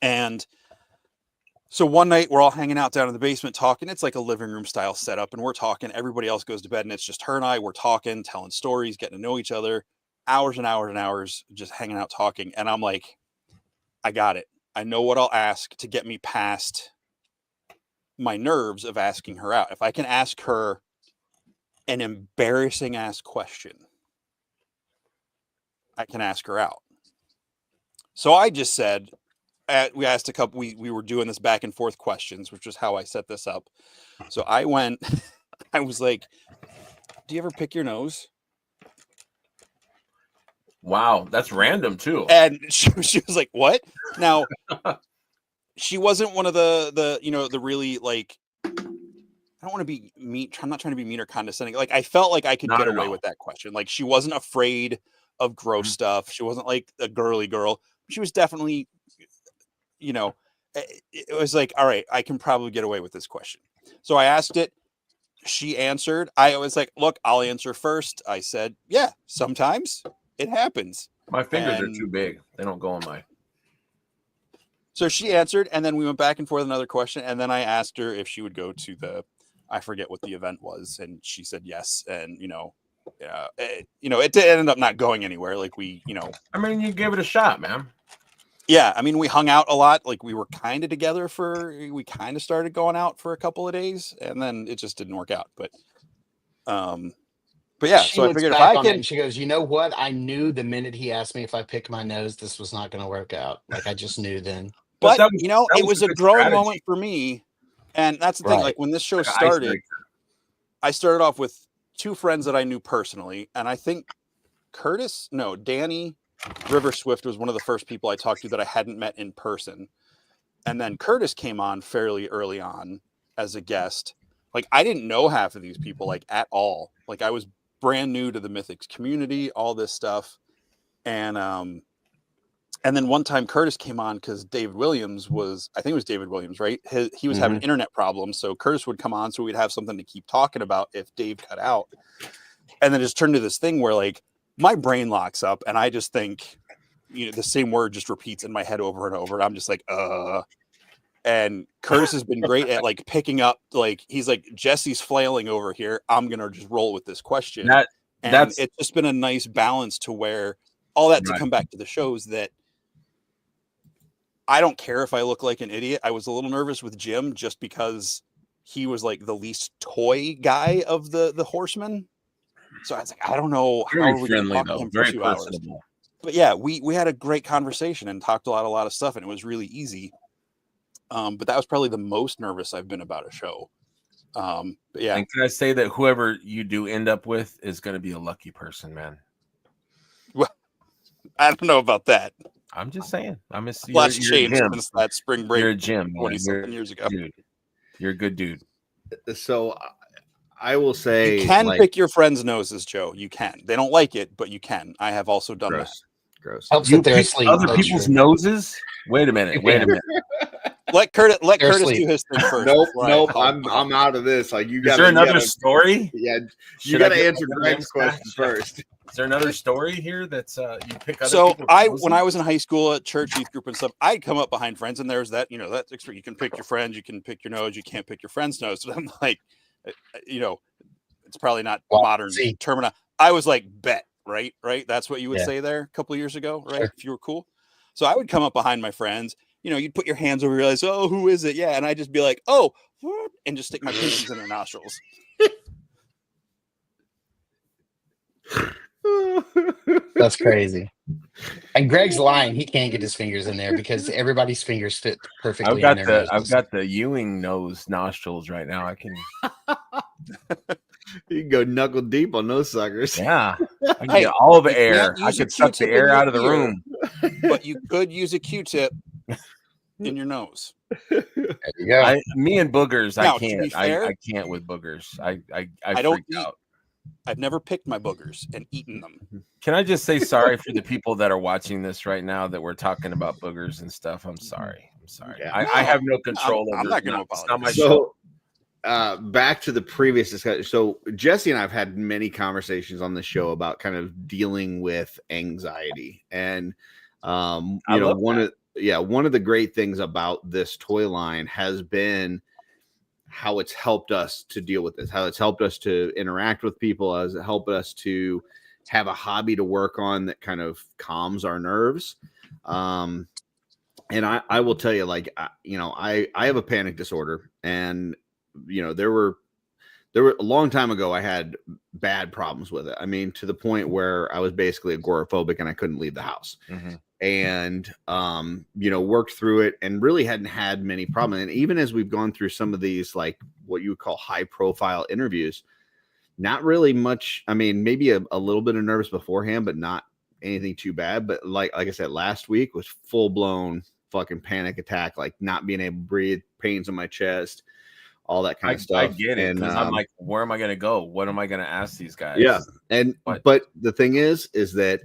And So one night we're all hanging out down in the basement talking. It's like a living room style setup, and we're talking. Everybody else goes to bed, and it's just her and I. We're talking, telling stories, getting to know each other, hours and hours and hours, just hanging out talking. And I'm like, I got it. I know what I'll ask to get me past my nerves of asking her out. If I can ask her an embarrassing ass question, I can ask her out. So I just said, we asked a couple, we were doing this back and forth questions, which is how I set this up. So I went, I was like, do you ever pick your nose? Wow, that's random too. And she was like, what? Now, she wasn't one of the really like, I don't want to be mean. I'm not trying to be mean or condescending. Like, I felt like I could get away with that question. Like, she wasn't afraid of gross stuff. She wasn't like a girly girl. She was definitely, it was like, all right, I can probably get away with this question. So I asked it. She answered. I was like, look, I'll answer first. I said, yeah, sometimes it happens. My fingers are too big. They don't go on my. So she answered, and then we went back and forth another question. And then I asked her if she would go to I forget what the event was. And she said yes. And, it ended up not going anywhere. Like I mean, you gave it a shot, man. Yeah, I mean, we hung out a lot. Like, we were kind of together we kind of started going out for a couple of days, and then it just didn't work out. But yeah. She So I figured if back I on it can, and she goes, you know what? I knew the minute he asked me if I picked my nose, this was not going to work out. Like, I just knew then. but that it was a good growing strategy. moment for me, and that's the thing. Right. Like, when this show started, I started off with 2 friends that I knew personally, and I think Danny River Swift was one of the first people I talked to that I hadn't met in person. And then Curtis came on fairly early on as a guest. Like, I didn't know half of these people, like, at all. Like, I was brand new to the Mythics community, all this stuff. And then one time Curtis came on because David Williams right? He was having internet problems. So Curtis would come on so we'd have something to keep talking about if Dave cut out. And then it just turned to this thing where, like, my brain locks up and I just think, the same word just repeats in my head over and over. I'm just like, and Curtis has been great at like picking up, like, he's like, Jesse's flailing over here. I'm going to just roll with this question. It's just been a nice balance to where all that to come back to the shows that I don't care if I look like an idiot. I was a little nervous with Jim just because he was like the least toy guy of the horsemen. So I was like, I don't know how Very are we friendly, going to talk to though. him for Very 2 hours. personable. But yeah, we had a great conversation and talked a lot of stuff, and it was really easy. But that was probably the most nervous I've been about a show. But yeah. And can I say that whoever you do end up with is going to be a lucky person, man? Well, I don't know about that. I'm just saying. Lots changed since that spring break. You're a Jim. 20-something years ago. Dude. You're a good dude. So I will say, you can pick your friends' noses, Joe. You can. They don't like it, but you can. I have also done that. Gross. Helps You if they're pick asleep. other That's people's true. noses. Wait a minute. Let Curtis asleep. do his thing first. Nope. I'm out of this. Like, you got. Is there another story? Yeah, you Should got I to get answer my Greg's names question back? first. Is there another story here that's you pick other So people's when I noses? was in high school at church youth group and stuff, I'd come up behind friends and there's that, that's extra. You can pick your friends, you can pick your nose, you can't pick your friend's nose. So I'm like, it's probably not modern terminology. I was like, bet, right? That's what you would say there a couple of years ago, right? Sure. If you were cool. So I would come up behind my friends, you'd put your hands over your eyes. Oh, who is it? Yeah. And I'd just be like, oh, what? And just stick my pinkies in their nostrils. That's crazy. And Greg's lying. He can't get his fingers in there because everybody's fingers fit perfectly. I've got the Ewing nose nostrils right now. I can. You can go knuckle deep on those suckers. Yeah, I can get all the air. I could suck the Q-tip air in out of the your ear. room. But you could use a Q-tip in your nose. There you go. Me and boogers, Now, I to can't. be fair, I can't with boogers. I don't freak out. I've never picked my boogers and eaten them. Can I just say sorry for the people that are watching this right now that we're talking about boogers and stuff? I'm sorry. Yeah. I have no control over I'm it. not going to It's not my apologize. show. So, back to the previous discussion. So Jesse and I've had many conversations on the show about kind of dealing with anxiety, and one one of the great things about this toy line has been how it's helped us to deal with this, how it's helped us to interact with people, has it helped us to have a hobby to work on that kind of calms our nerves. And I will tell you, like, I have a panic disorder, and, there were a long time ago, I had bad problems with it. I mean, to the point where I was basically agoraphobic and I couldn't leave the house. And worked through it and really hadn't had many problems. And even as we've gone through some of these, like what you would call high profile interviews, not really much. I mean, maybe a little bit of nerves beforehand, but not anything too bad. But like I said, last week was full blown fucking panic attack, like not being able to breathe, pains in my chest, all that kind of stuff. I get it, because I'm like, where am I going to go? What am I going to ask these guys? Yeah. And but the thing is that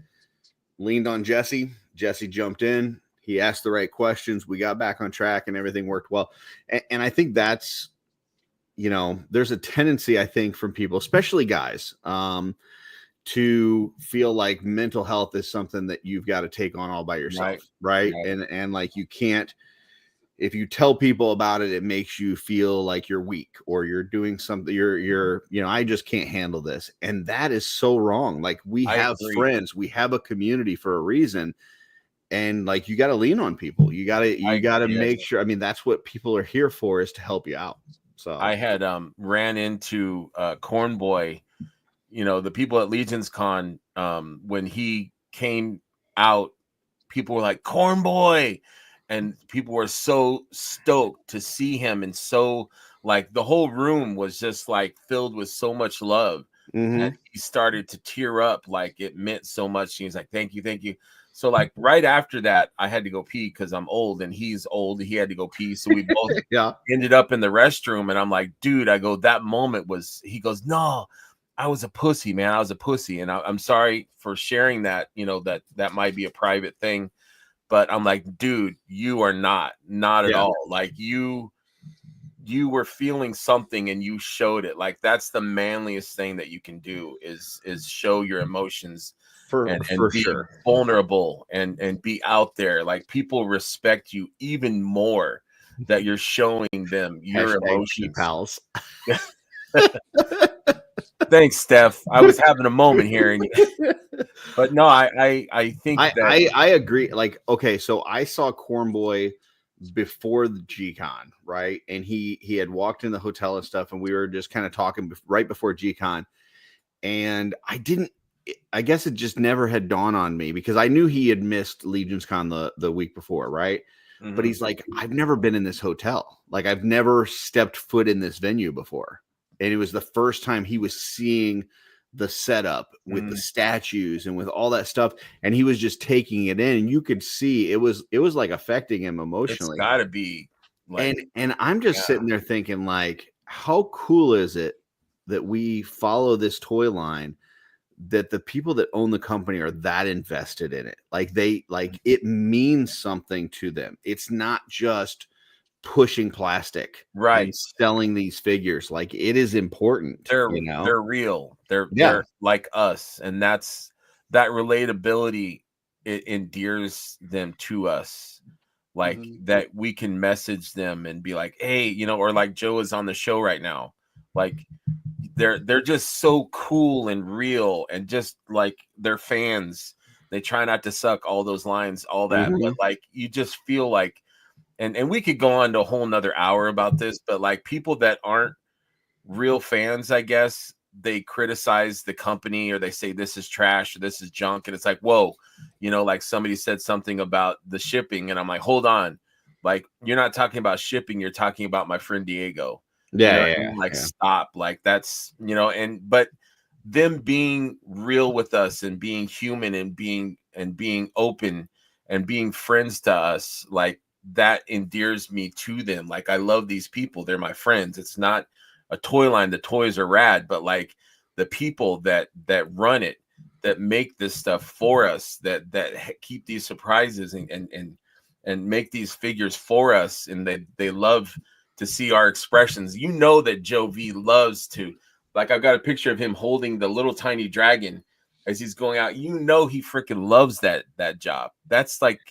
leaned on Jesse. Jesse jumped in. He asked the right questions. We got back on track and everything worked well. And I think that's, there's a tendency, I think, from people, especially guys, to feel like mental health is something that you've got to take on all by yourself. Right. And like, you can't, if you tell people about it, it makes you feel like you're weak or you're doing something, I just can't handle this. And that is so wrong. Like, we have friends, we have a community for a reason. And like, you got to lean on people. You got to make sure. I mean, that's what people are here for, is to help you out. So I had ran into Corn Boy, the people at Legion's Con, when he came out, people were like, Corn Boy. And people were so stoked to see him. And so, like, the whole room was just like filled with so much love. And he started to tear up. Like, it meant so much. He was like, thank you, thank you. So, like, right after that, I had to go pee because I'm old and he's old. He had to go pee. So we both ended up in the restroom. And I'm like, dude, I go, that moment was, he goes, no, I was a pussy, man. I was a pussy. And I'm sorry for sharing that, that might be a private thing. But I'm like, dude, you are not at all. Like, you were feeling something and you showed it. Like, that's the manliest thing that you can do is show your emotions and be sure, vulnerable and be out there. Like, people respect you even more that you're showing them your emotions. Pals. Thanks, Steph. I was having a moment here, but no, I think I agree. Like, okay, so I saw Corn Boy before the G-Con, right? And he had walked in the hotel and stuff, and we were just kind of talking right before G-Con, and I guess it just never had dawned on me, because I knew he had missed Legion's Con the week before, right? But he's like, I've never been in this hotel. Like, I've never stepped foot in this venue before. And it was the first time he was seeing the setup with the statues and with all that stuff. And he was just taking it in. And you could see it was like affecting him emotionally. It's gotta be like, and I'm just sitting there thinking, like, how cool is it that we follow this toy line, that the people that own the company are that invested in it? Like, it means something to them. It's not just pushing plastic, right, and selling these figures. Like, it is important. They're real. They're like us, and that relatability, it endears them to us. Like, that we can message them and be like, hey, or like Joe is on the show right now. Like, they're just so cool and real, and just like, they're fans. They try not to suck, all those lines, all that, but like, you just feel like, and we could go on to a whole nother hour about this, but like, people that aren't real fans, I guess, they criticize the company, or they say this is trash or this is junk. And it's like, whoa, like, somebody said something about the shipping, and I'm like, hold on, like, you're not talking about shipping, you're talking about my friend Diego. Stop. Like, that's, but them being real with us and being human and being open and being friends to us, like, that endears me to them. Like, I love these people. They're my friends. It's not a toy line. The toys are rad, but like, the people that run it, that make this stuff for us, that keep these surprises and make these figures for us. And they love to see our expressions. That Joe V loves to, like, I've got a picture of him holding the little tiny dragon as he's going out. He freaking loves that job. That's like,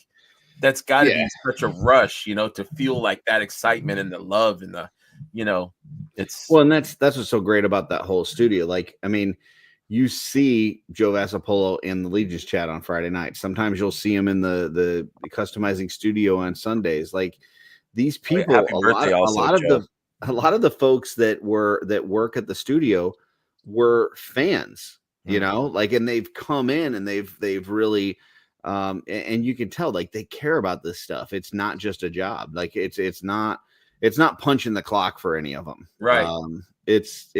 that's got to be such a rush, you know, to feel like that excitement and the love and the, you know, it's well, and that's what's so great about that whole studio. Like, I mean, you see Joe Vassapolo in the Legion's chat on Friday night. Sometimes you'll see him in the customizing studio on Sundays. Like these people, happy birthday also, a lot of the folks that work at the studio were fans, you know, like, and they've come in and they've really, and you can tell like they care about this stuff. It's not just a job. Like it's not punching the clock for any of them. Right. It's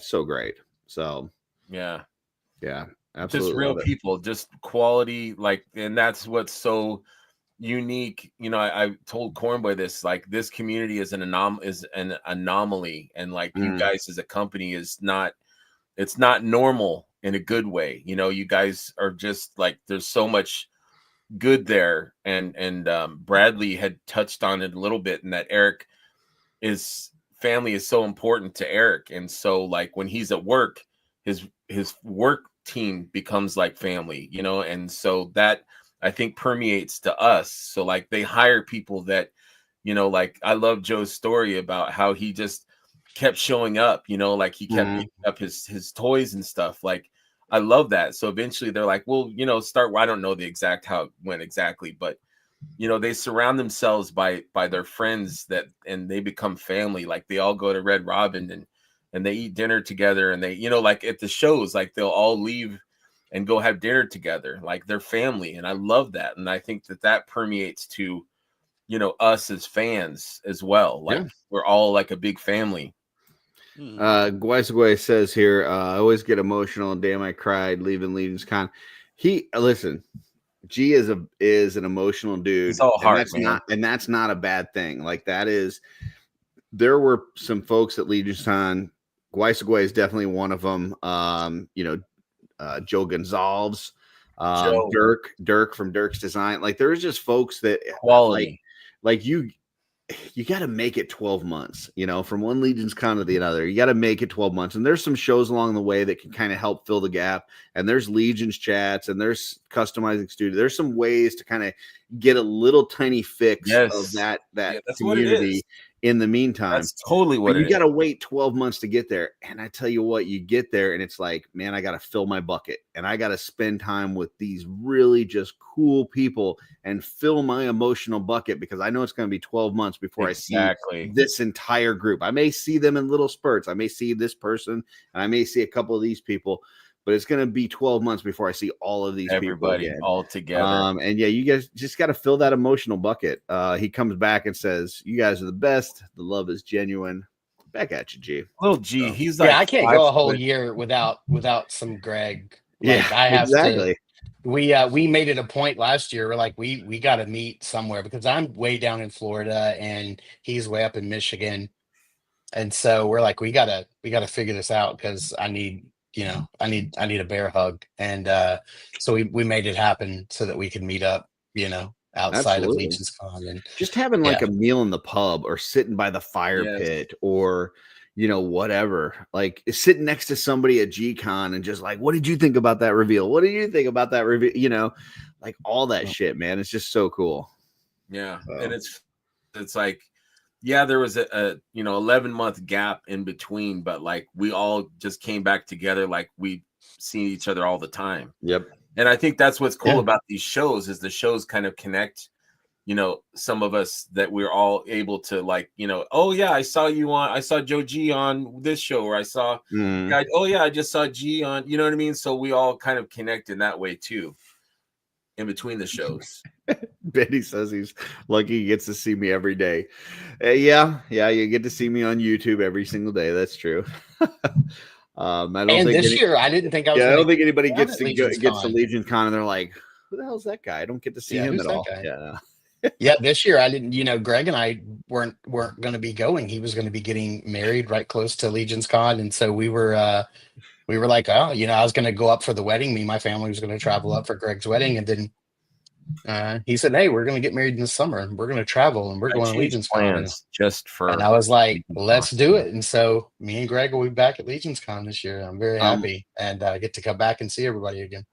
so great. So yeah, absolutely. Just real people, just quality, like, and that's what's so unique. You know, I told Cornboy this, like, this community is an anomaly, and like you guys as a company it's not normal in a good way. You know, you guys are just like, there's so much good there, and Bradley had touched on it a little bit, and that Eric is family is so important to Eric, and so like when he's at work, his work team becomes like family, you know, and so that I think permeates to us. So like they hire people that, you know, like I love Joe's story about how he just kept showing up, you know, like he kept picking up his toys and stuff. Like I love that. So eventually they're like, well, you know, I don't know the exact how it went exactly, but you know, they surround themselves by their friends and they become family. Like they all go to Red Robin and they eat dinner together, and they, you know, like at the shows, like they'll all leave and go have dinner together, like they're family. And I love that. And I think that permeates to, you know, us as fans as well. Like we're all like a big family. Guaisagway says here, I always get emotional, and damn, I cried leaving Legion's Con. Listen, G is an emotional dude. It's all heart, and that's not a bad thing. Like there were some folks at Legion's Con. Guaisagway is definitely one of them. You know, Joe Gonzalez, Dirk from Dirk's Design. Like there was just folks that quality. Like you got to make it 12 months, you know, from one Legion's Con to the other. You got to make it 12 months. And there's some shows along the way that can kind of help fill the gap. And there's Legion's chats, and there's customizing studio. There's some ways to kind of get a little tiny fix of that community in the meantime. That's totally what you got to wait 12 months to get there. And I tell you what, you get there and it's like, man, I got to fill my bucket, and I got to spend time with these really just cool people and fill my emotional bucket, because I know it's going to be 12 months before I see this entire group. I may see them in little spurts. I may see this person and I may see a couple of these people, but it's going to be 12 months before I see all of these people again. All together. And yeah, you guys just got to fill that emotional bucket. He comes back and says, you guys are the best. The love is genuine. Back at you, G. Little G. He's like, I can't go a whole year without some Greg. Like, I have to. We made it a point last year. We're like, we got to meet somewhere, because I'm way down in Florida and he's way up in Michigan. And so we're like, we gotta figure this out, because I need a bear hug. And so we made it happen so that we could meet up, you know, outside of Legion's Con, and just having like a meal in the pub, or sitting by the fire pit, or you know, whatever, like sitting next to somebody at G-Con and just like, what did you think about that reveal? What did you think about that reveal? You know, like all that shit, man. It's just so cool. Yeah. And it's like, yeah, there was a 11-month gap in between, but like we all just came back together. Like we seen each other all the time. Yep. And I think that's what's cool about these shows, is the shows kind of connect, you know, some of us, that we're all able to, like, you know, oh yeah, I saw Joe G on this show, or I saw, I just saw G on, you know what I mean? So we all kind of connect in that way too, in between the shows. Benny says he's lucky he gets to see me every day. Yeah, you get to see me on YouTube every single day. That's true. I don't think this year I didn't think I was. I don't think anybody gets to Legion Con and they're like, "Who the hell's that guy?" I don't get to see him at all. Yeah, this year I didn't. You know, Greg and I weren't going to be going. He was going to be getting married right close to Legion's Con, and so we were like, oh, you know, I was going to go up for the wedding. Me and my family was going to travel up for Greg's wedding, and then he said, "Hey, we're going to get married in the summer, and we're going to travel, and we're going to Legion's Con." And I was like, "Let's do it." And so me and Greg will be back at Legion's Con this year. I'm very happy, and I get to come back and see everybody again.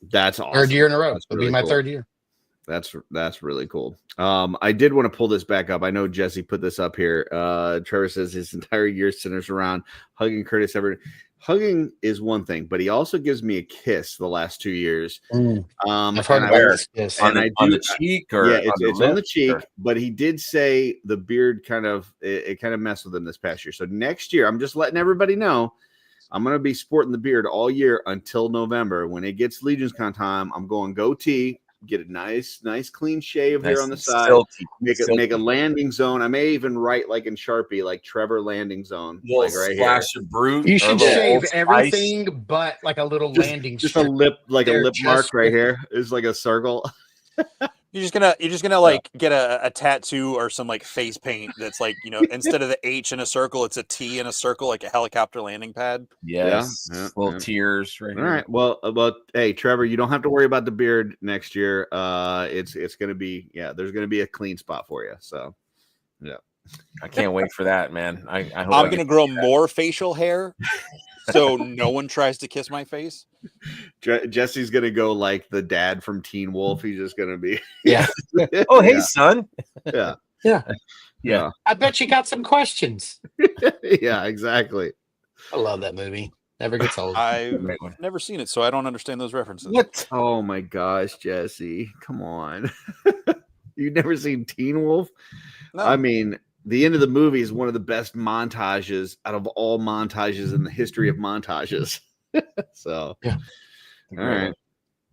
That's awesome. Third year in a row. It'll be my third year. That's really cool. I did want to pull this back up. I know Jesse put this up here. Trevor says his entire year centers around hugging Curtis Everett. Hugging is one thing, but he also gives me a kiss the last 2 years. I've heard and about this. on the cheek, or yeah, it's on the cheek. or? But he did say the beard kind of messed with him this past year. So next year, I'm just letting everybody know, I'm going to be sporting the beard all year until November. When it gets Legions Con time, I'm going goatee. Get a nice clean shave here on the side. Make a landing zone. I may even write like in Sharpie, like Trevor landing zone, like right here. Of brute. You should shave everything but like a little landing. Just a lip, like a lip mark right here. Is like a circle. You're just gonna like get a tattoo or some like face paint that's like, instead of the H in a circle, it's a T in a circle, like a helicopter landing pad. Yes, little tears right here. All right. Well, hey, Trevor, you don't have to worry about the beard next year. It's gonna be there's gonna be a clean spot for you. So yeah. I can't wait for that, man. I hope I'm gonna grow more facial hair. So no one tries to kiss my face. Jesse's gonna go like the dad from Teen Wolf. He's just gonna be Oh, hey, son. Yeah. I bet you got some questions. Yeah, exactly. I love that movie. Never gets old. I've never seen it, so I don't understand those references. What? Oh my gosh, Jesse, come on. You've never seen Teen Wolf? No. I mean, the end of the movie is one of the best montages out of all montages in the history of montages. So, yeah. All right.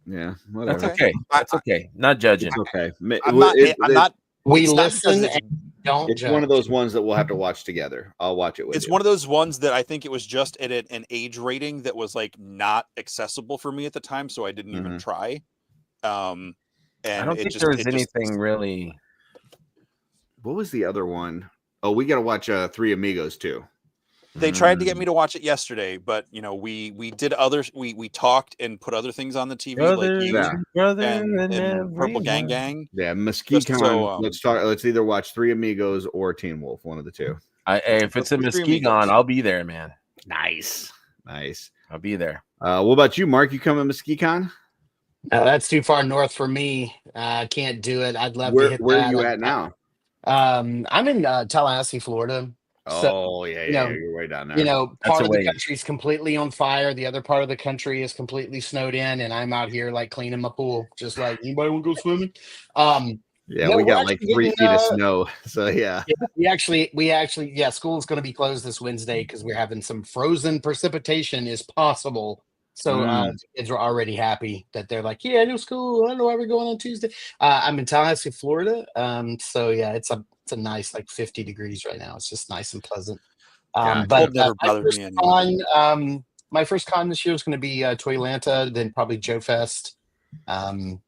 Yeah, whatever. That's okay. That's okay. Not judging. It's okay. I'm not. We it's not listen because and don't It's judge. one of those ones that we'll have to watch together. I'll watch it with It's you. one of those ones that I think it was just at an age rating that was like not accessible for me at the time, so I didn't even try. And I don't think there was anything really. What was the other one? Oh, we got to watch Three Amigos too. They tried to get me to watch it yesterday, but we did others. We talked and put other things on the TV, and Purple Gang Gang. Yeah, Mesquite Con. So, Let's either watch Three Amigos or Teen Wolf, one of the two. If it's a Mesquite Con, I'll be there, man. Nice. I'll be there. What about you, Mark? You coming to Mesquite Con? No, that's too far north for me. I can't do it. I'd love to hit Where that. are you at now? I'm in Tallahassee, Florida. Oh, you're way down there. Part of the country is completely on fire. The other part of the country is completely snowed in, and I'm out here like cleaning my pool. Just like, anybody want to go swimming? We got like 3 feet of snow. So we actually, school's going to be closed this Wednesday because we're having some frozen precipitation is possible. So kids are already happy that they're like, no school. I don't know why we're going on Tuesday. I'm in Tallahassee, Florida. It's a nice like 50 degrees right now. It's just nice and pleasant. But my first con this year is going to be Toylanta, then probably Joe Fest. I'd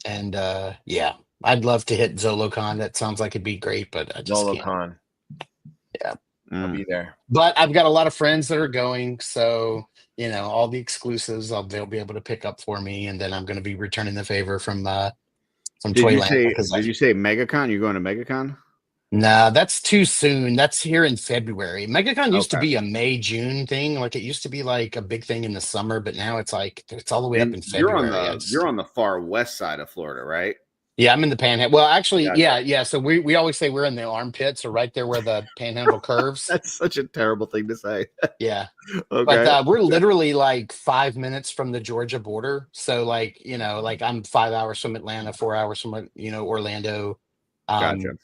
love to hit ZoloCon. That sounds like it'd be great, but I just ZoloCon. Yeah. I'll be there. But I've got a lot of friends that are going, so all the exclusives they'll be able to pick up for me, and then I'm going to be returning the favor from Toylanta. Did you say MegaCon? You're going to MegaCon? No, that's too soon. That's here in February. MegaCon used to be a May, June thing. Like it used to be like a big thing in the summer, but now it's like it's all the way up in February. You're on the far west side of Florida, right? Yeah, I'm in the Panhandle. Well, actually, yeah. So we always say we're in the armpits, or right there where the Panhandle curves. That's such a terrible thing to say. Yeah. Okay. But we're literally like 5 minutes from the Georgia border. So like I'm 5 hours from Atlanta, 4 hours from Orlando. Gotcha.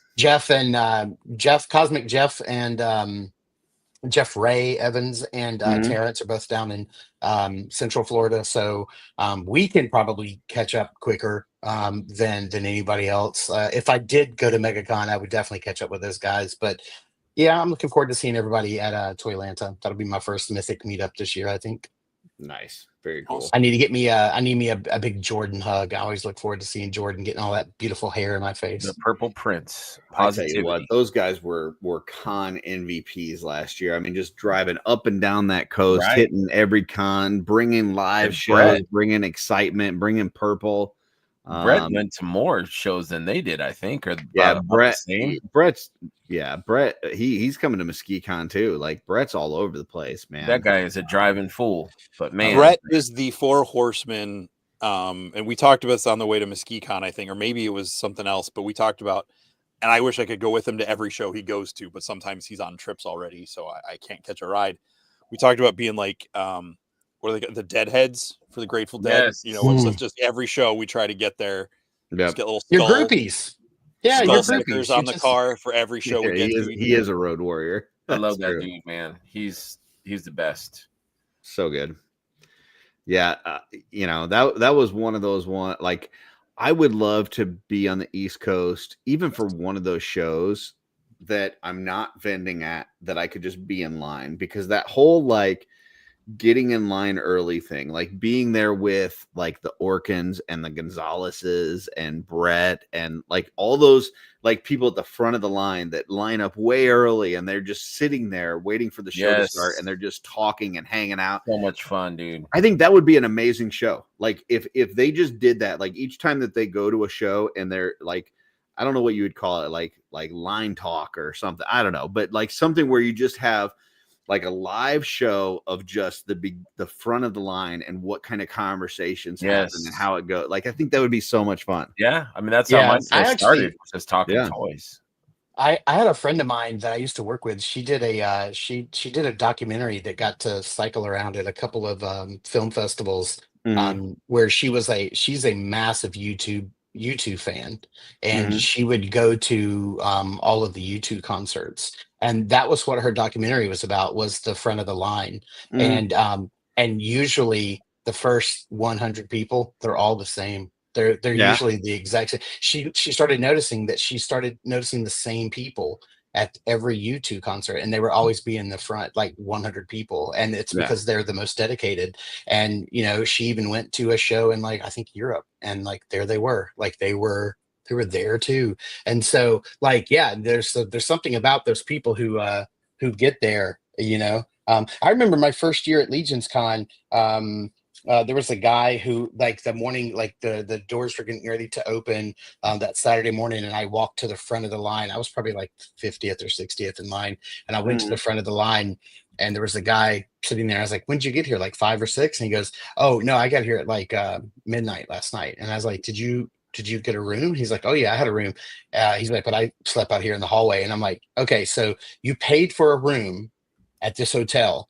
Cosmic Jeff and Jeff Ray Evans and Terrence are both down in Central Florida, so we can probably catch up quicker than anybody else. If I did go to MegaCon, I would definitely catch up with those guys. But yeah, I'm looking forward to seeing everybody at Toylanta. That'll be my first Mythic meetup this year, I think. Nice. Very cool. I need to get me a big Jordan hug. I always look forward to seeing Jordan getting all that beautiful hair in my face. The Purple Prince. I'll tell you what, those guys were con MVPs last year. I mean, just driving up and down that coast, hitting every con, bringing live shows, bringing excitement, bringing purple. Brett went to more shows than they did, I think. Brett, he's coming to Mesquite Con too. Like Brett's all over the place, man. That guy is a driving fool. But man, Brett is the 4 horsemen And we talked about this on the way to MesquiCon, I think, or maybe it was something else, but we talked about, and I wish I could go with him to every show he goes to, but sometimes he's on trips already, so I can't catch a ride. We talked about being like, what are the Deadheads for the Grateful Dead? Yes. You know, it's just every show we try to get there. Just get little Your skull, groupies. Yeah, skull your stickers groupies. on the car for every show we get to. He is a road warrior. I love That's that true. dude, man. He's the best. So good. Yeah, you know, that was one of those like I would love to be on the East Coast, even for one of those shows that I'm not vending at, that I could just be in line, because that whole like getting in line early thing, like being there with like the Orkins and the Gonzaleses and Brett and like all those like people at the front of the line that line up way early and they're just sitting there waiting for the show to start, and they're just talking and hanging out. So much fun, dude. I think that would be an amazing show. Like if they just did that, like each time that they go to a show and they're like, I don't know what you would call it, like line talk or something. I don't know, but like something where you just have like a live show of just the front of the line and what kind of conversations happen and how it goes. Like I think that would be so much fun. Yeah, I mean that's how my show started, was just talking toys. I had a friend of mine that I used to work with. She did a she did a documentary that got to cycle around at a couple of film festivals, where she's a massive YouTube fan, and she would go to all of the YouTube concerts, and that was what her documentary was about, was the front of the line. And usually the first 100 people, they're all the same. They're usually the exact same. She started noticing the same people at every U2 concert, and they were always be in the front, like 100 people, and it's because they're the most dedicated. And you know, she even went to a show in like I think Europe, and like there they were there too. And so like there's something about those people who get there, you know. I remember my first year at Legion's Con. There was a guy who, like the morning, like the doors were getting ready to open that Saturday morning, and I walked to the front of the line. I was probably like 50th or 60th in line, and I went to the front of the line, and there was a guy sitting there. I was like, "When'd you get here? Like 5 or 6?" And he goes, "Oh no, I got here at like midnight last night." And I was like, "Did you get a room?" He's like, "Oh yeah, I had a room." He's like, "But I slept out here in the hallway." And I'm like, "Okay, so you paid for a room at this hotel,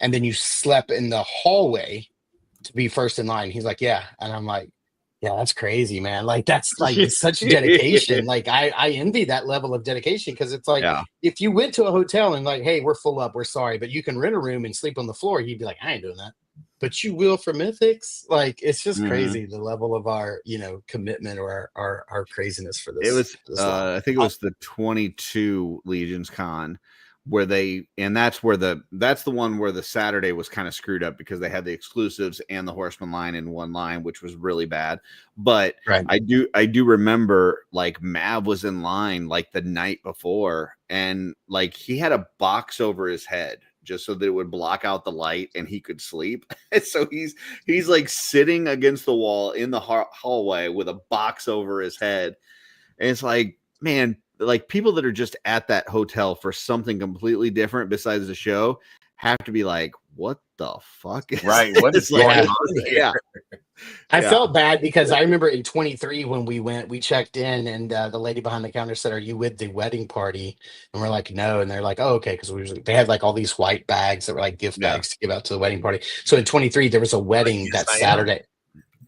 and then you slept in the hallway to be first in line?" He's like, "Yeah." And I'm like, "Yeah, that's crazy, man. Like that's like such dedication." Like I envy that level of dedication, because it's like if you went to a hotel and like, "Hey, we're full up, we're sorry, but you can rent a room and sleep on the floor," he'd be like, "I ain't doing that." But you will for Mythics. Like it's just crazy, the level of our, you know, commitment or our craziness for this. It was I think it was the 22 Legions Con where that's the one where the Saturday was kind of screwed up, because they had the exclusives and the Horseman line in one line, which was really bad. But I do remember like Mav was in line like the night before, and like he had a box over his head just so that it would block out the light and he could sleep. So he's like sitting against the wall in the hallway with a box over his head. And it's like, man, like people that are just at that hotel for something completely different besides the show have to be like, what the fuck is what is going on here? I felt bad because I remember in 23 when we went, we checked in, and the lady behind the counter said, "Are you with the wedding party?" And we're like, "No." And they're like, "Oh, okay," because they had like all these white bags that were like gift bags to give out to the wedding party. So in 23 there was a wedding that Saturday.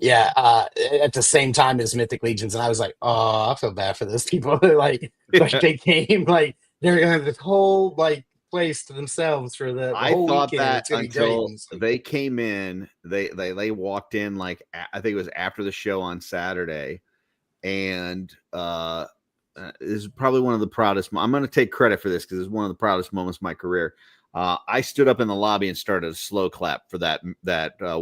At the same time as Mythic Legions, and I was like, "Oh, I feel bad for those people." like they came, like they're gonna have this whole like place to themselves for the whole thought weekend. that until they came in, they walked in like I think it was after the show on Saturday, and this is probably one of the proudest. I'm going to take credit for this because it's one of the proudest moments of my career. I stood up in the lobby and started a slow clap for that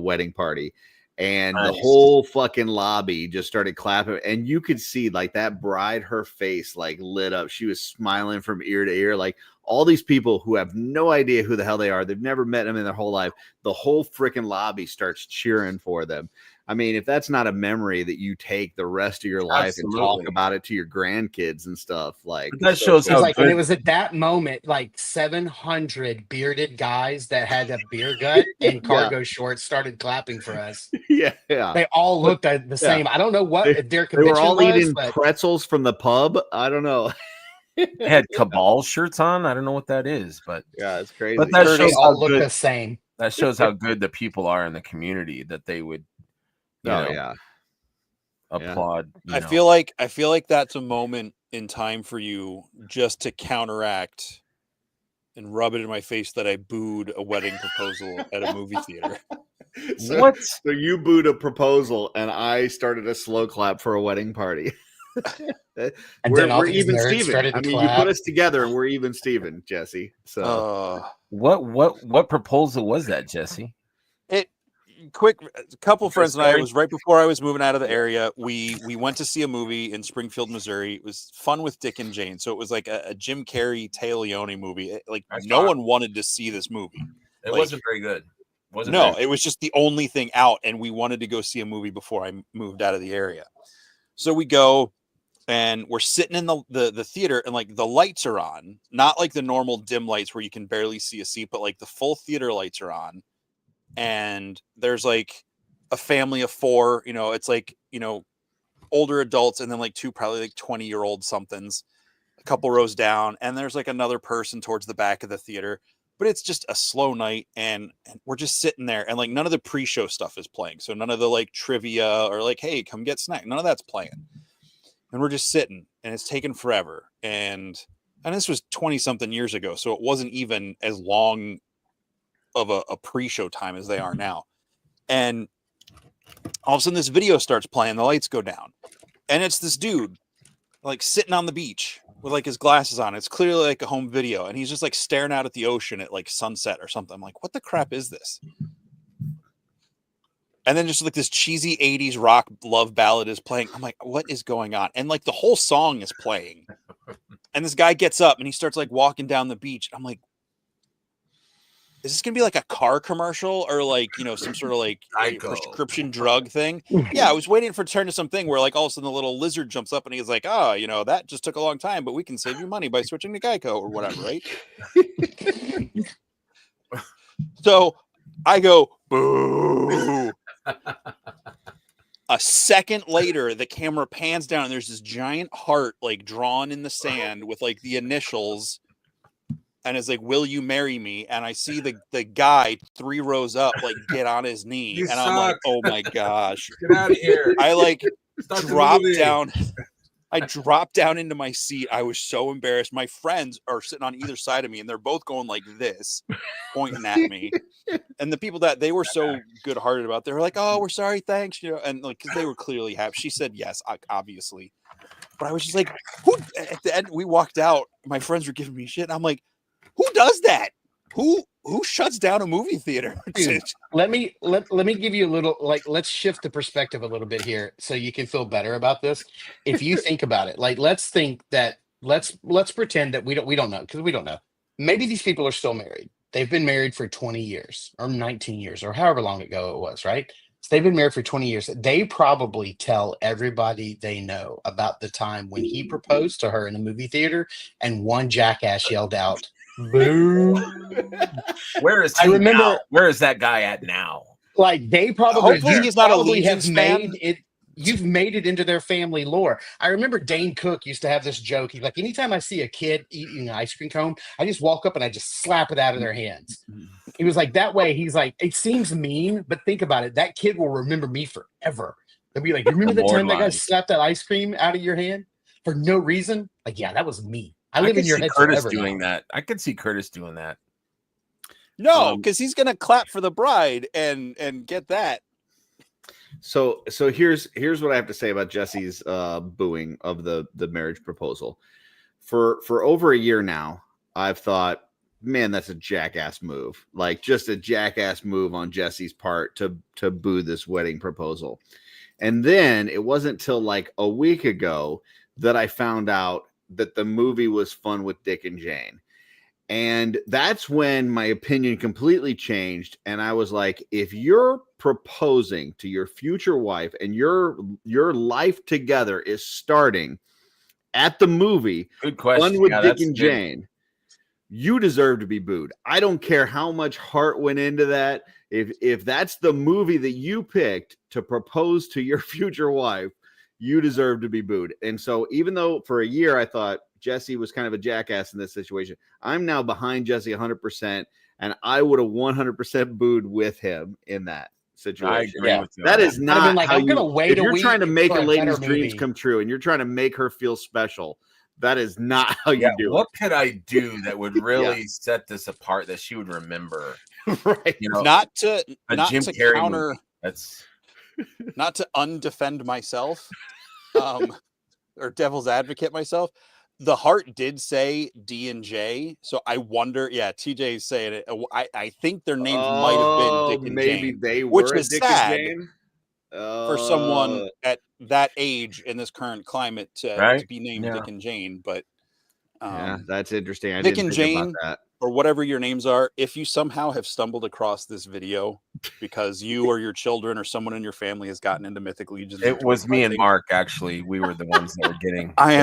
wedding party. And the whole fucking lobby just started clapping. And you could see like that bride, her face like lit up. She was smiling from ear to ear. Like all these people who have no idea who the hell they are. They've never met them in their whole life. The whole freaking lobby starts cheering for them. I mean, if that's not a memory that you take the rest of your life and talk Absolutely. about it to your grandkids and stuff, like But that shows It was how like, and good. it was at that moment, like 700 bearded guys that had a beer gut and Yeah. cargo shorts started clapping for us. yeah, yeah. They all looked at the Yeah. same. I don't know what They, their they were convention all was, eating but pretzels from the pub. I don't know. They had Cabal shirts on. I don't know what that is, but Yeah, it's crazy. but that they shows how all looked good the same. that shows how good the people are in the community that they would, you know, yeah. applaud. You I know. feel like that's a moment in time for you just to counteract and rub it in my face that I booed a wedding proposal at a movie theater. What? So you booed a proposal and I started a slow clap for a wedding party. And then all we're these even nerds Steven. started to I mean, clap. you put us together and we're even Steven, Jesse. So What proposal was that, Jesse? Quick, a couple friends and I, it story? was right before I was moving out of the area. We went to see a movie in Springfield, Missouri. It was Fun with Dick and Jane. So it was like a Jim Carrey, Taya Leone movie. Like I no saw it. one wanted to see this movie. It Like, wasn't very good. Wasn't No, very it was just the only thing out, and we wanted to go see a movie before I moved out of the area. So we go, and we're sitting in the theater, and like the lights are on, not like the normal dim lights where you can barely see a seat, but like the full theater lights are on, and there's like a family of four. You know, it's like, you know, older adults, and then like two probably like 20-year-old somethings, a couple rows down, and there's like another person towards the back of the theater. But it's just a slow night, and we're just sitting there, and like none of the pre-show stuff is playing. So none of the like trivia or like, hey, come get snack. None of that's playing. And we're just sitting, and it's taken forever. And this was 20 something years ago. So it wasn't even as long of a pre-show time as they are now. And all of a sudden this video starts playing, the lights go down, and it's this dude like sitting on the beach with like his glasses on. It's clearly like a home video, and he's just like staring out at the ocean at like sunset or something. I'm like, what the crap is this? And then just like this cheesy 80s rock love ballad is playing. I'm like, what is going on? And like the whole song is playing, and this guy gets up and he starts like walking down the beach. I'm like, is this gonna be like a car commercial or like, you know, some sort of like a prescription drug thing? Yeah, I was waiting for it to turn to something where like all of a sudden the little lizard jumps up and he's like, oh, you know, that just took a long time, but we can save you money by switching to Geico or whatever, right? So I go, boo. A second later, the camera pans down and there's this giant heart like drawn in the sand with like the initials. And it's like, will you marry me? And I see the guy 3 rows up, like get on his knee. You and I'm like, suck. oh my gosh. Get out of here. I like Start the dropped movie. down. I dropped down into my seat. I was so embarrassed. My friends are sitting on either side of me and they're both going like this, pointing at me. And the people that they were so good hearted about, they were like, oh, we're sorry. Thanks. You know, and like, cause they were clearly happy. She said, yes, obviously. But I was just like, who, at the end, we walked out. My friends were giving me shit. And I'm like, who does that? Who shuts down a movie theater? Dude, let me give you a little, like, let's shift the perspective a little bit here so you can feel better about this. If you think about it, like, let's pretend that we don't know, because we don't know. Maybe these people are still married. They've been married for 20 years or 19 years or however long ago it was, right? So they've been married for 20 years. They probably tell everybody they know about the time when he proposed to her in a movie theater and one jackass yelled out, boo. Where is I he remember- now? Where is that guy at now? Like they probably, Hopefully you he's not a probably have Legions fan. made it. You've made it into their family lore. I remember Dane Cook used to have this joke. He's like, anytime I see a kid eating an ice cream cone, I just walk up and I just slap it out of their hands. He was like, that way, he's like, it seems mean, but think about it. That kid will remember me forever. They'll be like, you remember the time that guy slapped that ice cream out of your hand for no reason? Like, yeah, that was me. I live in your head Curtis forever doing now. that. I could see Curtis doing that. No, because he's gonna clap for the bride and get that. So here's what I have to say about Jesse's booing of the marriage proposal. For over a year now, I've thought, man, that's a jackass move. Like just a jackass move on Jesse's part to boo this wedding proposal. And then it wasn't till like a week ago that I found out that the movie was Fun with Dick and Jane. And that's when my opinion completely changed. And I was like, if you're proposing to your future wife and your life together is starting at the movie Good question. Fun with Yeah, Dick that's and good. Jane, you deserve to be booed. I don't care how much heart went into that. If that's the movie that you picked to propose to your future wife, you deserve to be booed. And so even though for a year I thought Jesse was kind of a jackass in this situation, I'm now behind Jesse 100%, and I would have 100% booed with him in that situation. I agree with you. That is I've been not like, how I'm gonna wait if a you're week trying to make for a a lady's better dreams movie. come true and you're trying to make her feel special. That is not how you do What could I do that would really set this apart that she would remember? it. Right. You know, Not to a not Jim to Carrey counter, movie. That's not to undefend myself, or devil's advocate myself. The heart did say D and J, so I wonder. Yeah, TJ is saying it. I think their names might have been Dick and maybe Jane, they which were is Dick sad and Jane. for someone at that age in this current climate to be named Dick and Jane. But yeah, that's interesting. I Dick didn't and think Jane, about that. or whatever your names are, if you somehow have stumbled across this video because you or your children or someone in your family has gotten into Mythic Legions, it was me and Mark. Actually, we were the ones that were getting. I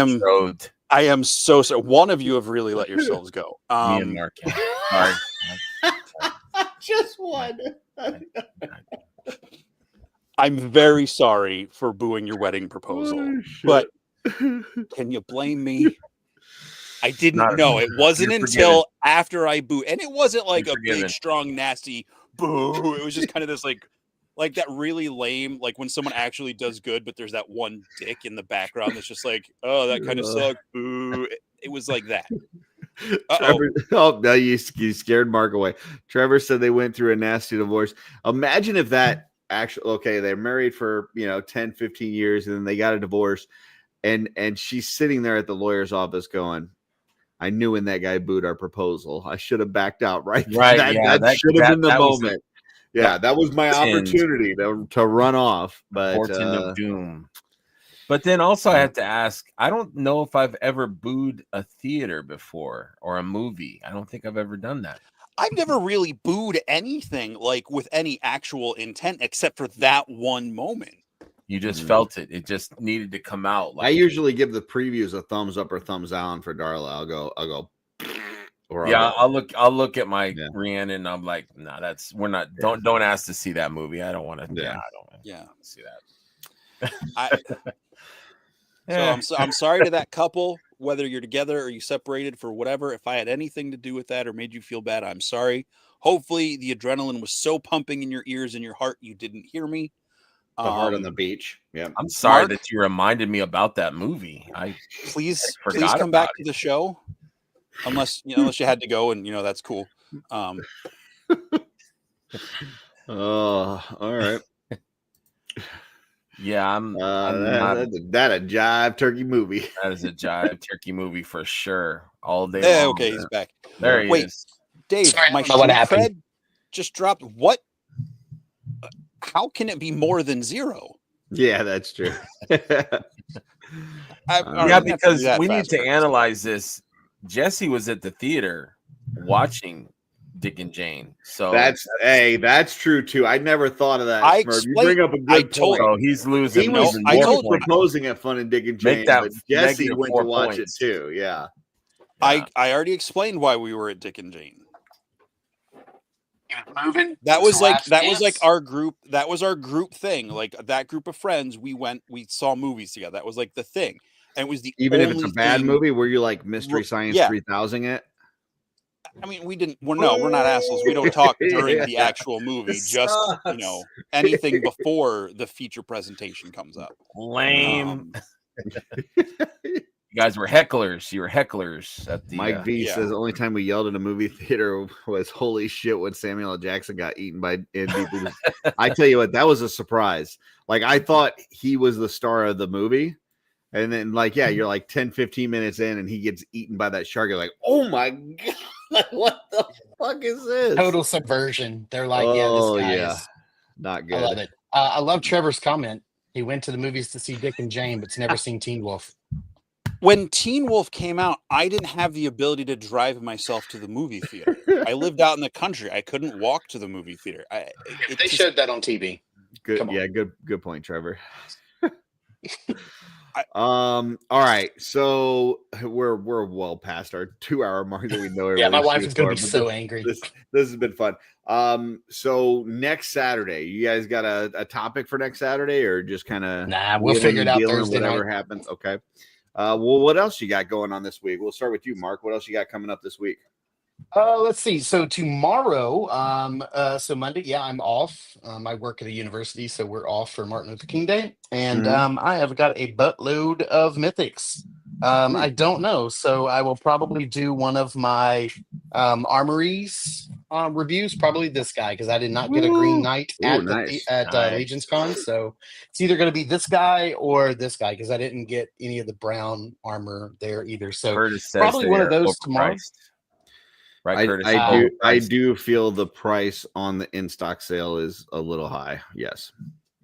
am so sorry. One of you have really let yourselves go. Me and Mark. Sorry. Just one. I'm very sorry for booing your wedding proposal, but can you blame me? I didn't know. It wasn't until after I booed, and it wasn't like a big, strong, nasty boo. It was just kind of this like that really lame, like when someone actually does good, but there's that one dick in the background that's just like, oh, that kind of sucked. Boo. It was like that. Trevor, no, you scared Mark away. Trevor said they went through a nasty divorce. Imagine if that actually, they're married for 10, 15 years, and then they got a divorce, and she's sitting there at the lawyer's office going, I knew when that guy booed our proposal, I should have backed out. Right. That should have been the moment. That was my opportunity to run off. But Fortune of doom. But then also I have to ask, I don't know if I've ever booed a theater before or a movie. I don't think I've ever done that. I've never really booed anything like with any actual intent except for that one moment. You just felt it. It just needed to come out. I usually give the previews a thumbs up or thumbs down for Darla. I'll go. I'll look at my Rhiannon and I'm like, no, we're not. Don't ask to see that movie. I don't want to. I don't want to see that. So I'm sorry to that couple, whether you're together or you separated for whatever. If I had anything to do with that or made you feel bad, I'm sorry. Hopefully the adrenaline was so pumping in your ears and your heart you didn't hear me. The heart on the beach. Yeah. I'm sorry that you reminded me about that movie. Please come back to the show. Unless you had to go, and that's cool. Oh, all right. Yeah, I'm that a jive turkey movie. That is a jive turkey movie for sure. All day. Yeah, okay, he's back. There he is. Dave, my cred just dropped. What? How can it be more than 0? Yeah, that's true. Because we need to analyze this. Jesse was at the theater watching Dick and Jane. So that's true too. I never thought of that. You bring up a good point. Oh, he's losing. He was proposing at Fun and Dick and Jane, but Jesse went to watch it too. Yeah. I already explained why we were at Dick and Jane. Moving. That was like our group. That was our group thing. Like that group of friends, we saw movies together. That was like the thing. And it was if it's a bad movie, were you like Mystery Science 3000 it? I mean, we're not assholes. We don't talk during the actual movie. Just anything before the feature presentation comes up. Lame. You guys were hecklers. You were hecklers at the. Mike V says the only time we yelled in a movie theater was "Holy shit!" when Samuel L. Jackson got eaten by Andy. I tell you what, that was a surprise. Like I thought he was the star of the movie. And then, you're like 10, 15 minutes in, and he gets eaten by that shark. You're like, oh my God, what the fuck is this? Total subversion. They're like, this guy is not good. I love it. I love Trevor's comment. He went to the movies to see Dick and Jane, but's never seen Teen Wolf. When Teen Wolf came out, I didn't have the ability to drive myself to the movie theater. I lived out in the country. I couldn't walk to the movie theater. They showed that on TV. Good. Come on. Yeah. Good point, Trevor. All right. So we're well past our 2-hour mark that we know. Yeah, my wife shoots is going to for, be but so angry. This has been fun. So next Saturday, you guys got a topic for next Saturday, or just kind of we'll figure it out Thursday whatever night. happens. Okay. Well, what else you got going on this week? We'll start with you, Mark. What else you got coming up this week? Let's see. So tomorrow, so Monday, I'm off. I work at a university, so we're off for Martin Luther King Day, and I have got a buttload of mythics. I don't know, so I will probably do one of my armories reviews. Probably this guy, because I did not get a green knight at Legion's Con, so it's either going to be this guy or this guy, because I didn't get any of the brown armor there either. So Curtis says probably one of those tomorrow. Right, Curtis? I do feel the price on the in-stock sale is a little high. Yes.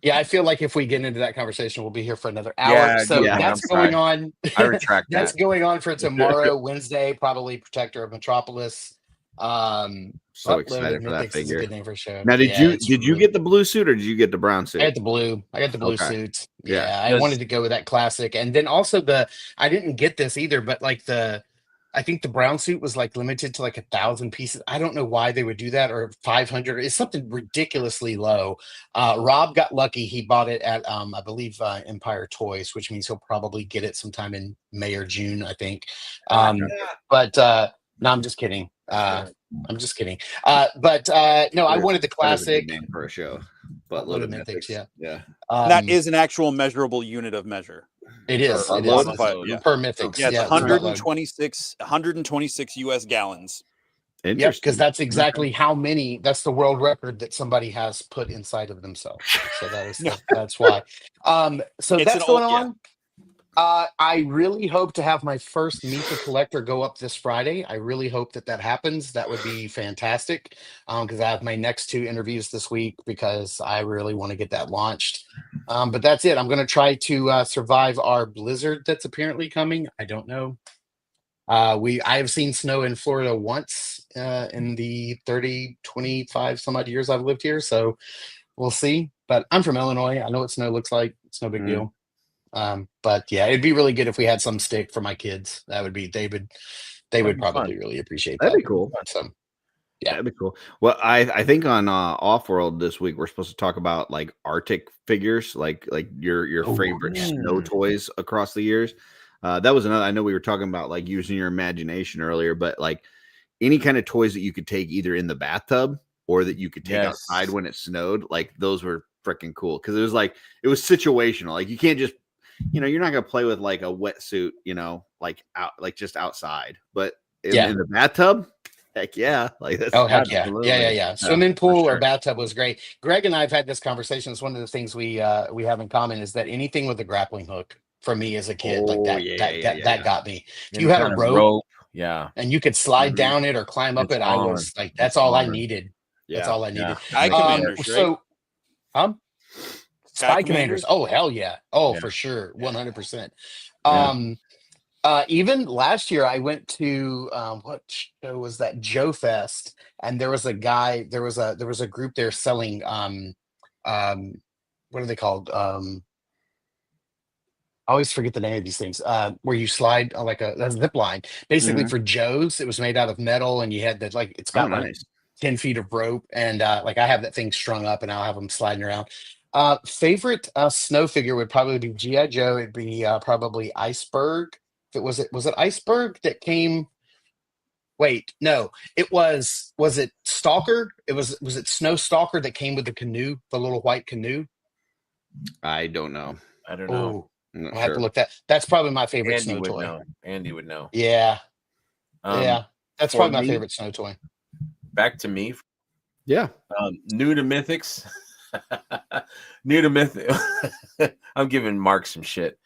Yeah, I feel like if we get into that conversation, we'll be here for another hour. That's going on. I retract That's that. going on for tomorrow, Wednesday, probably Protector of Metropolis. So excited for that figure. Is a good name for a show. Now, did you get the blue suit or did you get the brown suit? I got the blue. I got the blue suit. Yeah, I wanted to go with that classic. And then also I didn't get this either, but like I think the brown suit was like limited to like 1,000 pieces. I don't know why they would do that, or 500. It's something ridiculously low. Rob got lucky. He bought it at, I believe, Empire Toys, which means he'll probably get it sometime in May or June, I think. But no, I'm just kidding. I'm just kidding. But no, I wanted the classic name for a show. But Load of Mythics, yeah. That is an actual measurable unit of measure. It is. Per Mythics. Yeah, it's 126 US gallons. Yes, because that's exactly how many. That's the world record that somebody has put inside of themselves. So that's why. So that's going on. I really hope to have my first Meet the Collector go up this Friday. I really hope that happens. That would be fantastic, because I have my next 2 interviews this week, because I really want to get that launched. But that's it. I'm going to try to survive our blizzard that's apparently coming. I don't know. I have seen snow in Florida once in the 30, 25 some odd years I've lived here. So we'll see. But I'm from Illinois. I know what snow looks like. It's no big deal. But yeah, it'd be really good if we had some stick for my kids. They would probably really appreciate that. That'd be cool. So yeah, that'd be cool. Well, I think on OffWorld this week we're supposed to talk about like Arctic figures, like your favorite snow toys across the years. That was another. I know we were talking about like using your imagination earlier, but like any kind of toys that you could take either in the bathtub or that you could take outside when it snowed, like those were freaking cool, because it was situational. Like you can't just, you're not gonna play with like a wetsuit, like just outside, but in the bathtub, heck yeah, like that's heck yeah. Swimming pool or bathtub was great. Greg and I have had this conversation. It's one of the things we have in common is that anything with a grappling hook for me as a kid, that got me. If you had a rope, and you could slide down it or climb up it, I was like, that's all I needed. That's all I needed. Spy Commanders. Oh, hell yeah. Oh, for sure. 100%. Even last year I went to what show was that? Joe Fest, and there was a guy, there was a group there selling what are they called? I always forget the name of these things. Where you slide like a zip line. Basically for Joe's, it was made out of metal, and you had that like it's got like 10 feet of rope, and like I have that thing strung up and I'll have them sliding around. Favorite snow figure would probably be G.I. Joe. It'd be probably Iceberg. Was it Iceberg that came? Wait, no, was it Stalker? Was it Snow Stalker that came with the canoe, the little white canoe? I don't know. I'll have to look that. That's probably my favorite snow toy. Andy would know. Yeah. That's probably my favorite snow toy. Back to me. Yeah. New to Mythics. New to Mythics. I'm giving Mark some shit.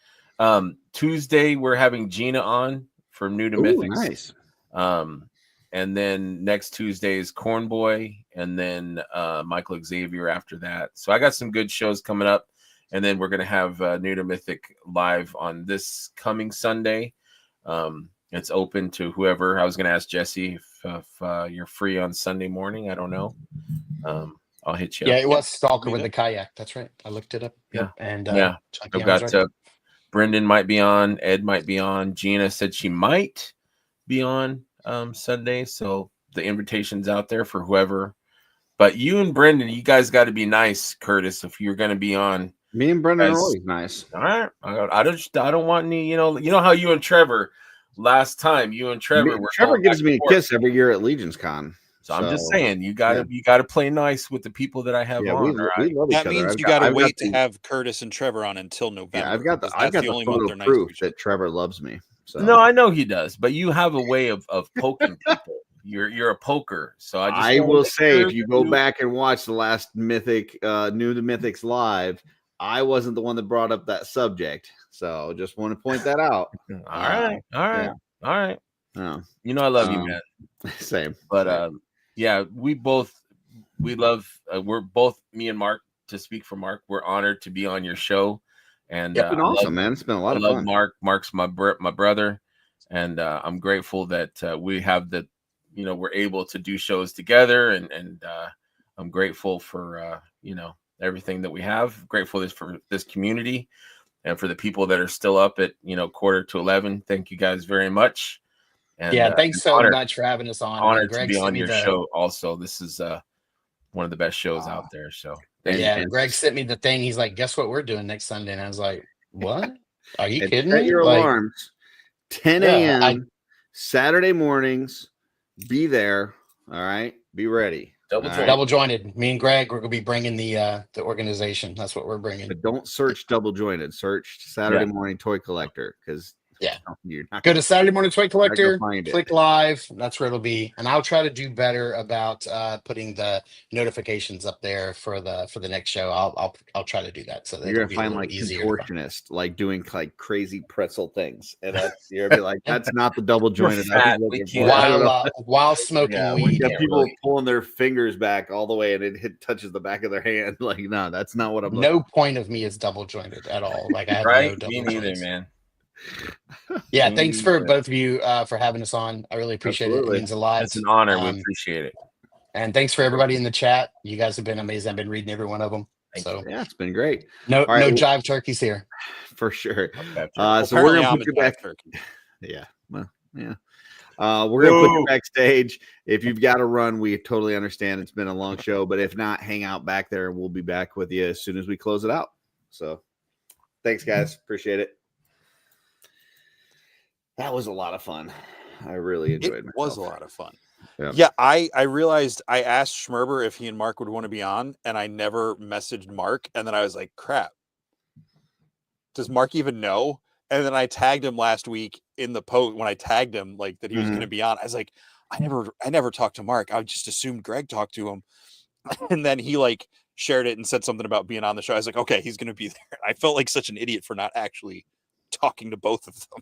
Tuesday we're having Gina on for New to Mythics. Nice. And then next Tuesday is Cornboy, and then Michael Xavier after that. So I got some good shows coming up. And then we're going to have New to Mythic live on this coming Sunday. It's open to whoever. I was going to ask Jesse if you're free on Sunday morning. I don't know. I'll hit you Yeah, up. it was Stalker with the kayak. That's right. I looked it up. Yeah. And Yeah. I've got Brendan might be on. Ed might be on. Gina said she might be on Sunday. So the invitation's out there for whoever. But you and Brendan, you guys got to be nice, Curtis, if you're going to be on. Me and Brendan are always nice. All right. I don't want any, you know how you and Trevor last time Trevor gives me a kiss every year at Legion's Con. So I'm just saying you gotta play nice with the people that I have on. We love each that other. means you gotta wait to have Curtis and Trevor on until November. Yeah, I've got the only photo proof that Trevor loves me. So. No, I know he does, but you have a way of poking people. You're a poker. So I will say if you go back and watch the last Mythic New to Mythics live, I wasn't the one that brought up that subject. So just want to point that out. All right. Yeah. You know I love you, man. Same. But yeah, we're both me and Mark, to speak for Mark, we're honored to be on your show. And it's been awesome, man. It's been a lot of fun. Mark's my brother, and I'm grateful that we have we're able to do shows together, and I'm grateful for everything that we have. Grateful for this community and for the people that are still up at 10:45. Thank you guys very much. And, thanks so much for having us on. Honored to be on your show. Also, this is one of the best shows out there. So Greg sent me the thing. He's like, "Guess what we're doing next Sunday?" And I was like, "What? Are you kidding me?" Your alarms, 10 a.m. Saturday mornings. Be there. All right. Be ready. Double jointed. Me and Greg, we're gonna be bringing the organization. That's what we're bringing. But don't search double jointed. Search Saturday morning toy collector, because you're not go to Saturday morning toy collector. Click live. That's where it'll be. And I'll try to do better about putting the notifications up there for the next show. I'll try to do that. So you're gonna find like contortionist, like doing like crazy pretzel things, and you're gonna be like, that's not the double jointed. While smoking weed. You got people pulling their fingers back all the way, and it touches the back of their hand. Like, no, that's not what I'm. No point of me is double jointed at all. Like I have no double me neither, man. Yeah, thanks for both of you for having us on. I really appreciate it. It means a lot. It's an honor. We appreciate it. And thanks for everybody in the chat. You guys have been amazing. I've been reading every one of them. It's been great. No jive turkeys here. For sure. So we're gonna put you back. Yeah. Well, yeah. We're gonna put you backstage. If you've got to run, we totally understand. It's been a long show, but if not, hang out back there, and we'll be back with you as soon as we close it out. So, thanks, guys. Appreciate it. That was a lot of fun. I really enjoyed it. It was a lot of fun. Yeah, I realized I asked Schmerber if he and Mark would want to be on, and I never messaged Mark. And then I was like, crap. Does Mark even know? And then I tagged him last week in the post when I tagged him like that he was going to be on. I was like, I never talked to Mark. I just assumed Greg talked to him. And then he like shared it and said something about being on the show. I was like, okay, he's going to be there. I felt like such an idiot for not actually talking to both of them.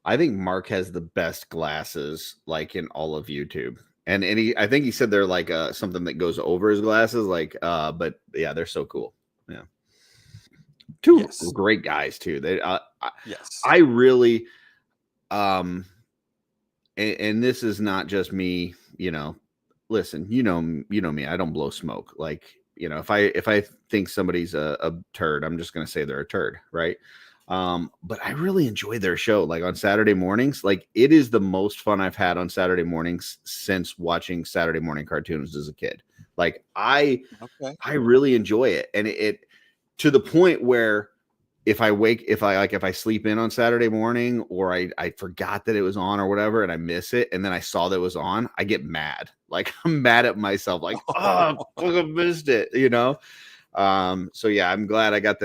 I think Mark has the best glasses like in all of YouTube. And I think he said they're like something that goes over his glasses, like but yeah, they're so cool. Yeah. Two great guys too. They I really and this is not just me, listen, you know me, I don't blow smoke. Like, if I think somebody's a turd, I'm just gonna say they're a turd, right? But I really enjoy their show. Like on Saturday mornings, like it is the most fun I've had on Saturday mornings since watching Saturday morning cartoons as a kid. Like I really enjoy it. And it to the point where if I sleep in on Saturday morning, or I forgot that it was on or whatever, and I miss it, and then I saw that it was on, I get mad. Like I'm mad at myself, like, oh, I missed it, So yeah, I'm glad I got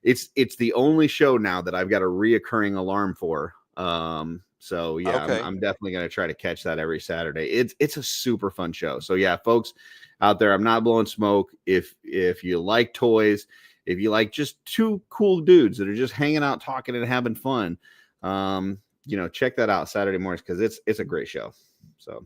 it's the only show now that I've got a reoccurring alarm for. So yeah, I'm definitely going to try to catch that every Saturday. It's a super fun show. So yeah, folks out there, I'm not blowing smoke. If you like toys, if you like just two cool dudes that are just hanging out, talking and having fun, check that out Saturday mornings, because it's a great show. So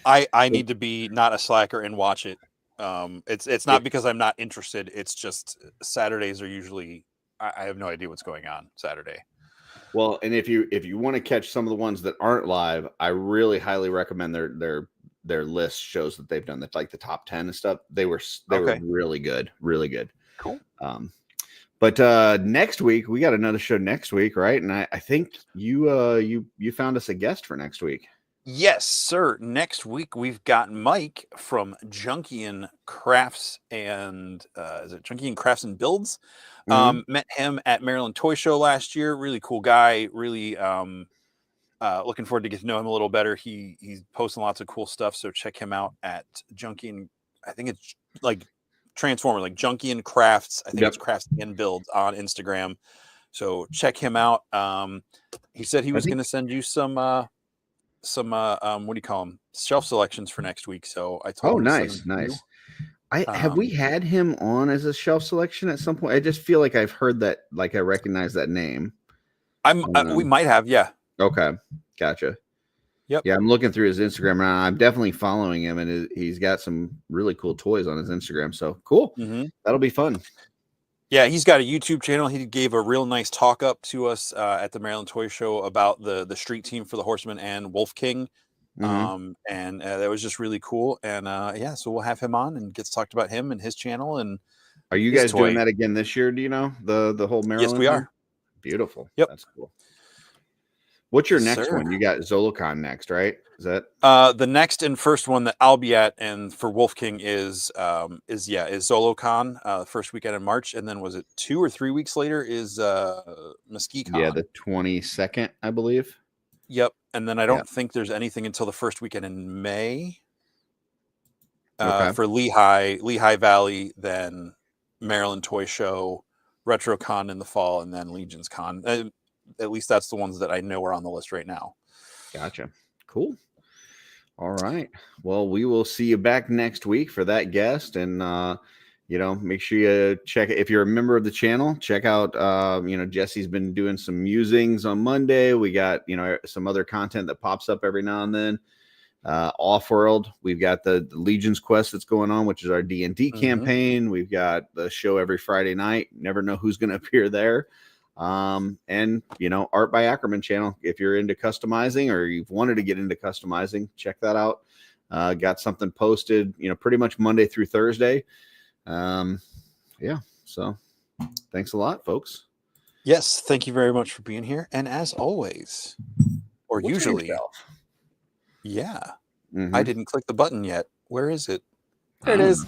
I need to be not a slacker and watch it It's not because I'm not interested. It's just Saturdays are usually I have no idea what's going on Saturday. Well, and if you want to catch some of the ones that aren't live, I really highly recommend their list shows that they've done. That's like the top 10 and stuff. They were really good, really good. Cool. But next week we got another show next week, right? And I think you found us a guest for next week. Yes, sir. Next week we've got Mike from Junkian Crafts and is it Junkian Crafts and Builds? Met him at Maryland Toy Show last year. Really cool guy. Really looking forward to get to know him a little better. He's posting lots of cool stuff. So check him out at Junkian. I think it's like Transformer, like Junkian Crafts. I think it's Crafts and Builds on Instagram. So check him out. He said he was going to send you some what do you call them? Shelf selections for next week. So I told him. Nice. Have we had him on as a shelf selection at some point? I just feel like I've heard that, like I recognize that name. We might have, yeah. Okay, gotcha. Yep. Yeah, I'm looking through his Instagram now. I'm definitely following him, and he's got some really cool toys on his Instagram. So cool. That'll be fun. Yeah, he's got a YouTube channel. He gave a real nice talk up to us at the Maryland Toy Show about the street team for the Horseman and Wolf King. And that was just really cool. And so we'll have him on and gets talked about him and his channel. And are you guys doing that again this year? Do you know the whole Maryland? Yes, we are. Beautiful. Yep, that's cool. What's your next one? You got ZoloCon next, right? Is that the next and first one that I'll be at? And for Wolf King is ZoloCon, first weekend in March, and then was it 2 or 3 weeks later is MesquiCon? Yeah, the 22nd, I believe. Yep, and then I don't think there's anything until the first weekend in May for Lehigh Valley, then Maryland Toy Show, RetroCon in the fall, and then Legions Con. At least that's the ones that I know are on the list right now. Gotcha. Cool. All right. Well, we will see you back next week for that guest. And, make sure you check it. If you're a member of the channel, check out, Jesse's been doing some musings on Monday. We got, some other content that pops up every now and then. OffWorld, we've got the Legion's Quest that's going on, which is our D&D campaign. We've got the show every Friday night. Never know who's going to appear there. And Art by Akerman channel. If you're into customizing or you've wanted to get into customizing, check that out. Got something posted, pretty much Monday through Thursday. So thanks a lot, folks. Yes, thank you very much for being here. And as always, or usually, I didn't click the button yet. Where is it? There it is.